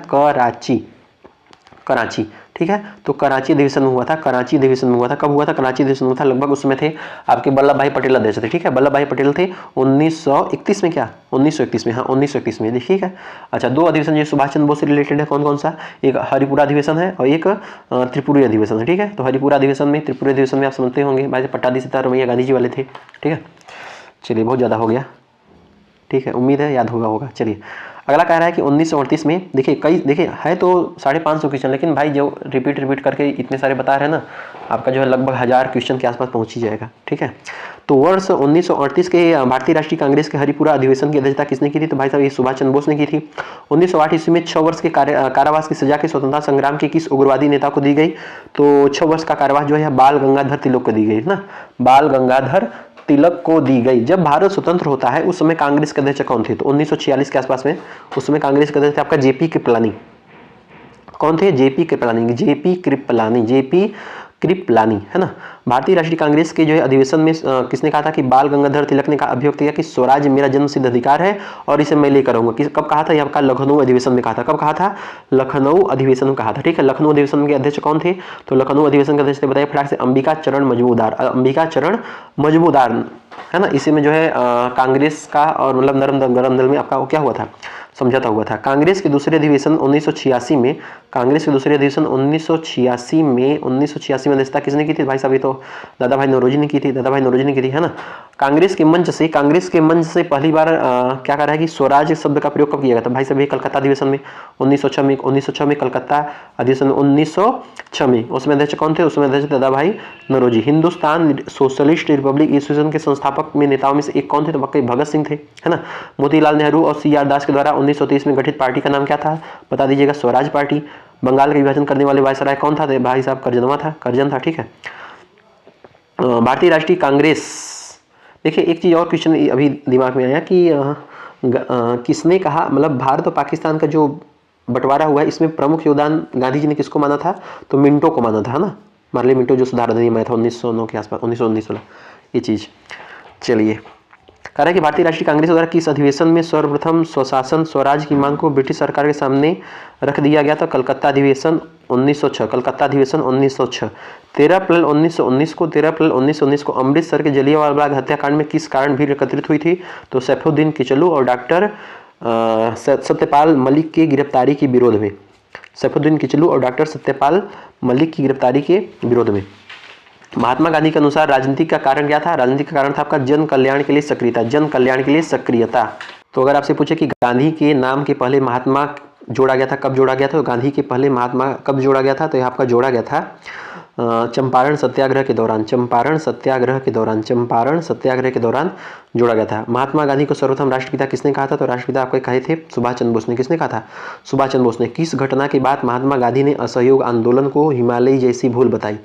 कराची, ठीक है। तो कराची अधिवेशन में हुआ था। कब हुआ था? कराची अधिवेशन में था लगभग, उसमें थे आपके वल्लभ भाई पटेल अध्यक्ष थे, ठीक है। वल्लभ भाई पटेल थे 1931 में, क्या 1931 में? हाँ 1931 में, ठीक है। अच्छा, दो अधिवेशन जो सुभाष चंद्र बोस से रिलेटेड है, कौन कौन सा? एक हरिपुरा अधिवेशन है और एक त्रिपुरी अधिवेशन है, ठीक है। तो हरिपुरा अधिवेशन में, त्रिपुरी अधिवेशन में आप समझते होंगे भाई पट्टाभी सिद्धारमैया गांधी जी वाले थे, ठीक है। चलिए बहुत ज़्यादा हो गया, ठीक है, उम्मीद है याद होगा। चलिए अगला कह रहा है कि 1938 में, देखिए है तो 550 क्वेश्चन, लेकिन भाई जो रिपीट करके इतने सारे बता रहे हैं ना, आपका जो है लगभग 1000 क्वेश्चन के आसपास पहुंच ही जाएगा, ठीक है। तो वर्ष 1938 के भारतीय राष्ट्रीय कांग्रेस के हरिपुरा अधिवेशन की अध्यक्षता किसने की थी? तो भाई साहब ये सुभाष चंद्र बोस ने की थी। 1908 ईस्वी में 6 वर्ष के कारावास की सजा के स्वतंत्रता संग्राम के किस उग्रवादी नेता को दी गई? तो 6 वर्ष का कारावास जो है बाल गंगाधर तिलक को दी गई ना, बाल गंगाधर तिलक को दी गई। जब भारत स्वतंत्र होता है उस समय कांग्रेस के अध्यक्ष कौन थे? तो 1946 के आसपास में उस समय कांग्रेस के अध्यक्ष थे आपका जेपी कृपलानी। कौन थे? जेपी कृपलानी, है ना। भारतीय राष्ट्रीय कांग्रेस के जो है अधिवेशन में किसने कहा था कि बाल गंगाधर तिलक ने कहा, अभिव्यक्त किया कि स्वराज मेरा जन्मसिद्ध अधिकार है और इसे मैं लेकर आऊंगा। कब कहा था? यहाँ का लखनऊ अधिवेशन में कहा था। कब कहा था? लखनऊ अधिवेशन में कहा था, ठीक है। लखनऊ अधिवेशन के अध्यक्ष कौन थे? तो लखनऊ अधिवेशन के अध्यक्ष थे, बताइए फटाक से, अंबिका चरण मजमूदार, है ना। इसी में जो है कांग्रेस का और मतलब नरम गरम दल में आपका क्या हुआ था? समझौता हुआ था। कांग्रेस के दूसरे अधिवेशन 1986 में, 1986 में अध्यक्षता किसने की थी? भाई साहब ये तो दादा भाई नौरोजी ने की थी, है ना। कांग्रेस के मंच से पहली बार क्या कह रहा है कि स्वराज शब्द का प्रयोग कब किया गया था? भाई साहब ये कलकत्ता अधिवेशन में 1906 में कलकत्ता अधिवेशन में 1906 में। उसमें अध्यक्ष कौन थे? उसमें अध्यक्ष Dadabhai Naoroji. Hindustan socialist republic association के संस्थापक में नेताओं में से एक कौन थे? तो वाकई भगत सिंह थे, है ना। मोतीलाल नेहरू और सी आर दास के द्वारा 1930 में गठित पार्टी का नाम क्या था? बता दीजिएगा, स्वराज पार्टी। बंगाल का विभाजन करने वाले वायसराय कौन था? भाई साहब करजन था, ठीक है। भारतीय राष्ट्रीय कांग्रेस, देखिए एक चीज और क्वेश्चन अभी दिमाग में आया कि किसने कहा, मतलब भारत और पाकिस्तान का जो बंटवारा हुआ है इसमें प्रमुख योगदान गांधी जी ने किसको माना था? तो मिंटो को माना था, है ना। मार्ले मिंटो जो सुधार अधिनियम आया था 1909 के आसपास, 1919 वाला, ये चीज। चलिए कह रहा है कि भारतीय राष्ट्रीय कांग्रेस द्वारा किस अधिवेशन में सर्वप्रथम स्वशासन स्वराज की मांग को ब्रिटिश सरकार के सामने रख दिया गया था? कलकत्ता अधिवेशन 1906, 13 अप्रैल 1919 को अमृतसर के जलियांवाला बाग हत्याकांड में किस कारण भीड़ एकत्रित हुई थी? तो सैफुद्दीन किचलू और डॉक्टर सत्यपाल मलिक की गिरफ्तारी के विरोध में। सैफुद्दीन किचलू और डॉक्टर सत्यपाल मलिक की गिरफ्तारी के विरोध में। महात्मा गांधी के अनुसार राजनीति का कारण क्या था? राजनीति का कारण था आपका जन कल्याण के लिए सक्रियता, तो अगर आपसे पूछे कि गांधी के नाम के पहले महात्मा जोड़ा गया था, कब जोड़ा गया था? तो गांधी के पहले महात्मा कब जोड़ा गया था? तो आपका जोड़ा गया था चंपारण सत्याग्रह के दौरान जोड़ा गया था। महात्मा गांधी को सर्वप्रथम राष्ट्रपिता किसने कहा था? तो राष्ट्रपिता आपको कहे थे सुभाष चंद्र बोस ने। किसने कहा था? सुभाष चंद्र बोस ने। किस घटना के बाद महात्मा गांधी ने असहयोग आंदोलन को हिमालयी जैसी भूल बताई?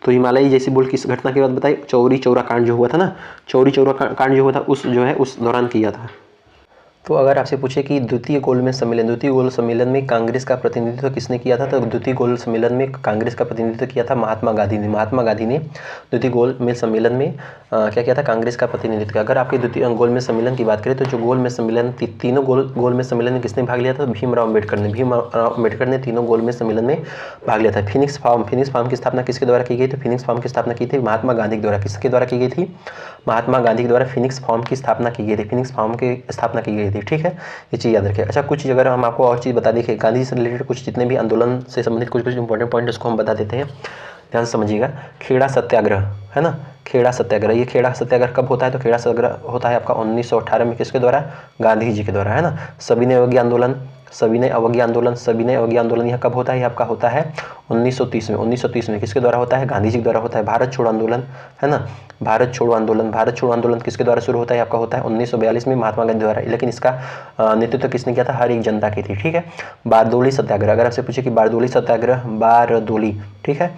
तो हिमालयी जैसी भूल किस घटना के बाद बताई? चौरी चौरा कांड जो हुआ था ना, चौरी चौरा कांड जो हुआ था उस दौरान किया था। तो अगर आपसे पूछे कि द्वितीय गोलमेज सम्मेलन में कांग्रेस का प्रतिनिधित्व किसने किया था, तो द्वितीय गोल सम्मेलन में कांग्रेस का प्रतिनिधित्व किया था महात्मा गांधी ने। महात्मा गांधी ने द्वितीय गोलमेज सम्मेलन में क्या किया था, कांग्रेस का प्रतिनिधित्व किया। अगर आपके द्वितीय गोलमेज सम्मेलन की बात करें तो जो गोलमेज सम्मेलन तीनों गोलमेज सम्मेलन में किसने भाग लिया था, भीमराव अम्बेडकर ने तीनों गोलमेज सम्मेलन में भाग लिया था। फिनिक्स फार्म की स्थापना किसके द्वारा की गई, तो फिनिक्स फार्म की स्थापना की थी महात्मा गांधी के द्वारा। किसके द्वारा की गई थी, महात्मा गांधी के द्वारा फिनिक्स फार्म की स्थापना की गई थी। फिनिक्स फार्म की स्थापना की गई थी, ठीक है, ये चीज़ याद रखिए। अच्छा, कुछ चीज़ अगर हम आपको और चीज़ बता दें, गांधी जी से रिलेटेड कुछ जितने भी आंदोलन से संबंधित कुछ इंपॉर्टेंट पॉइंट उसको हम बता देते हैं, ध्यान से समझिएगा। खेड़ा सत्याग्रह है ना, खेड़ा सत्याग्रह, ये खेड़ा सत्याग्रह कब होता है, तो खेड़ा सत्याग्रह होता है आपका 1918 में। किसके द्वारा, गांधी जी के द्वारा, है ना। सविनय अवज्ञा आंदोलन यह कब होता है, ये आपका होता है 1930 में। किसके द्वारा होता है, गांधी जी के द्वारा होता है। भारत छोड़ो आंदोलन, है ना, भारत छोड़ो आंदोलन किसके द्वारा शुरू होता है, आपका होता है 1942 में महात्मा गांधी द्वारा, लेकिन इसका नेतृत्व किसने किया था, हर एक जनता की थी, ठीक है। बारदोली सत्याग्रह, अगर आपसे पूछे कि बारदोली सत्याग्रह, ठीक है,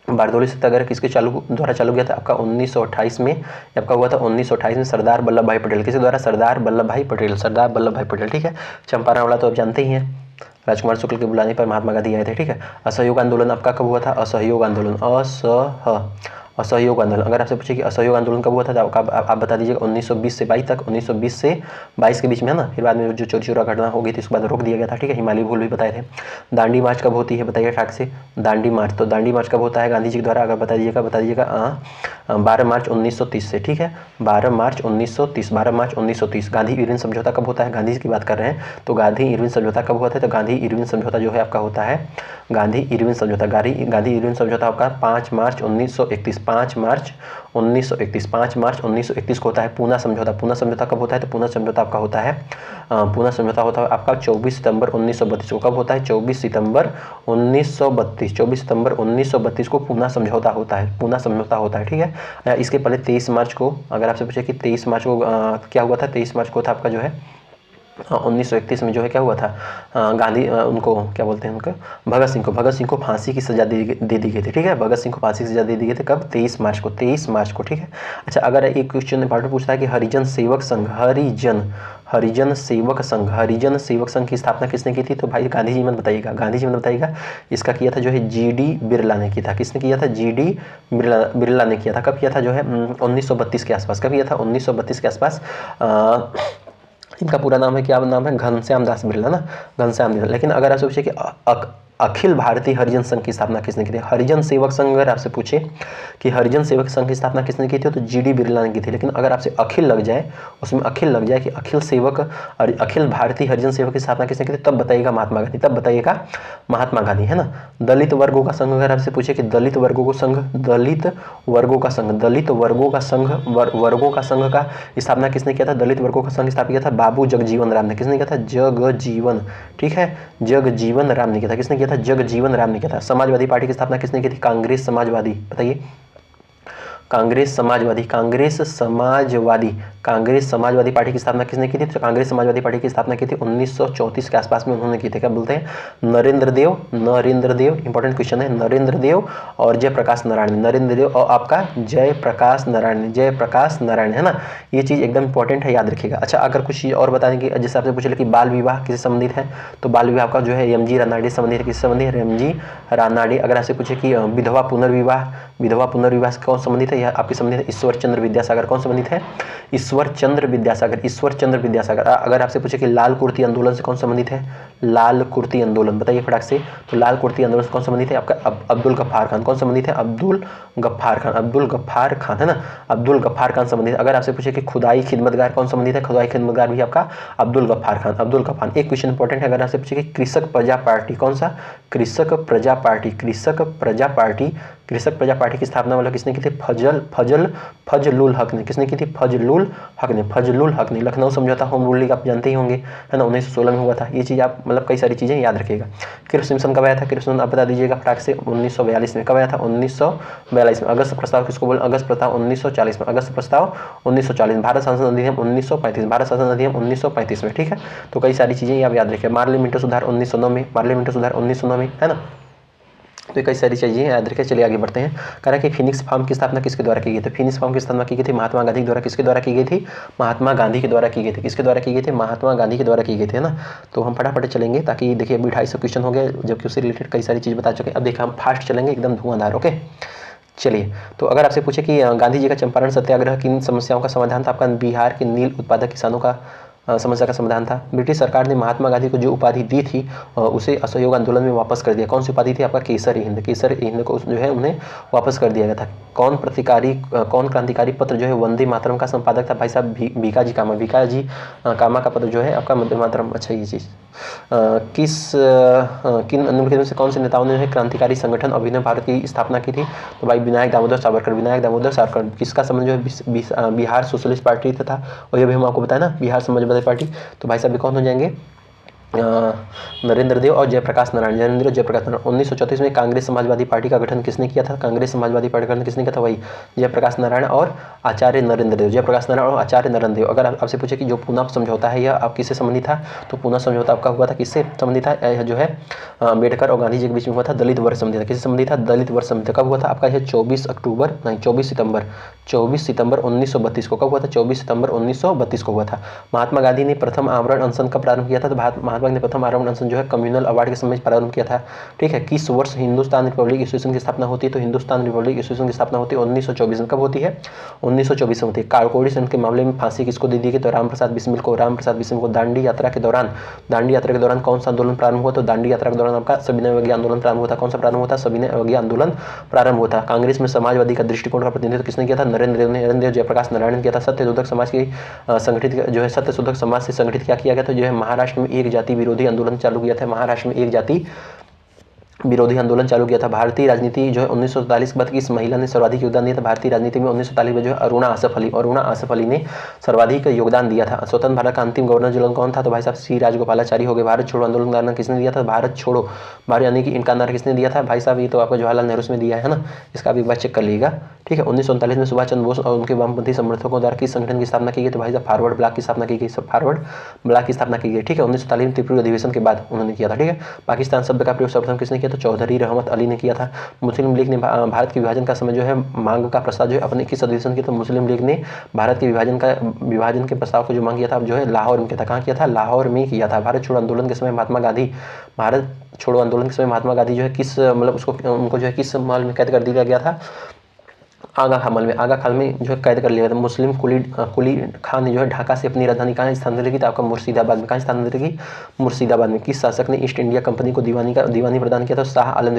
बारदोली सत्याग्रह किसके द्वारा चालू किया था, आपका 1928 में। आपका हुआ था 1928 में सरदार वल्लभ भाई पटेल। किसके द्वारा, सरदार वल्लभ भाई पटेल, ठीक है। चंपारण वाला तो आप जानते ही हैं, राजकुमार शुक्ल के बुलाने पर महात्मा गांधी आए थे, ठीक है। असहयोग आंदोलन आपका कब हुआ था, असहयोग आंदोलन, अगर आपसे पूछे कि असहयोग आंदोलन कब हुआ था, तो आप बता दीजिएगा 1920 से 22 तक, 1920 से 22 के बीच में, है ना। फिर बाद में जो चोरी चोरा घटना हो गई थी उसके बाद रोक दिया गया था, ठीक है। हिमालय भूल भी बताए थे। दांडी मार्च कब होती है, बताइए ठाक से। दांडी मार्च कब होता है गांधी जी के द्वारा, अगर बता दीजिएगा 12 मार्च 1930 से, ठीक है, 12 मार्च 1930। गांधी इरविन समझौता कब होता है, गांधी जी की बात कर रहे हैं, तो गांधी इरविन समझौता कब हुआ था, तो गांधी इरविन समझौता जो है आपका होता है गांधी इरविन समझौता आपका 5 मार्च 1931 को होता है। पूना समझौता कब होता है, तो पूना समझौता आपका होता है आपका 24 सितंबर 1932 को। कब होता है, 24 सितंबर 1932 को पूना समझौता होता है, ठीक है। इसके पहले 23 मार्च को, अगर आपसे पूछे कि 23 मार्च को क्या हुआ था, 23 मार्च को था आपका जो है 1931 में जो है क्या हुआ था, गांधी उनको क्या बोलते हैं, उनको भगत सिंह को फांसी की सजा दे दी गई थी, ठीक है। भगत सिंह को फांसी की सजा दे दी गई थी कब, 23 मार्च को, ठीक है। अच्छा, अगर एक क्वेश्चन इंपॉर्टेंट पूछता है कि हरिजन सेवक संघ की स्थापना किसने की थी, तो भाई गांधी जी मत बताइएगा, इसका किया था जो है GD बिरला ने किया था। किसने किया था, GD बिरला ने किया था। कब किया था, जो है 1932 के आसपास। कब किया था, 1932 के आसपास। इनका पूरा नाम है, क्या नाम है, घनश्याम दास बिरला ना, लेकिन अगर आपसे पूछे कि अखिल भारतीय हरिजन संघ की स्थापना किसने की थी, हरिजन सेवक संघ, अगर आपसे पूछे कि हरिजन सेवक संघ की स्थापना किसने की थी, तो GD बिरला ने की थी। लेकिन अगर आपसे अखिल लग जाए, उसमें अखिल लग जाए कि अखिल भारतीय हरिजन सेवक की स्थापना किसने की थी, तब बताइएगा महात्मा गांधी, है ना। दलित वर्गों का संघ, अगर आपसे पूछे कि दलित वर्गों का संघ का स्थापना किसने किया था, दलित वर्गों का संघ स्थापित किया था बाबू जगजीवन राम ने। किसने किया था, ठीक है, जगजीवन राम ने किया था। किसने किया था, जगजीवन राम ने किया था। समाजवादी पार्टी की स्थापना किसने की थी, कांग्रेस समाजवादी, बताइए। कांग्रेस समाजवादी पार्टी की स्थापना किसने की थी, तो कांग्रेस समाजवादी पार्टी की स्थापना की थी 1934 के आसपास में उन्होंने की थी। क्या बोलते हैं, नरेंद्र देव, इंपॉर्टेंट क्वेश्चन है, नरेंद्र देव और जयप्रकाश नारायण। नरेंद्र देव और आपका जयप्रकाश नारायण, है ना। ये चीज एकदम इंपॉर्टेंट है, याद रखिएगा। अच्छा, अगर कुछ चीज और बताने की, जैसे आपसे पूछे कि बाल विवाह किससे संबंधित है, तो बाल विवाह का जो है MG रानाडे संबंधित है। किससे संबंधित है, MG रानाडे। अगर आपसे पूछे कि विधवा पुनर्विवाह से कौन संबंधित है, आपके संबंधित है ईश्वर चंद्र विद्यासागर। कौन संबंधित है, ईश्वर चंद्र विद्यासागर। अगर आपसे पूछे कि लाल कुर्ती आंदोलन से कौन संबंधित है, लाल कुर्ती आंदोलन, बताइए फटाक से। तो लाल कुर्ती आंदोलन से कौन संबंधित है, आपका अब्दुल गफ्फार खान। कौन संबंधित है, अब्दुल गफ्फार खान, है ना, अब्दुल गफ्फार खान संबंधित। अगर आपसे पूछे कि खुदाई खिदमतगार कौन संबंधित है, खुदाई खिदमतगार भी आपका अब्दुल गफ्फार खान। एक क्वेश्चन इंपॉर्टेंट है, अगर आपसे पूछे कि कृषक प्रजा पार्टी, कौन सा, कृषक प्रजा पार्टी की स्थापना वाला किसने की थी, फजलुल हक ने। किसने की थी, फजलुल हक ने। लखनऊ समझौता होम रूल लीग आप जानते ही होंगे, है ना, 1916 में हुआ था। ये चीज आप मतलब कई सारी चीजें याद रखिएगा। क्रिप्स मिशन कब आया था, क्रिप्स मिशन आप बता दीजिएगा फटाक से, 1942 में। कब आया था, 1942 में। अगस्त प्रस्ताव किसको बोल, अगस्त प्रस्ताव 1940 में, अगस्त प्रस्ताव 1940। भारत संसद अधिनियम 1935 में, ठीक है। तो कई सारी चीजें आप याद रखिए। मार्ले मिंटो सुधार 1909 में, है ना। तो कई सारी चीज़ें याद रखें। चलिए आगे बढ़ते हैं। कह रहा है कि फिनिक्स फार्म की स्थापना किसके द्वारा की गई थी? फिनिक्स फार्म की स्थापना की गई थी महात्मा गांधी के द्वारा। किसके द्वारा की गई थी? महात्मा गांधी के द्वारा की गई थी। किसके द्वारा की गई थी? महात्मा गांधी के द्वारा की गई थी, है ना। तो हम फटाफट चलेंगे, ताकि देखिए अभी 250 क्वेश्चन हो गए, जबकि उससे रिलेटेड कई सारी चीज़ बता चुके हैं। अब देखिए हम फास्ट चलेंगे, एकदम धुआंधार। ओके चलिए, तो अगर आपसे पूछे कि गांधी जी का चंपारण सत्याग्रह किन समस्याओं का समाधान था? आपका बिहार के नील उत्पादक किसानों का समस्या का समाधान था। ब्रिटिश सरकार ने महात्मा गांधी को जो उपाधि दी थी उसे असहयोग आंदोलन में वापस कर दिया। कौन सी उपाधि थी? आपका केसर हिंद। केसर हिंद को जो है उन्हें वापस कर दिया गया था। कौन क्रांतिकारी पत्र जो है वंदे मातरम का संपादक था? भाई साहब भीकाजी कामा। भीकाजी कामा का पत्र जो है आपका वंदे मातरम। अच्छा ये चीज़ किन निम्नलिखित से कौन से नेताओं ने क्रांतिकारी संगठन अभिनव भारत की स्थापना की थी? तो भाई विनायक दामोदर सावरकर। विनायक दामोदर सावरकर। किसका संबंध जो है बिहार सोशलिस्ट पार्टी से था, और ये भी हम आपको बताया ना, बिहार समाजवादी पार्टी। तो भाई साहब कौन हो जाएंगे? नरेंद्र देव और जयप्रकाश नारायण। नरेंद्र जयप्रकाश नारायण। 1934 में कांग्रेस समाजवादी पार्टी का गठन किसने किया था? कांग्रेस समाजवादी पार्टी का गठन किसने किया था? वही जयप्रकाश नारायण और आचार्य नरेंद्र देव। जयप्रकाश नारायण और आचार्य नरेंद्र देव। अगर आपसे पूछे कि जो पूना समझौता है यह आप किससे संबंधित था? तो पूना समझौता आपका हुआ था किससे संबंधित था? यह जो है अम्बेडकर और गांधी जी के बीच में हुआ था। दलित वर्ग संबंधित था। किससे संबंधित था? दलित वर्ग संबंधित। कब हुआ था? आपका यह 24 सितंबर 1932 को। कब हुआ था? 24 सितंबर 1932 को हुआ था। महात्मा गांधी ने प्रथम आवरण अनशन कब प्रारंभ किया था? तो महात्मा गांधी ने प्रथम आवरण अनशन जो है कम्युनल अवार्ड के समय प्रारंभ किया था। ठीक है। किस वर्ष हिंदुस्तान रिपब्लिक एसोसिएशन की स्थापना होती है? तो हिंदुस्तान रिपब्लिक एसोसिएशन की स्थापना होती है 1924 में। कब होती है? 1924 में होती है। काकोरी संघ के मामले में फांसी किसको दे दी गई? तो राम प्रसाद बिस्मिल को। राम प्रसाद बिस्मिल को। दांडी यात्रा के दौरान कौन सा आंदोलन प्रारंभ हुआ? तो दांडी यात्रा के दौरान आपका सविनय अवज्ञा आंदोलन प्रारंभ हुआ था। कौन सा प्रारंभ हुआ था? सविनय अवज्ञा आंदोलन प्रारंभ हुआ था। कांग्रेस में समाजवादी का दृष्टिकोण का प्रतिनिधित्व किसने किया था? नरेंद्र देव ने। नरेंद्र देव जयप्रकाश नारायण ने किया था। सत्यशोधक समाज की संगठित जो है सत्यशोधक समाज से संगठित क्या किया गया था? जो है महाराष्ट्र में एक जाति विरोधी आंदोलन चालू किया था। महाराष्ट्र में एक जाति विरोधी आंदोलन चालू किया था। भारतीय राजनीति जो है 1947 के बाद किस महिला ने सर्वाधिक योगदान दिया था? भारतीय राजनीति में 1947 में जो है अरुणा आसफ अली ने सर्वाधिक योगदान दिया था। स्वतंत्र भारत का अंतिम गवर्नर जनरल कौन था? तो भाई साहब सी राजगोपालाचारी हो गए। भारत छोड़ो आंदोलन का नारा किसने दिया था? भारत छोड़ो भारत यानी कि इनका नारा किसने दिया था? भाई साहब ये तो आपको जवाहरलाल नेहरू में दिया है ना, इसका भी एक बार चेक कर लीजिएगा। ठीक है। 1939 में सुभाष चंद्र बोस और उनके वामपंथी समर्थकों द्वारा किस संगठन की स्थापना की गई? तो भाई साहब फॉरवर्ड ब्लॉक की स्थापना की गई। फॉरवर्ड ब्लॉक की स्थापना की गई। ठीक है। 1940 में त्रिपुरा अधिवेशन के बाद उन्होंने किया था। ठीक है। पाकिस्तान शब्द का प्रयोग सर्वप्रथम किसने किया? तो चौधरी रहमत अली ने किया था। मुस्लिम लीग ने भारत के विभाजन का समय जो है मांग का प्रस्ताव जो है अपने किस अधिवेशन किया? तो मुस्लिम लीग ने भारत के विभाजन के प्रस्ताव को जो मांग किया था जो है लाहौर में किया था। कहाँ किया था? लाहौर में किया था। भारत छोड़ो आंदोलन के समय महात्मा गांधी जो है किस मतलब उनको जो है किस महल में कैद कर दिया गया था? आगा खाल में जो है कैद कर लिया था। मुस्लिम कुली खान ने जो है ढाका से अपनी राजधानी कहाँ स्थानांतरित की? तो आपका मुर्शिदाबाद में। कहाँ स्थानांतरित की? मुर्शिदाबाद में। किस शासक ने ईस्ट इंडिया कंपनी को दीवानी प्रदान किया था? शाह आलम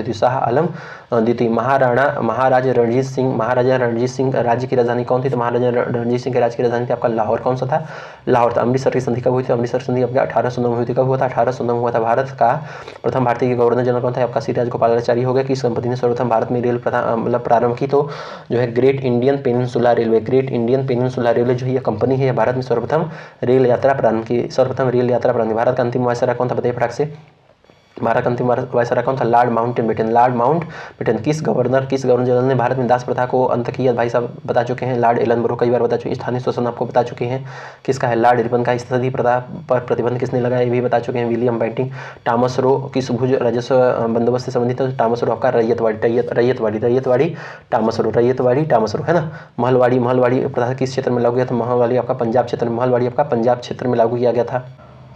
द्वितीय। महाराजा रणजीत सिंह राज्य की राजधानी कौन थी? तो महाराजा रणजीत सिंह के राज्य की राजधानी थी आपका लाहौर। कौन सा था? लाहौर था। अमृतसर की संधि कब हुई थी? अमृतसर संधि आपका 1809 में हुई थी। कब हुआ था? 1809 में हुआ था। भारत का प्रथम भारतीय गवर्नर जनरल कौन था? आपका सी राजगोपालाचारी हो गया। किस कंपनी ने सर्वप्रथम भारत में रेल प्रारंभ की? तो जो है ग्रेट इंडियन पेनिनसुला रेलवे जो है कंपनी है, भारत में सर्वप्रथम रेल यात्रा प्रारंभ की। भारत का अंतिम वायसराय कौन था? बताइए फटाक से। भारत का अंतिम वायसराय कौन था? Lord Mountbatten. किस गवर्नर जनरल ने भारत में दास प्रथा को अंत किया? भाई साहब बता चुके हैं, लॉर्ड एलनबरो। कई बार बता चुके। स्थानीय शोषण आपको बता चुके हैं किसका है? लॉर्ड रिपन का। सती प्रथा पर प्रतिबंध किसने लगाया? ये भी बता चुके हैं, विलियम बेंटिंग। टॉमस रो किस भूज राजस्व बंदोबस्त से संबंधित है? टॉमस रो आपका रैयतवाड़ी टॉमस रो है ना। महलवाड़ी प्रथा किस क्षेत्र में लागू किया था? महलवाड़ी आपका पंजाब क्षेत्र में लागू किया गया था।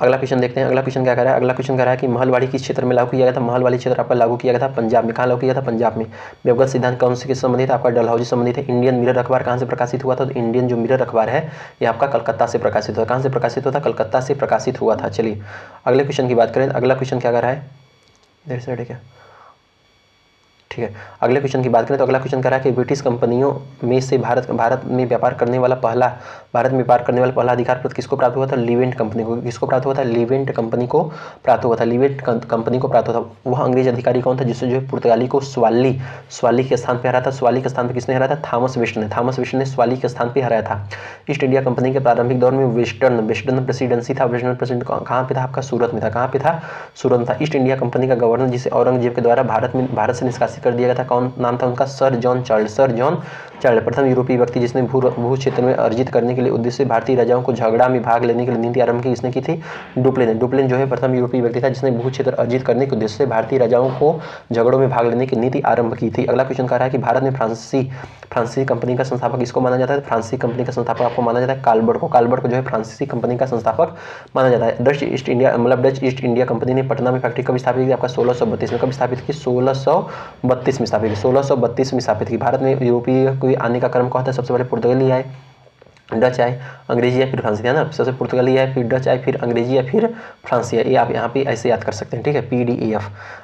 अगला क्वेश्चन देखते हैं। अगला क्वेश्चन क्या कह रहा है? अगला क्वेश्चन कह रहा है कि महलवाड़ी किस क्षेत्र में लागू किया गया था? महलवाड़ी क्षेत्र आपका लागू किया गया था पंजाब में। कहाँ लागू किया था? पंजाब में। व्यवगत सिद्धांत कौन से किस संबंधित? आपका डलहौजी संबंधित है। इंडियन मिरर अखबार कहाँ से प्रकाशित हुआ था? तो इंडियन जो मिरर अखबार है ये आपका कलकत्ता से प्रकाशित हुआ। कहाँ से प्रकाशित हुआ था? कलकत्ता से प्रकाशित हुआ था। चलिए अगले क्वेश्चन की बात करें। अगला क्वेश्चन क्या कह रहा है? देर साइड है क्या? ठीक है। अगले क्वेश्चन की बात करें तो अगला क्वेश्चन कह रहा है कि ब्रिटिश कंपनियों में से भारत में व्यापार करने वाला पहला अधिकार पत्र किसको प्राप्त हुआ था? लिवेंट कंपनी को। किसको प्राप्त हुआ था? लिवेंट कंपनी को प्राप्त हुआ था। वह अंग्रेज अधिकारी कौन था जिससे जो है पुर्तगाली को स्वाली के स्थान पर हराया था? स्वाली के स्थान पर किसने हराया था? थॉमस वेस्ट ने स्वाली के स्थान पर हराया था। ईस्ट इंडिया कंपनी के प्रारंभिक दौर में वेस्टर्न प्रेसिडेंसी था। वेस्टर्न प्रेसिडेंट कहाँ पे था? आपका सूरत में था। कहाँ पे था? सूरत में था। ईस्ट इंडिया कंपनी का गवर्नर जिसे औरंगजेब के द्वारा भारत से निष्कासित कर दिया गया था। कौन नाम था उनका? Sir John Charles. Sir John Charles प्रथम यूरोपीय व्यक्ति जिसने भू क्षेत्र में अर्जित करने के लिए उद्देश्य भारतीय राजाओं को झगड़ा में भाग लेने के लिए नीति आरंभ की। इसने की थी डुप्लेन। डुप्लेन जो है प्रथम यूरोपीय व्यक्ति था जिसने भू क्षेत्र अर्जित करने के उद्देश्य से भारतीय राजाओं को झगड़ों में भाग लेने की नीति आरंभ की थी। अगला क्वेश्चन कह रहा है कि भारत में फ्रांसीसी कंपनी का संस्थापक किसको माना जाता है? फ्रांसीसी कंपनी का संस्थापक आपको माना जाता है काल्बर्ट को। काल्बर्ट को जो है फ्रांसीसी कंपनी का संस्थापक माना जाता है। डच ईस्ट इंडिया कंपनी ने पटना में फैक्ट्री कब स्थापित की? आपका 1632 में। कब स्थापित की? 1632 में स्थापित की। 1632 में स्थापित की। भारत में यूरोपीय कोई आने का क्रम कौन था? सबसे पहले पुर्तगाली आए, डच आए, अंग्रेजी आए, फिर फ्रांसीसी, है ना। सबसे पुर्तगाली आए, फिर डच आए, फिर अंग्रेजी आए, फिर फ्रांसीसी आए। ये आप यहाँ पे ऐसे याद कर सकते हैं, ठीक है। PDF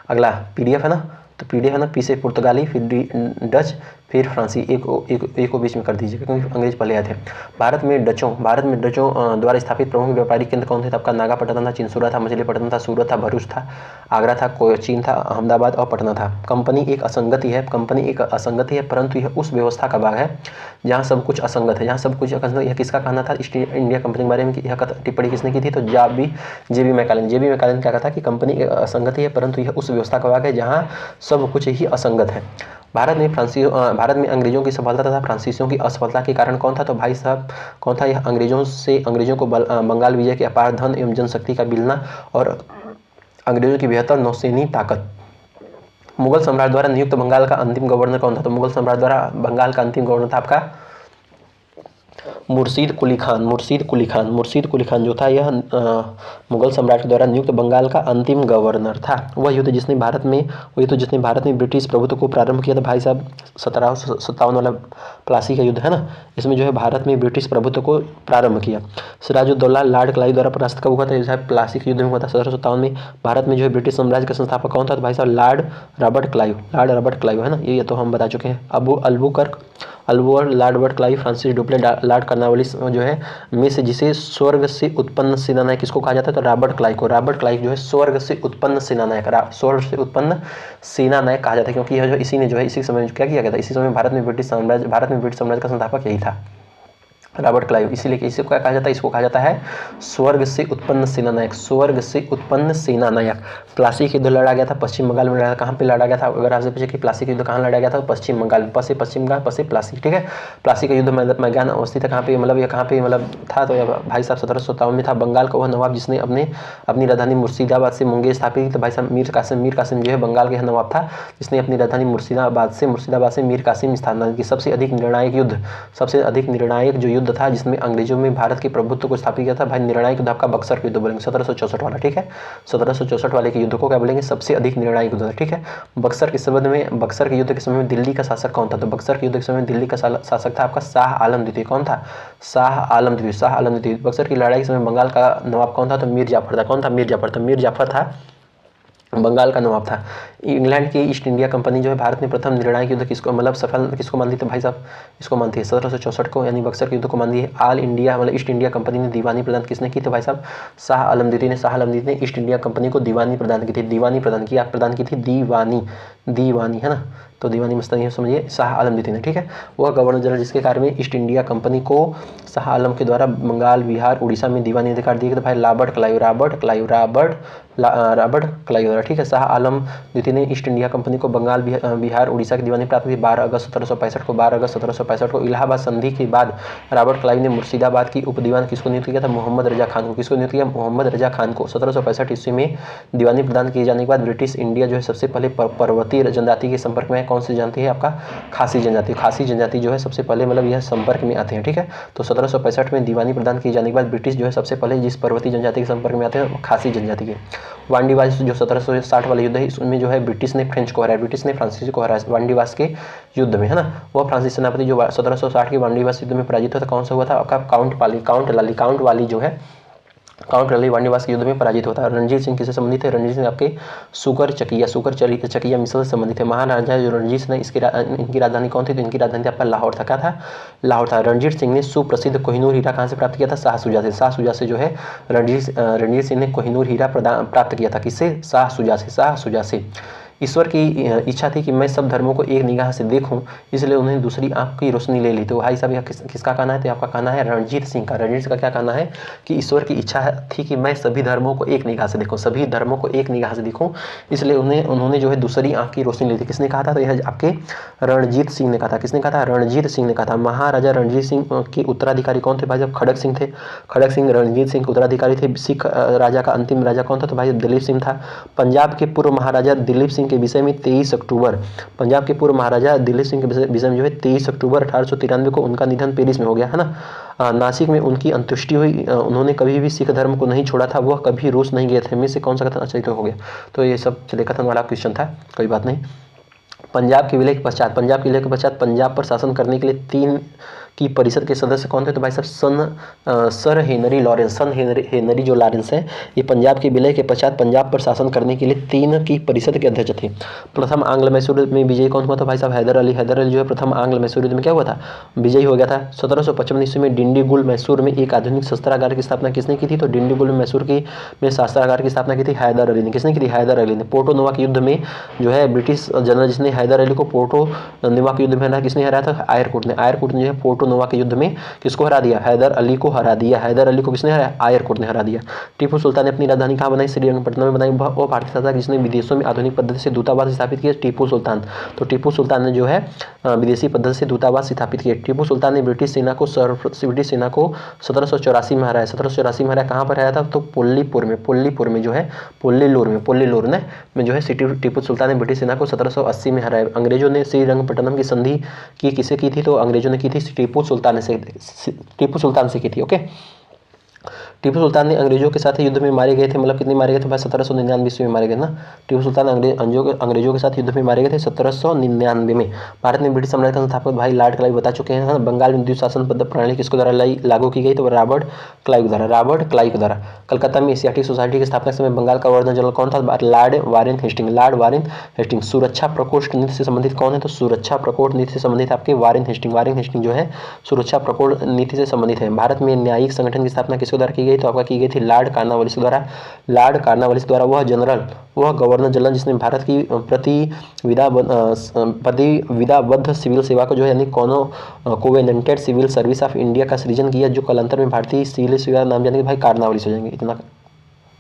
अगला PDF है ना, तो PDF है ना, पी से पुर्तगाली, फिर डच, फिर फ्रांसीसी। एक को बीच में कर दीजिएगा क्योंकि अंग्रेज पहले आए थे। भारत में डचों द्वारा स्थापित प्रमुख व्यापारिक केंद्र कौन थे? तो आपका नागापट्टनम था, चिंसुरा था, मछलीपट्टनम था, सूरत था, भरूच था, आगरा था, कोचीन था, अहमदाबाद और पटना था। कंपनी एक असंगति है परंतु यह उस व्यवस्था का भाग है जहाँ सब कुछ असंगत है। यह किसका कहना था ईस्ट इंडिया कंपनी के बारे में? यह टिप्पणी किसने की थी? तो JB मैकालन क्या कहता कि कंपनी एक असंगति है परंतु यह उस व्यवस्था का भाग है जहाँ सब कुछ ही असंगत है। भारत में अंग्रेजों की सफलता तथा फ्रांसीसियों की असफलता के कारण कौन था? तो भाई साहब कौन था? यह अंग्रेजों को बंगाल विजय के अपार धन एवं जनशक्ति का मिलना और अंग्रेजों की बेहतर नौसैनिक ताकत। मुगल सम्राट द्वारा नियुक्त बंगाल का अंतिम गवर्नर कौन था? तो मुगल सम्राट द्वारा बंगाल का अंतिम गवर्नर था आपका मुर्शीद कुली खान जो था यह मुगल सम्राट के द्वारा नियुक्त बंगाल का अंतिम गवर्नर था। वह युद्ध जिसने भारत में ब्रिटिश प्रभुत्व को प्रारंभ किया था भाई साहब 1757 वाला प्लासी का युद्ध है ना, इसमें जो है भारत में ब्रिटिश प्रभुत्व को प्रारंभ किया। सिराजुद्दौला लॉर्ड क्लाइव द्वारा परास्त कब हुआ था? जैसे प्लासी के युद्ध में हुआ था 1757 में। भारत में जो है ब्रिटिश साम्राज्य का संस्थापक कौन था? तो भाई साहब लॉर्ड रॉबर्ट क्लाइव है ना, ये तो हम बता चुके हैं। Albuquerque, Lord Robert Clive, Francis Dupleix, Lord Cornwallis जो है में से जिसे स्वर्ग से उत्पन्न सेनानायक किसको कहा जाता है? तो रॉबर्ट क्लाइव जो है स्वर्ग से उत्पन्न सेनानायक कहा जाता है क्योंकि यह जो इसी समय में क्या किया गया था? इसी समय भारत में ब्रिटिश साम्राज्य का संस्थापक यही था रॉबर्ट क्लाइव। इसीलिए इसे क्या कहा जाता है? इसको कहा जाता है स्वर्ग से उत्पन्न सेनानायक। प्लासी का युद्ध लड़ा गया था पश्चिम बंगाल में। कहाँ पे लड़ा गया था? अगर आपसे पूछे कि प्लासी का युद्ध कहाँ लड़ा गया था? पश्चिम बंगाल में। पश्चिम प्लासी, ठीक है। प्लासी का युद्ध मैदान अवस्थित है कहाँ पे? ये कहाँ पे था? तो भाई साहब 1757 में था। बंगाल का वह नवाब जिसने अपनी राजधानी मुर्शिदाबाद से मुंगेर स्थापित की। तो भाई साहब मीर कासिम जो है बंगाल के नवाब था जिसने अपनी राजधानी मुर्शिदाबाद से मीर कासिम स्थापित की। सबसे अधिक निर्णायक जो युद्ध था जिसमें अंग्रेजों में भारत के प्रभुत्व को स्थापित किया था भाई निर्णायक युद्ध आपका बक्सर का युद्ध बोलेंगे 1764 वाला, ठीक है। 1764 वाले के युद्ध को क्या बोलेंगे? सबसे अधिक निर्णायक युद्ध, ठीक है। बक्सर के युद्ध के समय में दिल्ली का शासक कौन था? तो बक्सर के युद्ध के समय में दिल्ली का शासक था आपका शाह आलम द्वितीय। कौन था? शाह आलम द्वितीय। बक्सर की लड़ाई के समय बंगाल का नवाब कौन था? तो मीर जाफर था। कौन था? मीर जाफर था, बंगाल का नवाब था। इंग्लैंड की ईस्ट इंडिया कंपनी जो है भारत में प्रथम निर्णायक युद्ध किसको मानती थी भाई साहब? इसको मानती है 1764 को, यानी बक्सर के युद्ध को मानती है। ईस्ट इंडिया कंपनी ने दीवानी प्रदान किसने की थी भाई साहब? शाह आलम द्वितीय ने ईस्ट इंडिया कंपनी को दीवानी प्रदान की थी। दीवानी है ना, तो दीवानी मस्तानी समझिए शाह आलम द्वितीय ने, ठीक है। वह गवर्नर जनरल जिसके कार्य में ईस्ट इंडिया कंपनी को शाह आलम के द्वारा बंगाल, बिहार, उड़ीसा में दीवानी अधिकार दिए गए थे भाई रॉबर्ट क्लाइव, ठीक है। शाह आलम द्वितीय ने ईस्ट इंडिया कंपनी को बंगाल, बिहार, उड़ीसा की दीवानी प्राप्त हुई 12 अगस्त 1765 को। इलाहाबाद संधि के बाद रॉबर्ट क्लाइव ने मुर्शिदाबाद की उपदीवान किसको नियुक्त किया था? मोहम्मद रजा खान को। किसको नियुक्त किया? मोहम्मद रजा खान को। 1765 ईस्वी में दीवानी प्रदान किए जाने के बाद ब्रिटिश इंडिया जो है सबसे पहले पर्वतीय जनजाति के संपर्क में कौन सी जनजाति है? आपका खासी जनजाति जो है सबसे पहले यह संपर्क में आते हैं, ठीक है। तो 1765 में दीवानी प्रदान किए जाने के बाद ब्रिटिश जो है सबसे पहले जिस पर्वतीय जनजाति के संपर्क में आते हैं खासी जनजाति के। वांडीवास जो 1760 वाला युद्ध है इसमें जो है ब्रिटिश ने फ्रांसीसी को हराया वांडीवास के युद्ध में, है ना। वह फ्रांसीसी सेनापति जो 1760 के वांडीवास युद्ध में पराजित हुआ था कौन सा हुआ था? आपका काउंट लाली वांडीवास के युद्ध में पराजित होता है। रणजीत सिंह किससे संबंधित है? रणजीत सिंह आपके सुकर चकिया मिसल से संबंधित है। महाराजा जो रणजीत सिंह इनकी राजधानी कौन थी? तो इनकी राजधानी आपका लाहौर था। क्या था? लाहौर था। रणजीत सिंह ने सुप्रसिद्ध कोहिनूर हीरा कहाँ से प्राप्त किया था? शाह शुजा से जो है रणजीत सिंह ने कोहिनूर हीरा प्राप्त किया था। किससे? शाह शुजा से। ईश्वर की इच्छा थी कि मैं सब धर्मों को एक निगाह से देखूं, इसलिए उन्होंने दूसरी आंख की रोशनी ले ली। तो भाई साहब यह किसका कहना है? तो आपका कहना है रणजीत सिंह का। रणजीत का क्या कहना है कि ईश्वर की इच्छा थी कि मैं सभी धर्मों को एक निगाह से देखूं, सभी धर्मों को एक निगाह से देखूं, इसलिए उन्होंने जो है दूसरी आंख की रोशनी ली थी। किसने कहा था? तो यह आपके रणजीत सिंह ने कहा था। किसने कहा था? रणजीत सिंह ने कहा था। महाराजा रणजीत सिंह के उत्तराधिकारी कौन थे भाई साहब? खड़ग सिंह थे। खड़ग सिंह रणजीत सिंह के उत्तराधिकारी थे। सिख राजा का अंतिम राजा कौन था? तो भाई दिलीप सिंह था। पंजाब के पूर्व महाराजा दिलीप सिंह के विषय में 23 अक्टूबर, पंजाब के पूर्व महाराजा दिलीप सिंह के विषय में जो है 23 अक्टूबर 1893 को उनका निधन पेरिस में हो गया है ना। नासिक में उनकी अंत्येष्टि हुई। उन्होंने कभी भी सिख धर्म को नहीं छोड़ा था, वह कभी रूस नहीं गए थे। में से कौन सा कथन अच्छा हो गया? तो ये सब चले कथन वाला क्वेश्चन था, कोई बात नहीं। पंजाब के विलय के पश्चात, पंजाब के विलय के पश्चात पंजाब पर शासन करने के लिए 3 की परिषद के सदस्य कौन थे? तो भाई साहब सर हेनरी लॉरेंस, हेनरी जो लॉरेंस है, ये पंजाब के विलय के पश्चात पंजाब पर शासन करने के लिए 3 की परिषद के अध्यक्ष थे। प्रथम आंग्ल मैसूर युद्ध में विजयी कौन हुआ था? भाई साहब हैदर अली। हैदर अली जो है प्रथम आंग्ल मैसूर युद्ध में क्या हुआ था? विजयी हो गया था। 1755 ईस्वी में डिंडीगुल मैसूर में एक आधुनिक शस्त्रागार की स्थापना किसने की थी? तो डिंडीगुल में मैसूर की में शस्त्रागार की स्थापना की थी हैदर अली ने। किसने की थी? हैदर अली ने। पोर्टो नोवा के युद्ध में जो है ब्रिटिश जनरल जिसने हैदर अली को पोर्टो नोवा के युद्ध में हराया, किसने हराया था? आयरकुट ने। आयरकुट ने जो है पोर्टो नोवा के युद्ध में किसको हरा दिया? हैदर अली को हरा दिया। हैदर अली को किसने हराया? आयरकुट ने हरा दिया। टीपू सुल्तान ने अपनी राजधानी कहाँ बनाई? श्रीरंगपट्टनम में बनाई। वो भारतीय शासक जिसने विदेशों में आधुनिक पद्धति से दूतावास स्थापित किए, टीपू सुल्तान। तो टीपू सुल्तान ने जो है विदेशी पद्धति से दूतावास स्थापित किए। टीपू सुल्तान ने ब्रिटिश सेना को 1784 में हराया। 1784 में हराया। कहाँ पर हराया था? तो पोल्लीपुर में जो है पोल्लीलोर में जो है टीपू सुल्तान ने ब्रिटिश सेना को 1780 में हराया। अंग्रेजों ने श्रीरंगपट्टनम की संधि की किसे की थी? तो अंग्रेजों ने की थी टीपू सुल्तान से की थी। ओके, टीपू सुल्तान ने अंग्रेजों के साथ युद्ध में मारे गए थे, मतलब कितने मारे गए थे भाई? 1799 ईस्वी में मारे गए ना। टीपू सुल्तान अंग्रेजों के साथ युद्ध में मारे गए थे 1799 में। भारत में ब्रिटिश साम्राज्य का संस्थापक भाई लॉर्ड क्लाइव बता चुके हैं। बंगाल में द्विशासन पद्धति प्रणाली किसके द्वारा लागू की गई? तो रॉबर्ट क्लाइव द्वारा। कलकत्ता में एशियाटिक सोसाइटी की स्थापना के समय बंगाल का गवर्नर जनरल कौन था? Lord Warren Hasting. सुरक्षा प्रकोष्ठ नीति से संबंधित कौन है? तो सुरक्षा प्रकोष्ठ नीति से संबंधित आपके वारेन हेस्टिंग जो है सुरक्षा प्रकोष्ठ नीति से संबंधित है। भारत में न्यायिक संगठन की स्थापना किसके द्वारा की गई? तो आपका की गई थी लॉर्ड कॉर्नवालिस द्वारा। वह गवर्नर जनरल जिसने भारत की विधाबद्ध सिविल सेवा को जो है यानी covenanted civil service of India का सृजन किया, जो कालांतर में भारतीय सिविल सेवा नाम जाने के भाई कॉर्नवालिस हो जाएंगे। इतना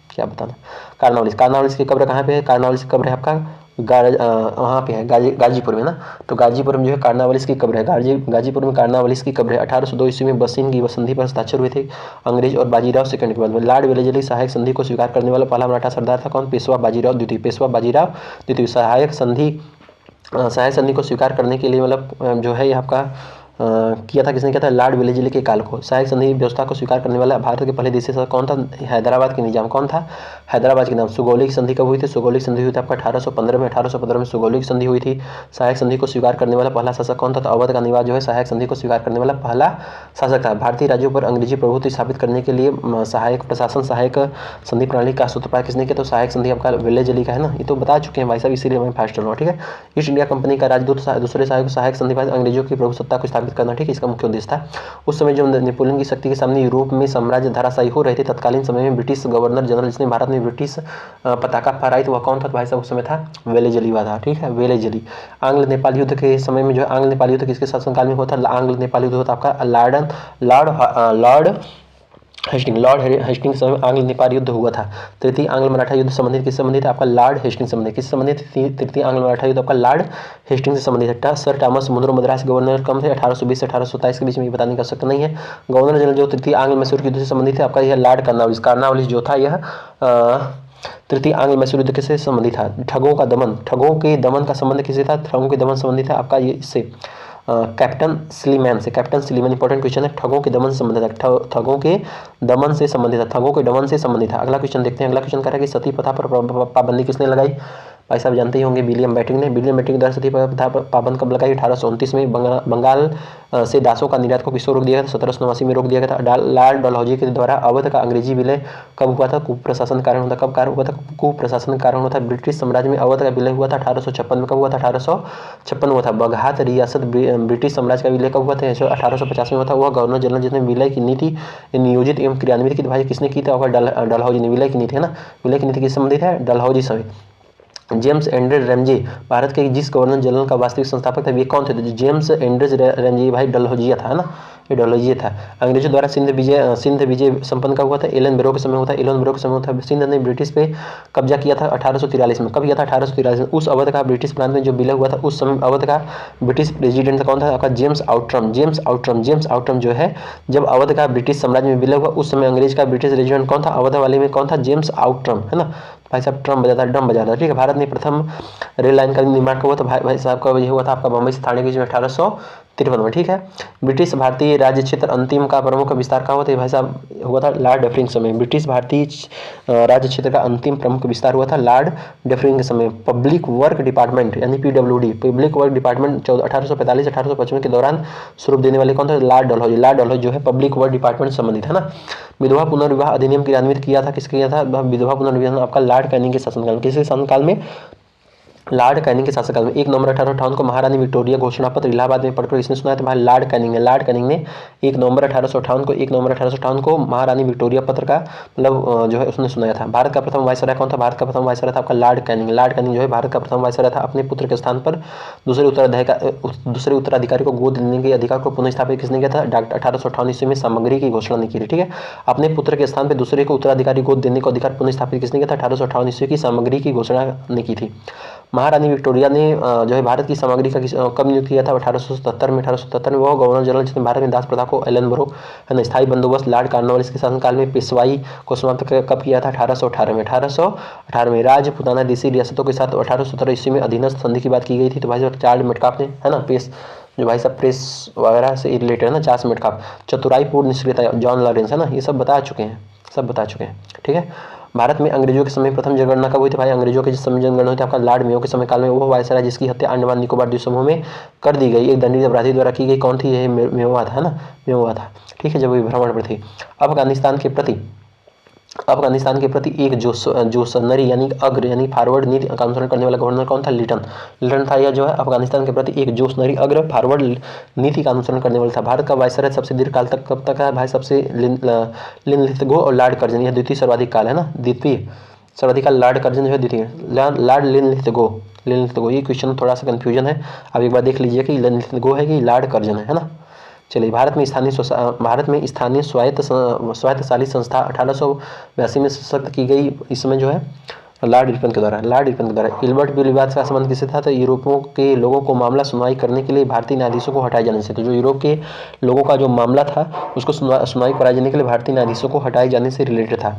क्या बताना। कॉर्नवालिस की कब्र कहाँ पे है? कॉर्नवालिस की कब्र है आपका वहाँ पे है गाजीपुर में ना। तो गाजीपुर में जो है कॉर्नवालिस की कब्र है। गाजीपुर में कॉर्नवालिस की कब्र है। 1802 ईस्वी में बसिन की संधि पर हस्ताक्षर हुए थे अंग्रेज और बाजीराव सेकंड के बाद में। लॉर्ड वेलेजली सहायक संधि को स्वीकार करने वाला पहला मराठा सरदार था कौन? पेशवा बाजीराव द्वितीय। सहायक संधि को स्वीकार करने के लिए मतलब जो है आपका किया था। किसने किया था? लॉर्ड वेलेजली के काल को। सहायक संधि व्यवस्था को स्वीकार करने वाला भारत के पहले देशी शासक कौन था? हैदराबाद के निजाम कौन था? हैदराबाद के नाम। सुगौली की संधि कब हुई थी? सुगौली की संधि हुई थी आपका 1815 में। 1815 में सुगौली की संधि हुई थी। सहायक संधि को स्वीकार करने वाला पहला शासक कौन था? तो अवध का निवास जो है सहायक संधि को स्वीकार करने वाला पहला शासक था। भारतीय राज्यों पर अंग्रेजी प्रभुत्व स्थापित करने के लिए सहायक संधि प्रणाली का सूत्रपात किसने किया? तो सहायक संधि आपका वेलेजली का है ना। ये तो बता चुके हैं भाई साहब, इसीलिए मैं फास्ट चल रहा हूँ। ठीक है, ईस्ट इंडिया कंपनी का राजदूत दूसरे सहायक संधि अंग्रेजों की प्रभुसत्ता को स्थापित करना। ठीक है, इसका मुख्य उद्देश्य था। उस समय जो नेपोलियन की शक्ति के सामने यूरोप में साम्राज्य धराशायी हो रहे थे, तत्कालीन समय में ब्रिटिश गवर्नर जनरल जिसने भारत में ब्रिटिश पताका फहराई तो वह कौन था? भाई साहब उस समय था वेलेजली हुआ था। ठीक है, वेलेजली। आंग्ल नेपाल युद्ध के समय में जो है आंग्ल नेपाल युद्ध किसके शासनकाल में हुआ था? आंग्ल नेपाल युद्ध होता आपका लॉर्ड हेस्टिंग के समय आंग्ल नेपाल युद्ध हुआ था। तृतीय आंग्ल मराठा युद्ध संबंधित किससे संबंधित? आपका लॉर्ड हेस्टिंग संबंधित। किससे संबंधित? तृतीय आंग्ल मराठा युद्ध आपका लॉर्ड हेस्टिंग से संबंधित है। Sir Thomas Munro Madras governor कम थे 1820 से 1827 के बीच में, ये बताने का आवश्यकता नहीं है। गवर्नर जनरल जो तृतीय आंग्ल मैसूर युद्ध से संबंधित है आपका यह लॉर्ड कॉर्नवालिस जो था यह तृतीय आंग्ल मैसूर युद्ध किससे संबंधित था? ठगों के दमन का संबंध किससे था? ठगों के दमन संबंधित है आपका ये इससे कैप्टन स्लीमैन इंपॉर्टेंट क्वेश्चन है। ठगों के दमन से संबंधित है। ठगों के दमन से संबंधित है। अगला क्वेश्चन देखते हैं। अगला क्वेश्चन कह रहा है कि सती प्रथा पर पाबंदी किसने लगाई? भाई साहब जानते ही होंगे विलियम बेंटिंक ने द्वारा सती प्रथा पर पाबंद कब लगाई? 1829 में। बंगाल से दासों का निर्यात को किसको रोक दिया गया था? 1789 में रोक दिया गया था। लॉर्ड डलहौजी के द्वारा अवध का अंग्रेजी विलय कब हुआ था? कुप्रशासन कारण हुआ था। ब्रिटिश साम्राज्य में अवध का विलय हुआ था 1856 में। कब हुआ था? 1856 हुआ था। बगहात रियासत ब्रिटिश साम्राज्य का विलय कब हुआ था? 1850 में हुआ था। वह गवर्नर जनरल जिसने विलय की नीति नियोजित एवं क्रियान्वित की भाई किसने की था? डलहौजी ने। विलय की नीति है ना, विलय की नीति किससे संबंधित है? डलहौजी से। जेम्स एंड्रे रैमजे भारत के जिस गवर्नर जनरल का वास्तविक संस्थापक था, ये कौन थे? तो जेम्स एंड्रे रैमजे भाई डलहौजिया था, है ना, ये डलहौजिया था। अंग्रेजों द्वारा सिंध विजय संपन्न कब हुआ था? एलन ब्रो के समय हुआ था। एलन ब्रो के समय हुआ था। सिंध ने ब्रिटिश पे कब्जा किया था 1843 में। कब किया था? 1843 में। उस अवध का ब्रिटिश प्रांत में जो विलय हुआ था, उस समय अवध का ब्रिटिश प्रेसिडेंट कौन था? आपका जेम्स आउटरम। जेम्स आउटरम जो है, जब अवध का ब्रिटिश साम्राज्य में विलय हुआ, उस समय अंग्रेज का ब्रिटिश रेजिडेंट कौन था? अवध वाले में कौन था? जेम्स आउटरम, है ना। भाई साहब ड्रम बजाता, ड्रम बजाता, ठीक है। भारत ने प्रथम रेल लाइन का निर्माण कब हुआ था? भाई साहब का ये हुआ था आपका बम्बई से थाने के बीच में 1853 में, ठीक है। ब्रिटिश भारतीय राज्य क्षेत्र अंतिम का प्रमुख विस्तार कहाँ हुआ था? भाई साहब हुआ था लॉर्ड डफरिन समय। ब्रिटिश भारतीय राज्य क्षेत्र का अंतिम प्रमुख विस्तार हुआ था लॉर्ड डफरिन के समय। पब्लिक वर्क डिपार्टमेंट यानी पीडब्ल्यूडी, पब्लिक वर्क डिपार्टमेंट 1845-1855 के दौरान स्वरूप देने वाले कौन थे? लॉर्ड डलहौजी। लॉर्ड डलहौजी जो है पब्लिक वर्क डिपार्टमेंट से संबंधित है ना। विधवा पुनर्विवाह अधिनियम क्रियान्वित किया था, किसके किया था? विधवा पुनर्विवाह आपका लॉर्ड कैनिंग के शासनकाल में। किसके शासनकाल में? लॉर्ड कैनिंग के शासनकाल में। 1 नवंबर 1858 को महारानी विक्टोरिया घोषणा पत्र इलाहाबाद में पढ़कर इसने सुनाया था? भाई लॉर्ड कैनिंग ने। लॉर्ड कैनिंग ने 1 नवंबर 1858 को महारानी विक्टोरिया पत्र का मतलब जो है उसने सुनाया था। भारत का प्रथम वायसराय कौन था? भारत का प्रथम वायसराय था आपका लॉर्ड कैनिंग। लॉर्ड कैनिंग जो है भारत का प्रथम वायसराय था। अपने पुत्र के स्थान पर दूसरे उत्तराधिकारी को गोद लेने के अधिकार को पुनः स्थापित किसने किया था? 1858 ईस्वी में सामग्री की घोषणा ने की थी, ठीक है। अपने पुत्र के स्थान पर दूसरे को उत्तराधिकारी गोद देने का अधिकार पुनः स्थापित किसने किया था? 1858 ईस्वी की सामग्री की घोषणा ने की थी। महारानी विक्टोरिया ने जो है भारत की सामग्री का कब नियुक्त किया था? 1877 में। 1877 में। वो गवर्नर जनरल जिसने भारत में दास प्रथा को एलन ब्रो है ना स्थायी बंदोबस्त लॉर्ड कॉर्नवालिस के शासनकाल में पेशवाई को समाप्त कब किया था? 1818 में। 1818 में। राजपूताना देशी रियासतों के साथ 1817 ईस्वी में अधीनस्थ संधि की बात की गई थी। तो भाई साहब चार्ल्स मेटकाफ ने, है ना, पेश जो भाई साहब प्रेस वगैरह से रिलेटेड है ना, चार्ल्स मेटकाफ। चतुराईपूर्ण निष्क्रियता जॉन लॉरेंस, है ना, ये सब बता चुके हैं, ठीक है। भारत में अंग्रेजों के समय प्रथम जनगणना कब हुई थी? भाई अंग्रेजों के जिस समय जनगणना हुई थी आपका लॉर्ड मेयो के समय काल में। वो वायसराय जिसकी हत्या अंडमान निकोबार द्वीप समूह में कर दी गई एक दंडित अपराधी द्वारा की गई, कौन थी? ये मेवा था, है ना, मेवा था, ठीक है, जब वो भ्रमण पर थी। अफगानिस्तान के प्रति एक जोशनरी यानी अग्र यानी फॉरवर्ड नीति का अनुसरण करने वाला गवर्नर कौन था? लिटन था। यह जो है अफगानिस्तान के प्रति एक जोशनरी अग्र फॉरवर्ड नीति का अनुसरण करने वाला था। भारत का वायसराय सबसे दीर्घ काल तक कब तक है? भाई सबसे लिनलिथगो और लॉर्ड कर्जन, यह द्वितीय सर्वाधिक काल है ना, द्वितीय सर्वाधिक काल लॉर्ड कर्जन जो है द्वितीय। लॉर्ड लिनलिथगो, ये क्वेश्चन थोड़ा सा कंफ्यूजन है, आप एक बार देख लीजिए कि लिनलिथगो है कि लॉर्ड कर्जन है ना। चलिए, भारत में स्थानीय स्वायत्तशासी संस्था 1882 में सशक्त की गई। इसमें जो है लॉर्ड रिपन के द्वारा इल्बर्ट बिल विवाद का संबंध किससे था? तो यूरोपों के लोगों को मामला सुनवाई करने के लिए भारतीय न्यायाधीशों को हटाए जाने से। तो जो यूरोप के लोगों का जो मामला था उसको सुनवाई कराए जाने के लिए भारतीय न्यायाधीशों को हटाए जाने से रिलेटेड था।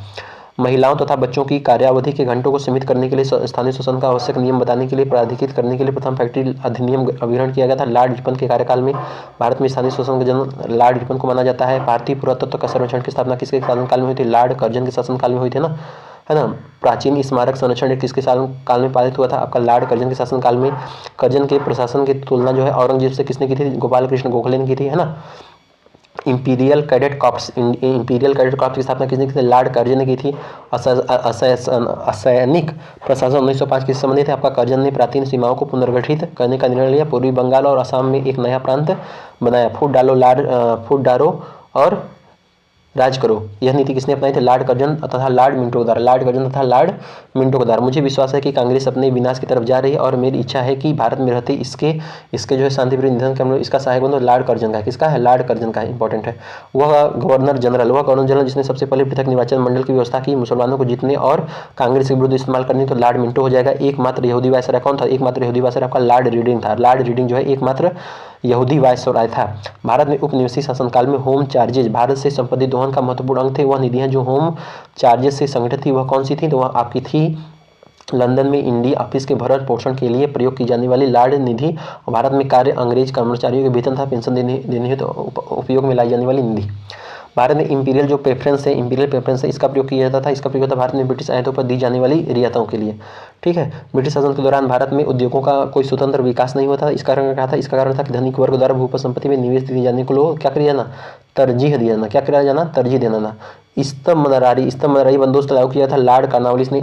महिलाओं तथा बच्चों की कार्यावधि के घंटों को सीमित करने के लिए स्थानीय शोषण का आवश्यक नियम बताने के लिए प्राधिकृत करने के लिए प्रथम फैक्ट्री अधिनियम अभिग्रहण किया गया था लॉर्ड रिपन के कार्यकाल में। भारत में स्थानीय शोषण का जन्म लॉर्ड रिपन को माना जाता है। भारतीय पुरातत्व का सर्वेक्षण की स्थापना किसके शासनकाल में हुई थी? लॉर्ड कर्जन के शासनकाल में हुई थी ना, है ना। प्राचीन स्मारक संरक्षण किसके काल में पारित हुआ था? आपका लॉर्ड कर्जन के शासनकाल में। कर्जन के प्रशासन की तुलना जो है औरंगजेब से किसने की थी? गोपाल कृष्ण गोखले ने की थी, है ना। इंपीरियल कैडेट कॉर्प्स की स्थापना किसने की थी? लॉर्ड कर्जन ने की थी। असैनिक प्रशासन 1905 किससे संबंधित है? आपका कर्जन ने प्राचीन सीमाओं को पुनर्गठित करने का निर्णय लिया। पूर्वी बंगाल और असम में एक नया प्रांत बनाया। फूट डालो और राज करो, यह नीति किसने अपनाई थी? लॉर्ड कर्जन तथा लॉर्ड मिंटो के द्वारा। मुझे विश्वास है कि कांग्रेस अपने विनाश की तरफ जा रही है और मेरी इच्छा है कि भारत में रहते इसके जो है शांतिप्रिय निधन का इसका सहायक बनो। लॉर्ड कर्जन का, किसका है? लॉर्ड कर्जन का, इंपॉर्टेंट है। वह गवर्नर जनरल जिसने सबसे पहले पृथक निर्वाचन मंडल की व्यवस्था की मुसलमानों को जीतने और कांग्रेस के विरुद्ध इस्तेमाल करने, तो लॉर्ड मिंटो हो जाएगा। एकमात्र यहूदी वायसराय कौन था? एकमात्र यहूदी वायसराय आपका लॉर्ड रीडिंग था। लॉर्ड रीडिंग जो है एकमात्र यहूदी वायसराय था। भारत में उपनिवेशी शासनकाल में होम चार्जेज भारत से संपत्ति दोहन का महत्वपूर्ण अंग थे। वह निधियां जो होम चार्जेस से संगठित थी वह कौन सी थी? तो वह आपकी थी लंदन में इंडिया ऑफिस के भरण पोषण के लिए प्रयोग की जाने वाली लॉर्ड निधि। भारत में कार्य अंग्रेज कर्मचारियों के वेतन था पेंशन देने हेतु उपयोग में लाई जाने वाली निधि। भारत में इंपीरियल प्रेफरेंस है इसका प्रयोग किया जाता था। इसका प्रयोग था भारत में ब्रिटिश आयातों पर दी जाने वाली रियायतों के लिए, ठीक है। ब्रिटिश शासन के दौरान भारत में उद्योगों का कोई स्वतंत्र विकास नहीं हुआ था। इसका कारण क्या था? इसका कारण था कि धनिक वर्ग द्वारा भू संपत्ति में निवेश दिए जाने को लोग क्या किया जाना? तरजीह दिया जाना। क्या किया जाना? तरजीह देना ना। स्तंभनारी बंदोबस्त लागू किया था लॉर्ड कॉर्नवालिस ने।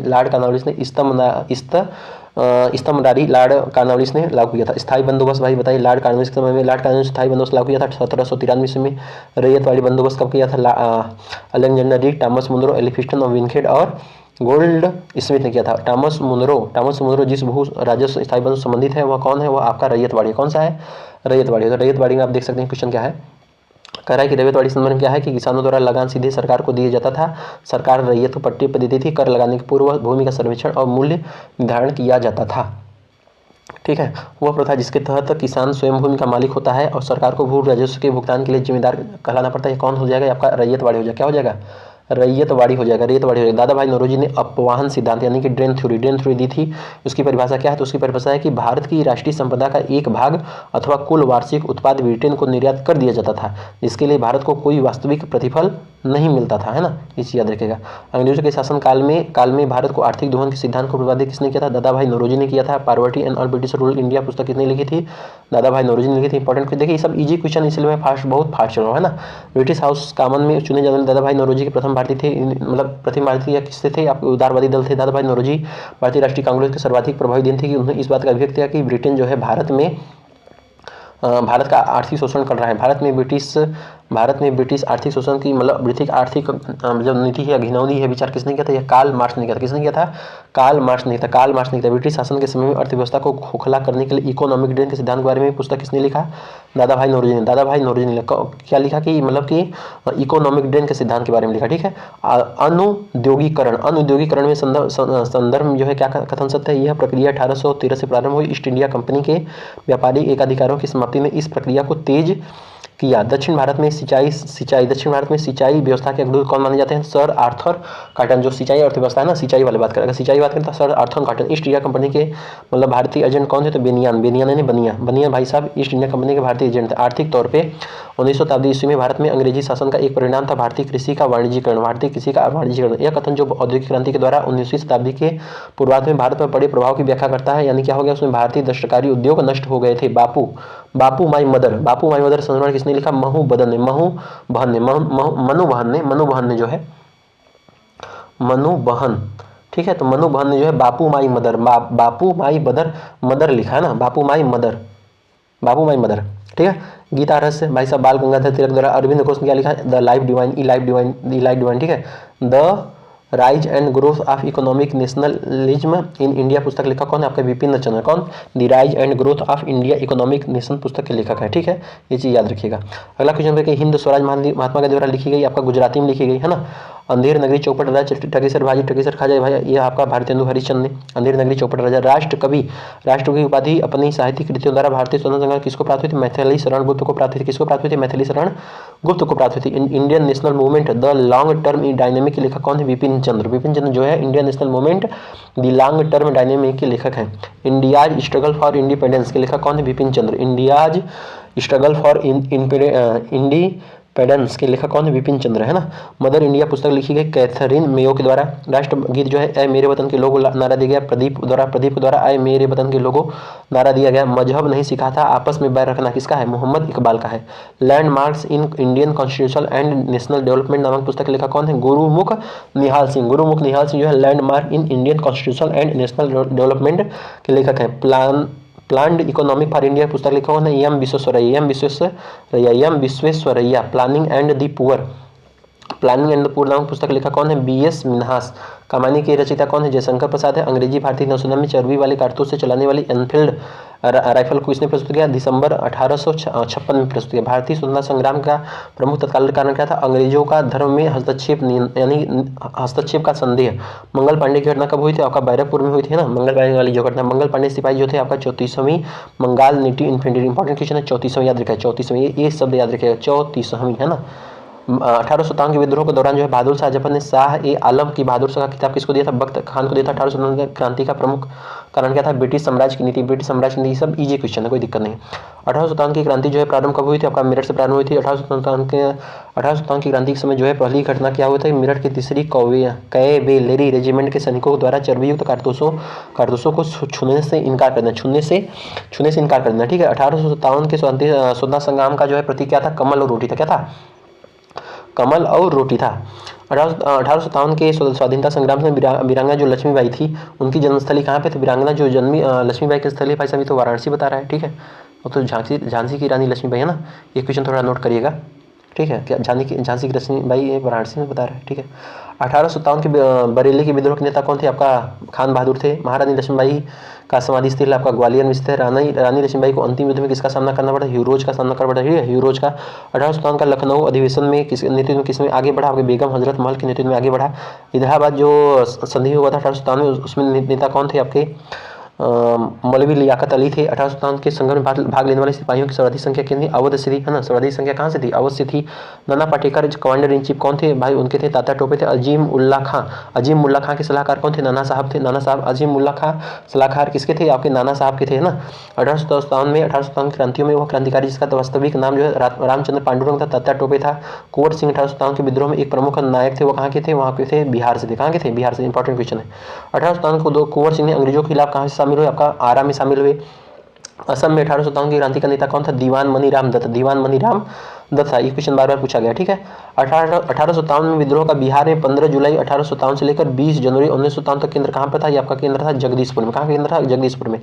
स्तंभनारी लॉर्ड कॉर्नवालिस ने लागू किया था। स्थायी बंदोबस्त भाई बताइए, लॉर्ड कॉर्नवालिस के समय में लॉर्ड कॉर्नवालिस स्थायी बंदोबस्त लागू किया था 1793 ईस्वी में। रैयतवाड़ी बंदोबस्त कब किया था? Alexander D, Thomas Munro, Elphinstone और विनखेड और गोल्ड स्मिथ ने किया था। टॉमस मुनरो जिस भू राजस्व स्थायी बंधु संबंधित है वह कौन है? वह आपका रैयतवाड़ी। कौन सा है? रैयतवाड़ी। तो रैयतवाड़ी में आप देख सकते हैं क्वेश्चन क्या है, कह रहा है कि रैयतवाड़ी संदर्भ क्या है कि किसानों द्वारा लगान सीधे सरकार को दिया जाता था। सरकार रैयत को पट्टी पर देती थी। कर लगाने के पूर्व भूमि का सर्वेक्षण और मूल्य निर्धारण किया जाता था। ठीक है, वह प्रथा जिसके तहत किसान स्वयं भूमि का मालिक होता है और सरकार को भू राजस्व के भुगतान के लिए जिम्मेदार कहलाना पड़ता है। कौन हो जाएगा? आपका रैयतवाड़ी हो जाएगा। क्या हो जाएगा? रैयतवाड़ी हो जाएगा। रैयतवाड़ी हो जाएगा। दादा भाई नौरोजी ने अपवाहन सिद्धांत यानी कि ड्रेन थ्योरी दी थी। उसकी परिभाषा क्या है? तो उसकी परिभाषा है कि भारत की राष्ट्रीय संपदा का एक भाग अथवा कुल वार्षिक उत्पाद ब्रिटेन को निर्यात कर दिया जाता था, जिसके लिए भारत को कोई वास्तविक प्रतिफल नहीं मिलता था, है ना। इस याद रखेगा। अंग्रेजों के शासन काल में भारत को आर्थिक दोहन के सिद्धांत को प्रतिपादित किसने किया था? दादा भाई नौरोजी ने किया था। Poverty and all British rule India पुस्तक किसने लिखी थी? दादा भाई नौरोजी ने लिखी थी। इंपॉर्टेंट देखिए, ये सब इजी क्वेश्चन इसलिए मैं बहुत फास्ट चल रहा हूँ, है ना। ब्रिटिश हाउस कॉमन में चुने जाने वाले दादा भाई नौरोजी के प्रथम भारतीय थे, मतलब प्रथम भारतीय किससे थे? आपके उदारवादी दल थे। दादा भाई नौरोजी भारतीय राष्ट्रीय कांग्रेस के सर्वाधिक प्रभावी दिन थे कि उन्होंने इस बात का अभिव्यक्त किया कि ब्रिटेन जो है भारत का आर्थिक शोषण कर रहा है। भारत में ब्रिटिश आर्थिक शोषण की मतलब आर्थिक जो नीति है घिनौनी है विचार किसने किया था? यह कार्ल मार्क्स ने किया था। किसने किया था? कार्ल मार्क्स ने किया था। ब्रिटिश शासन के समय में अर्थव्यवस्था को खोखला करने के लिए इकोनॉमिक ड्रेन के सिद्धांत के बारे में पुस्तक किसने लिखा? दादा भाई नौरोजी ने क्या लिखा कि मतलब कि इकोनॉमिक ड्रेन के सिद्धांत के बारे में लिखा। ठीक है। अनुद्योगीकरण में संदर्भ जो है क्या कथन सत्य है? यह प्रक्रिया 1813 से प्रारंभ हुई। ईस्ट इंडिया कंपनी के व्यापारी एकाधिकारों की समाप्ति ने इस प्रक्रिया को तेज किया। दक्षिण भारत में सिंचाई व्यवस्था के अग्रदूत कौन माने जाते हैं? Sir Arthur cotton. जो सिंचाई अर्थव्यवस्था है ना, सिंचाई वाले बात करेगा, सिंचाई बात करें तो sir Arthur cotton. East India company के मतलब भारतीय एजेंट कौन थे? तो बनिया भाई साहब ईस्ट इंडिया कंपनी के भारतीय एजेंट थे। आर्थिक तौर पे 19वीं शताब्दी ईस्वी में भारत में अंग्रेजी शासन का एक परिणाम था भारतीय कृषि का वाणिज्यीकरण। यह कथन जो औद्योगिक क्रांति के द्वारा 19वीं शताब्दी के पूर्वार्ध में भारत पर पड़े प्रभाव की व्याख्या करता है। यानी क्या हो गया? उसमें भारतीय दस्तकारी उद्योग नष्ट हो गए थे। बापू माई मदर संस्मरण किसने लिखा? मनुबहन ठीक है। तो मनुबहन ने जो है बापू माई मदर लिखा है ना, बापू माई मदर। ठीक है। गीता रहस्य भाई साहब बाल गंगाधर तिलक द्वारा। अरविंद घोष ने क्या लिखा है? The life divine. ठीक है। The rise and growth of economic nationalism in India पुस्तक लेखक कौन है? आपका विपिन चंद्र। कौन? The rise and growth of India economic nation पुस्तक के लेखक है। ठीक है, ये चीज याद रखिएगा। अगला क्वेश्चन है कि हिंद स्वराज महात्मा के द्वारा लिखी गई, आपका गुजराती में लिखी गई है ना। अंधेर नगरी चौपट राजा टकेसर भाजी टकेसर खाजा भाई, ये आपका भारतेंदु हरिश्चंद्र ने। अंधेर नगरी चौपट राजा। राष्ट्र की उपाधि अपनी साहित्यिक कृतियों द्वारा भारतीय स्वतंत्र संग्राम किसको प्राप्त हुई थी? मैथिली शरण गुप्त को प्राप्त हुई थी। किसको प्राप्त हुई थी? मैथिली शरण गुप्त को प्राप्त हुई थी। Indian national movement the long term dynamic के लेखक कौन है? विपिन चंद्र जो है Indian national movement the long term dynamic के लेखक हैं। इंडियाज स्ट्रगल फॉर इंडिपेंडेंस के लेखक कौन है? विपिन चंद्र। इंडियाज स्ट्रगल फॉर इंडिपेंडेंस के लेखक कौन है? विपिन चंद्र, है ना। मदर इंडिया पुस्तक लिखी गई कैथरीन मेयो के द्वारा। राष्ट्रगीत जो है ऐ मेरे वतन के लोगो नारा दिया गया प्रदीप के द्वारा ऐ मेरे वतन के लोगो नारा दिया गया। मजहब नहीं सिखाता आपस में बैर रखना किसका है? मोहम्मद इकबाल का है। Landmarks in Indian constitution and national development नामक पुस्तक के लेखक कौन है? गुरुमुख निहाल सिंह जो है landmark in Indian constitution and national development के लेखक है। प्लान्ड इकोनॉमिक फॉर इंडिया पुस्तक लिखा है M Visvesvaraya. Planning and the poor नामक पुस्तक लिखा कौन है? BS मिन्हास। कमानी के रचयिता कौन है? जयशंकर प्रसाद है। अंग्रेजी भारतीय नौसेना में चर्बी वाले कारतूस से चलाने वाली एनफील्ड राइफल को इसने प्रस्तुत किया? दिसंबर 1856 में प्रस्तुत किया। भारतीय स्वतंत्रता संग्राम का प्रमुख तत्कालीन कारण क्या था? अंग्रेजों का धर्म में हस्तक्षेप का संदेह। मंगल पांडे की घटना कब हुई थी? आपका बैरकपुर में हुई थी ना, मंगल पांडे वाली जो घटना। मंगल पांडे सिपाही जो थे आपका 34वीं Bengal native infantry. Important question है 34वीं याद रखिएगा। 34वीं ये शब्द याद रखिएगा 34वीं, है ना। 1857 के विद्रोह के दौरान जो है बहादुर शाह जफर ने शाह ए आलम की बहादुर शाह का खिताब किसको दिया था? बख्त खान को दिया था। 1857 क्रांति का प्रमुख कारण क्या था? ब्रिटिश साम्राज्य की नीति। सब इजी क्वेश्चन है, कोई दिक्कत नहीं। 1857 की क्रांति जो है प्रारंभ कब हुई थी? आपका मेरठ से प्रारंभ हुई थी। 1857 की क्रांति के समय जो है पहली घटना क्या हुई थी? मेरठ की 3री कैवेलरी रेजिमेंट के सैनिकों द्वारा चर्बीयुक्त कारतूसों को छूने से इनकार करना। ठीक है। 1857 के स्वतंत्रता संग्राम का जो है प्रतीक क्या था? कमल और रोटी था। क्या था? कमल और रोटी था। 1857 के स्वाधीनता संग्राम में वीरांगना जो लक्ष्मीबाई थी उनकी जन्मस्थली कहाँ पे थी? वीरांगना जो जन्मी लक्ष्मीबाई की स्थली भाई साहब तो वाराणसी बता रहा है। ठीक है, वो तो झांसी की रानी लक्ष्मीबाई है ना। ये क्वेश्चन थोड़ा नोट करिएगा। ठीक है, क्या झांसी की लक्ष्मीबाई ये वाराणसी में बता रहा है, ठीक है। 1857 के बरेली के विद्रोह के नेता कौन थे? आपका खान बहादुर थे। महारानी लक्ष्मीबाई का समाधि स्थल आपका ग्वालियर में स्थित है। रानी लक्ष्मीबाई को अंतिम युद्ध में किसका सामना करना पड़ा? ह्यूरोज का सामना करना पड़ा, ठीक है, ह्यूरोज का। 1857 का लखनऊ अधिवेशन में किस नेतृत्व में किसमें आगे बढ़ा? आपके बेगम हजरत महल के नेतृत्व में आगे बढ़ा। इलाहाबाद जो संधि हुआ था 1857 में, उसमें नेता कौन थे आपके? मौलवी लियाकत अली थे। 1857 के संघर्ष में भाग लेने वाले सिपाहियों की सर्वाधिक संख्या कितनी? अवध से थी, है ना। सर्वाधिक संख्या कहाँ से थी? अवध से थी। Nana Patekar commander in chief कौन थे? भाई उनके थे तात्या टोपे थे। अजीम उल्ला खां, अजीम उल्ला खां के सलाहकार कौन थे? नाना साहब थे। नाना साहब अजीम उल्ला खां सलाहकार किसके थे? आपके नाना साहब के थे, है ना। 1857 में 1857 की क्रांतियों में वो क्रांतिकारी जिसका वास्तविक नाम जो है रामचंद्र पांडुरंग था, तात्या टोपे था। कुंवर सिंह 1857 के विद्रोह में एक प्रमुख नायक थे, वो कहाँ के थे? वहाँ के थे बिहार से थे। कहाँ के थे? बिहार से। इंपॉर्टेंट क्वेश्चन है। 1857 को कुंवर सिंह ने अंग्रेजों के खिलाफ कहाँ से शामिल हुए? आपका आरा में शामिल हुए। असम में 1857 की क्रांति का नेता कौन था? दीवान मनीराम दत्त। दीवान मनीराम दत्त था। ये क्वेश्चन बार बार पूछा गया, ठीक है। 1857 में विद्रोह का बिहार में 15 जुलाई 1857 से लेकर 20 जनवरी 1957 तक केंद्र कहाँ पर था? ये आपका केंद्र था जगदीशपुर में। कहाँ केंद्र था? जगदीशपुर में।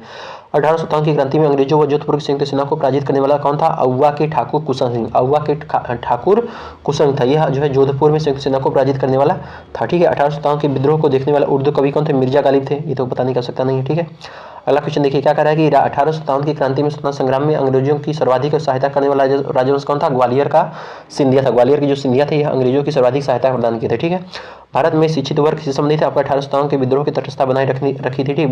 1857 की क्रांति में अंग्रेजों व जोधपुर की संयुक्त सेना को पराजित करने वाला कौन था? अउवा के ठाकुर कुशन सिंह। अउवा के ठाकुर कुशन था, यह जो है जोधपुर में संयुक्त सेना को पराजित करने वाला था, ठीक है। 1857 के विद्रोह को देखने वाला उर्दू कवि कौन थे? मिर्जा गालिब थे। ये तो पता नहीं कर सकता नहीं है, ठीक है। अगला क्वेश्चन देखिए क्या कह रहा है कि 1857 की क्रांति में स्वतंत्रता संग्राम में अंग्रेजों की सर्वाधिक सहायता करने वाला राजवंश कौन था? ग्वालियर का सिंधिया था। ग्वालियर की जो सिंधिया थे, यह अंग्रेजों की सर्वाधिक सहायता प्रदान किए थे, ठीक है। भारत में शिक्षित वर्ग किसी संबंधित आपका 1857 के विद्रोह की तटस्थता बनाए रखी थी, ठीक।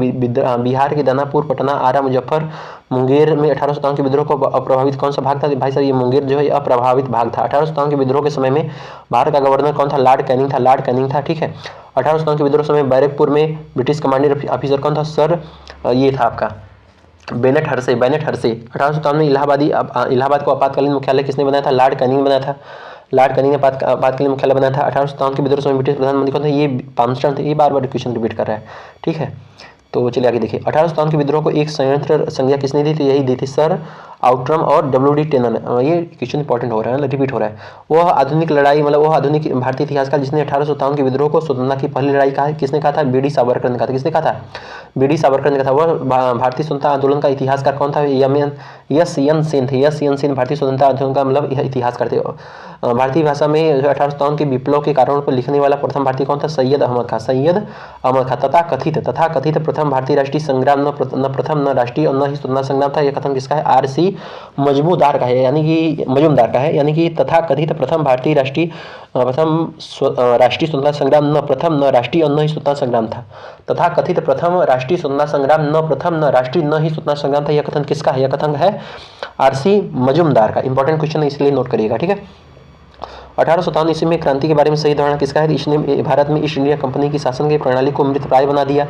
बिहार के दानापुर, पटना, आरा, मुजफ्फर, मुंगेर में 1857 के विद्रोह को अप्रभावित कौन सा भाग था? भाई साहब ये मुंगेर जो है अप्रभावित भाग था। 1857 के विद्रोह के समय में भारत का गवर्नर कौन था? लॉर्ड कैनिंग था। लॉर्ड कैनिंग था, ठीक है। 1857 के विद्रोह समय बैरकपुर में ब्रिटिश कमांडिंग ऑफिसर कौन था? सर ये था आपका बेनेट हर्से। 1857 में इलाहाबाद को आपातकालीन मुख्यालय किसने बनाया था? लॉर्ड कैनिंग बनाया था। लॉर्ड कैनिंग ने आपातकालीन मुख्यालय बनाया था। 1857 के विद्रोह समय ब्रिटिश प्रधानमंत्री कौन थे? ये पामस्टन थे। ये बार बार क्वेश्चन रिपीट कर रहा है, ठीक है। तो चलिए आगे देखिए। 1857 के विद्रोह को एक संयंत्र संज्ञा किसने दी थी? यही दी थी सर आउटरम और डब्ल्यू.डी. टेनर। ये क्वेश्चन इंपॉर्टेंट हो रहा है, रिपीट हो रहा है। वह आधुनिक लड़ाई मतलब वह आधुनिक भारतीय इतिहासकार जिसने 1857 के विद्रोह को स्वतंत्रता की पहली लड़ाई कहा है, किसने कहा था? बी.डी. सावरकर ने कहा था। किसने कहा था? बी.डी. सावरकर ने कहा था। वह भारतीय स्वतंत्रता आंदोलन का इतिहासकार कौन था? यस एन सेन थे। यस एन सेन भारतीय स्वतंत्रता आंदोलन का मतलब यह इतिहासकार थे। भारतीय भाषा में 1857 के विप्लव के कारणों पर लिखने वाला प्रथम भारतीय कौन था? सैयद अहमद खां। सैयद अहमद खां। तथा कथित प्रथम भारतीय राष्ट्रीय संग्राम न प्रथम न राष्ट्रीय और न ही स्वतंत्रता संग्राम था। यह कथन किसका है? आर.सी. मजूमदार का है, यानी कि मजूमदार का है, यानी कि तथा कथित प्रथम राष्ट्रीय स्वतंत्रता संग्राम न प्रथम न राष्ट्रीय और न ही स्वतंत्रता संग्राम था। तथा कथित प्रथम राष्ट्रीय स्वतंत्रता संग्राम न प्रथम न राष्ट्रीय न ही स्वतंत्रता संग्राम था। यह कथन किसका है? यह कथन है आर.सी. मजूमदार का। इंपॉर्टेंट क्वेश्चन है, इसलिए नोट करिएगा, ठीक है। 1857 ईस्वी में क्रांति के बारे में सही धारणा किसका है? इसने भारत में ईस्ट इंडिया कंपनी की शासन की प्रणाली को मृतप्राय बना दिया,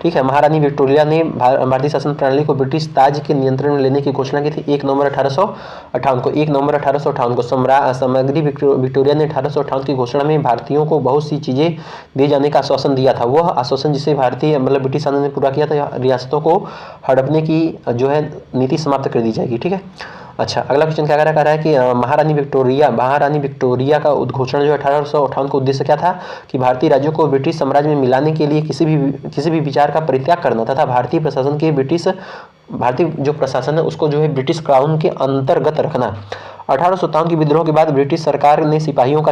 ठीक है। महारानी विक्टोरिया ने भारतीय शासन प्रणाली को ब्रिटिश ताज के नियंत्रण में लेने की घोषणा की थी 1 नवंबर 1858 को। 1 नवंबर 1858 को सामग्री विक्टोरिया ने 1858 की घोषणा में भारतीयों को बहुत सी चीजें दिए जाने का आश्वासन दिया था। वह आश्वासन जिसे भारतीय मतलब ब्रिटिश शासन ने पूरा किया था, रियासतों को हड़पने की जो है नीति समाप्त कर दी जाएगी, ठीक है। अच्छा, अगला क्वेश्चन क्या कह रहा है कि महारानी विक्टोरिया का उद्घोषण जो 1858 का उद्देश्य क्या था? कि भारतीय राज्यों को ब्रिटिश साम्राज्य में मिलाने के लिए किसी भी विचार का परित्याग करना तथा भारतीय जो प्रशासन है उसको जो है ब्रिटिश क्राउन के अंतर्गत रखना। 1857 के विद्रोह के बाद ब्रिटिश सरकार ने सिपाहियों का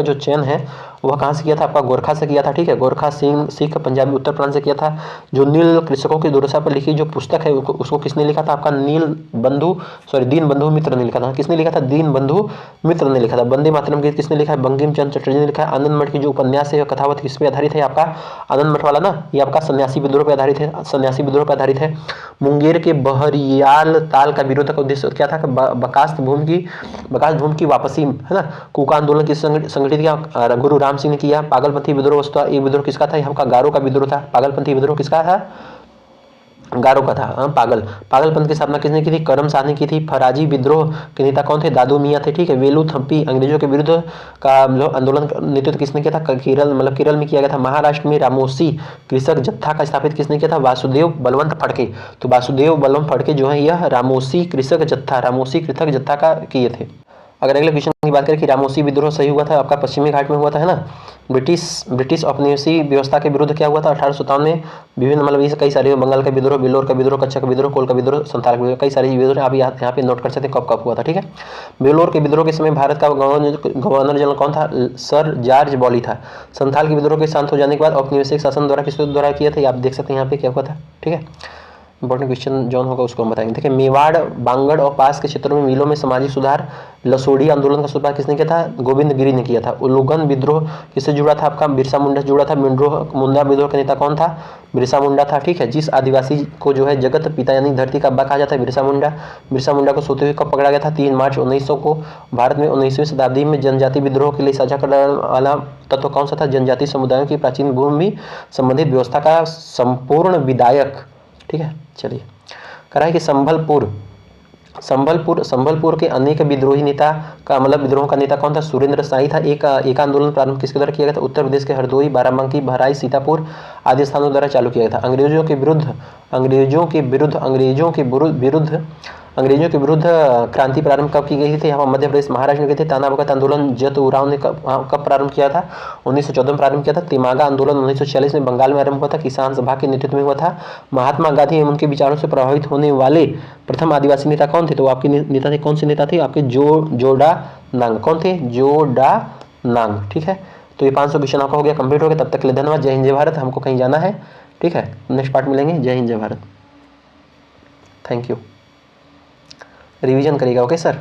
जो चयन है वह कहाँ से किया था? आपका गोरखा से किया था, ठीक है। गोरखा, सिख, पंजाबी, उत्तर प्रांत से किया था। जो नील कृषकों की दुर्दशा पर लिखी जो पुस्तक है उसको किसने लिखा था? आपका दीन बंधु मित्र ने लिखा था। किसने लिखा था? दीन बंधु मित्र ने लिखा था। वंदे मातरम गीत किसने लिखा है? बंकिम चंद्र चटर्जी ने लिखा है। आनंद मठ की जो उपन्यास है कथावत किस पे आधारित है? आपका आनंद मठ वाला ना, ये आपका सन्यासी विद्रोह पर आधारित है। मुंगेर के बहरियाल ताल का विरोध का उद्देश्य क्या था? बकास्त भूमि की वापसी, है ना। कुका आंदोलन किस संगठित किया? गुरु राम सिंह ने किया। पागलपंथी विद्रोह वस्तुतः ये विद्रोह किसका था? यहाँ का गारो का विद्रोह था। पागलपंथी विद्रोह किसका था? गारो का था। पागलपंथ की स्थापना किसने की थी? करम शाह ने की थी। फराजी विद्रोह के नेता कौन थे? दादू मियाँ थे, ठीक है। वेलू थम्पी अंग्रेजों के विरुद्ध का आंदोलन नेतृत्व किसने किया था? केरल में किया गया था। महाराष्ट्र में रामोसी कृषक जत्था का स्थापित किसने किया था? वासुदेव बलवंत फड़के। तो वासुदेव बलवंत फड़के जो है यह रामोसी कृषक जत्था का किए थे। अगर अगले क्वेश्चन की बात करें कि रामोसी विद्रोह सही हुआ था आपका पश्चिमी घाट में हुआ था, है ना। ब्रिटिश औपनिवेशिक व्यवस्था के विरुद्ध क्या हुआ था 1857 में, विभिन्न मतलब ये कई सारे, बंगाल का विद्रोह, बेलोर का विद्रोह, कच्छ का विद्रोह, कोल का विद्रोह, संथाल का विद्रोह, कई सारे विद्रोह आप यहाँ पे नोट कर सकते हैं कब कब हुआ था, ठीक है। बेलोर के विद्रोह के समय भारत का गवर्नर जनरल कौन था, सर जॉर्ज बॉली था। संथाल के विद्रोह के शांत हो जाने के बाद औपनिवेशिक शासन द्वारा किसके द्वारा किया था, आप देख सकते हैं यहाँ पे क्या हुआ था, ठीक है। इंपॉर्टेंट क्वेश्चन जौन होगा उसको हम बताएंगे। देखिए मेवाड़, बांगड़ और पास के क्षेत्रों में मिलों में सामाजिक सुधार, लसोड़ी आंदोलन का शुरुआत किसने किया था, गोविंद गिरी ने किया था। उल्लूघन विद्रोह किससे जुड़ा था, आपका बिरसा मुंडा से जुड़ा था। मुंडा विद्रोह का नेता कौन था, बिरसा मुंडा था, ठीक है। जिस आदिवासी को जो है जगत पिता यानी धरती का अब्बा कहा जाता है, बिरसा मुंडा। बिरसा मुंडा को सोते हुए कब पकड़ा गया था, 3 मार्च 1900 को। भारत में 19वीं शताब्दी में जनजाति विद्रोह के लिए साझा करने वाला तत्व कौन सा था, जनजाति समुदायों की प्राचीन भूमि संबंधित व्यवस्था का संपूर्ण विधायक, ठीक है। चलिए करा है कि संभलपुर के अनेक विद्रोही नेता का मतलब विद्रोह का नेता कौन था, सुरेंद्र शाही था। एक आंदोलन प्रारंभ किसके द्वारा किया गया था, उत्तर प्रदेश के हरदोई, बाराबंकी, बहराइच, सीतापुर आदि स्थानों द्वारा चालू किया गया था। अंग्रेजों के विरुद्ध क्रांति प्रारंभ कब की गई थी, यहाँ मध्य प्रदेश महाराष्ट्र में गए थे। ताना भगत आंदोलन जत उराव ने कब प्रारंभ किया था, 1914 में प्रारंभ किया था। तिमागा आंदोलन 1946 में बंगाल में आरंभ हुआ था, किसान सभा के नेतृत्व में हुआ था। महात्मा गांधी एवं उनके विचारों से प्रभावित होने वाले प्रथम आदिवासी नेता कौन थे, तो आपके नेता थे, कौन से नेता थे आपके, जोडा नांग। कौन थे, जोडा नांग, ठीक है। तो ये 500 क्वेश्चन आपका हो गया, कंप्लीट हो गया। तब तक के लिए धन्यवाद। जय हिंद जय भारत। हमको कहीं जाना है, ठीक है, नेक्स्ट पार्ट मिलेंगे। जय हिंद जय भारत, थैंक यू। रिवीजन करिएगा, ओके सर।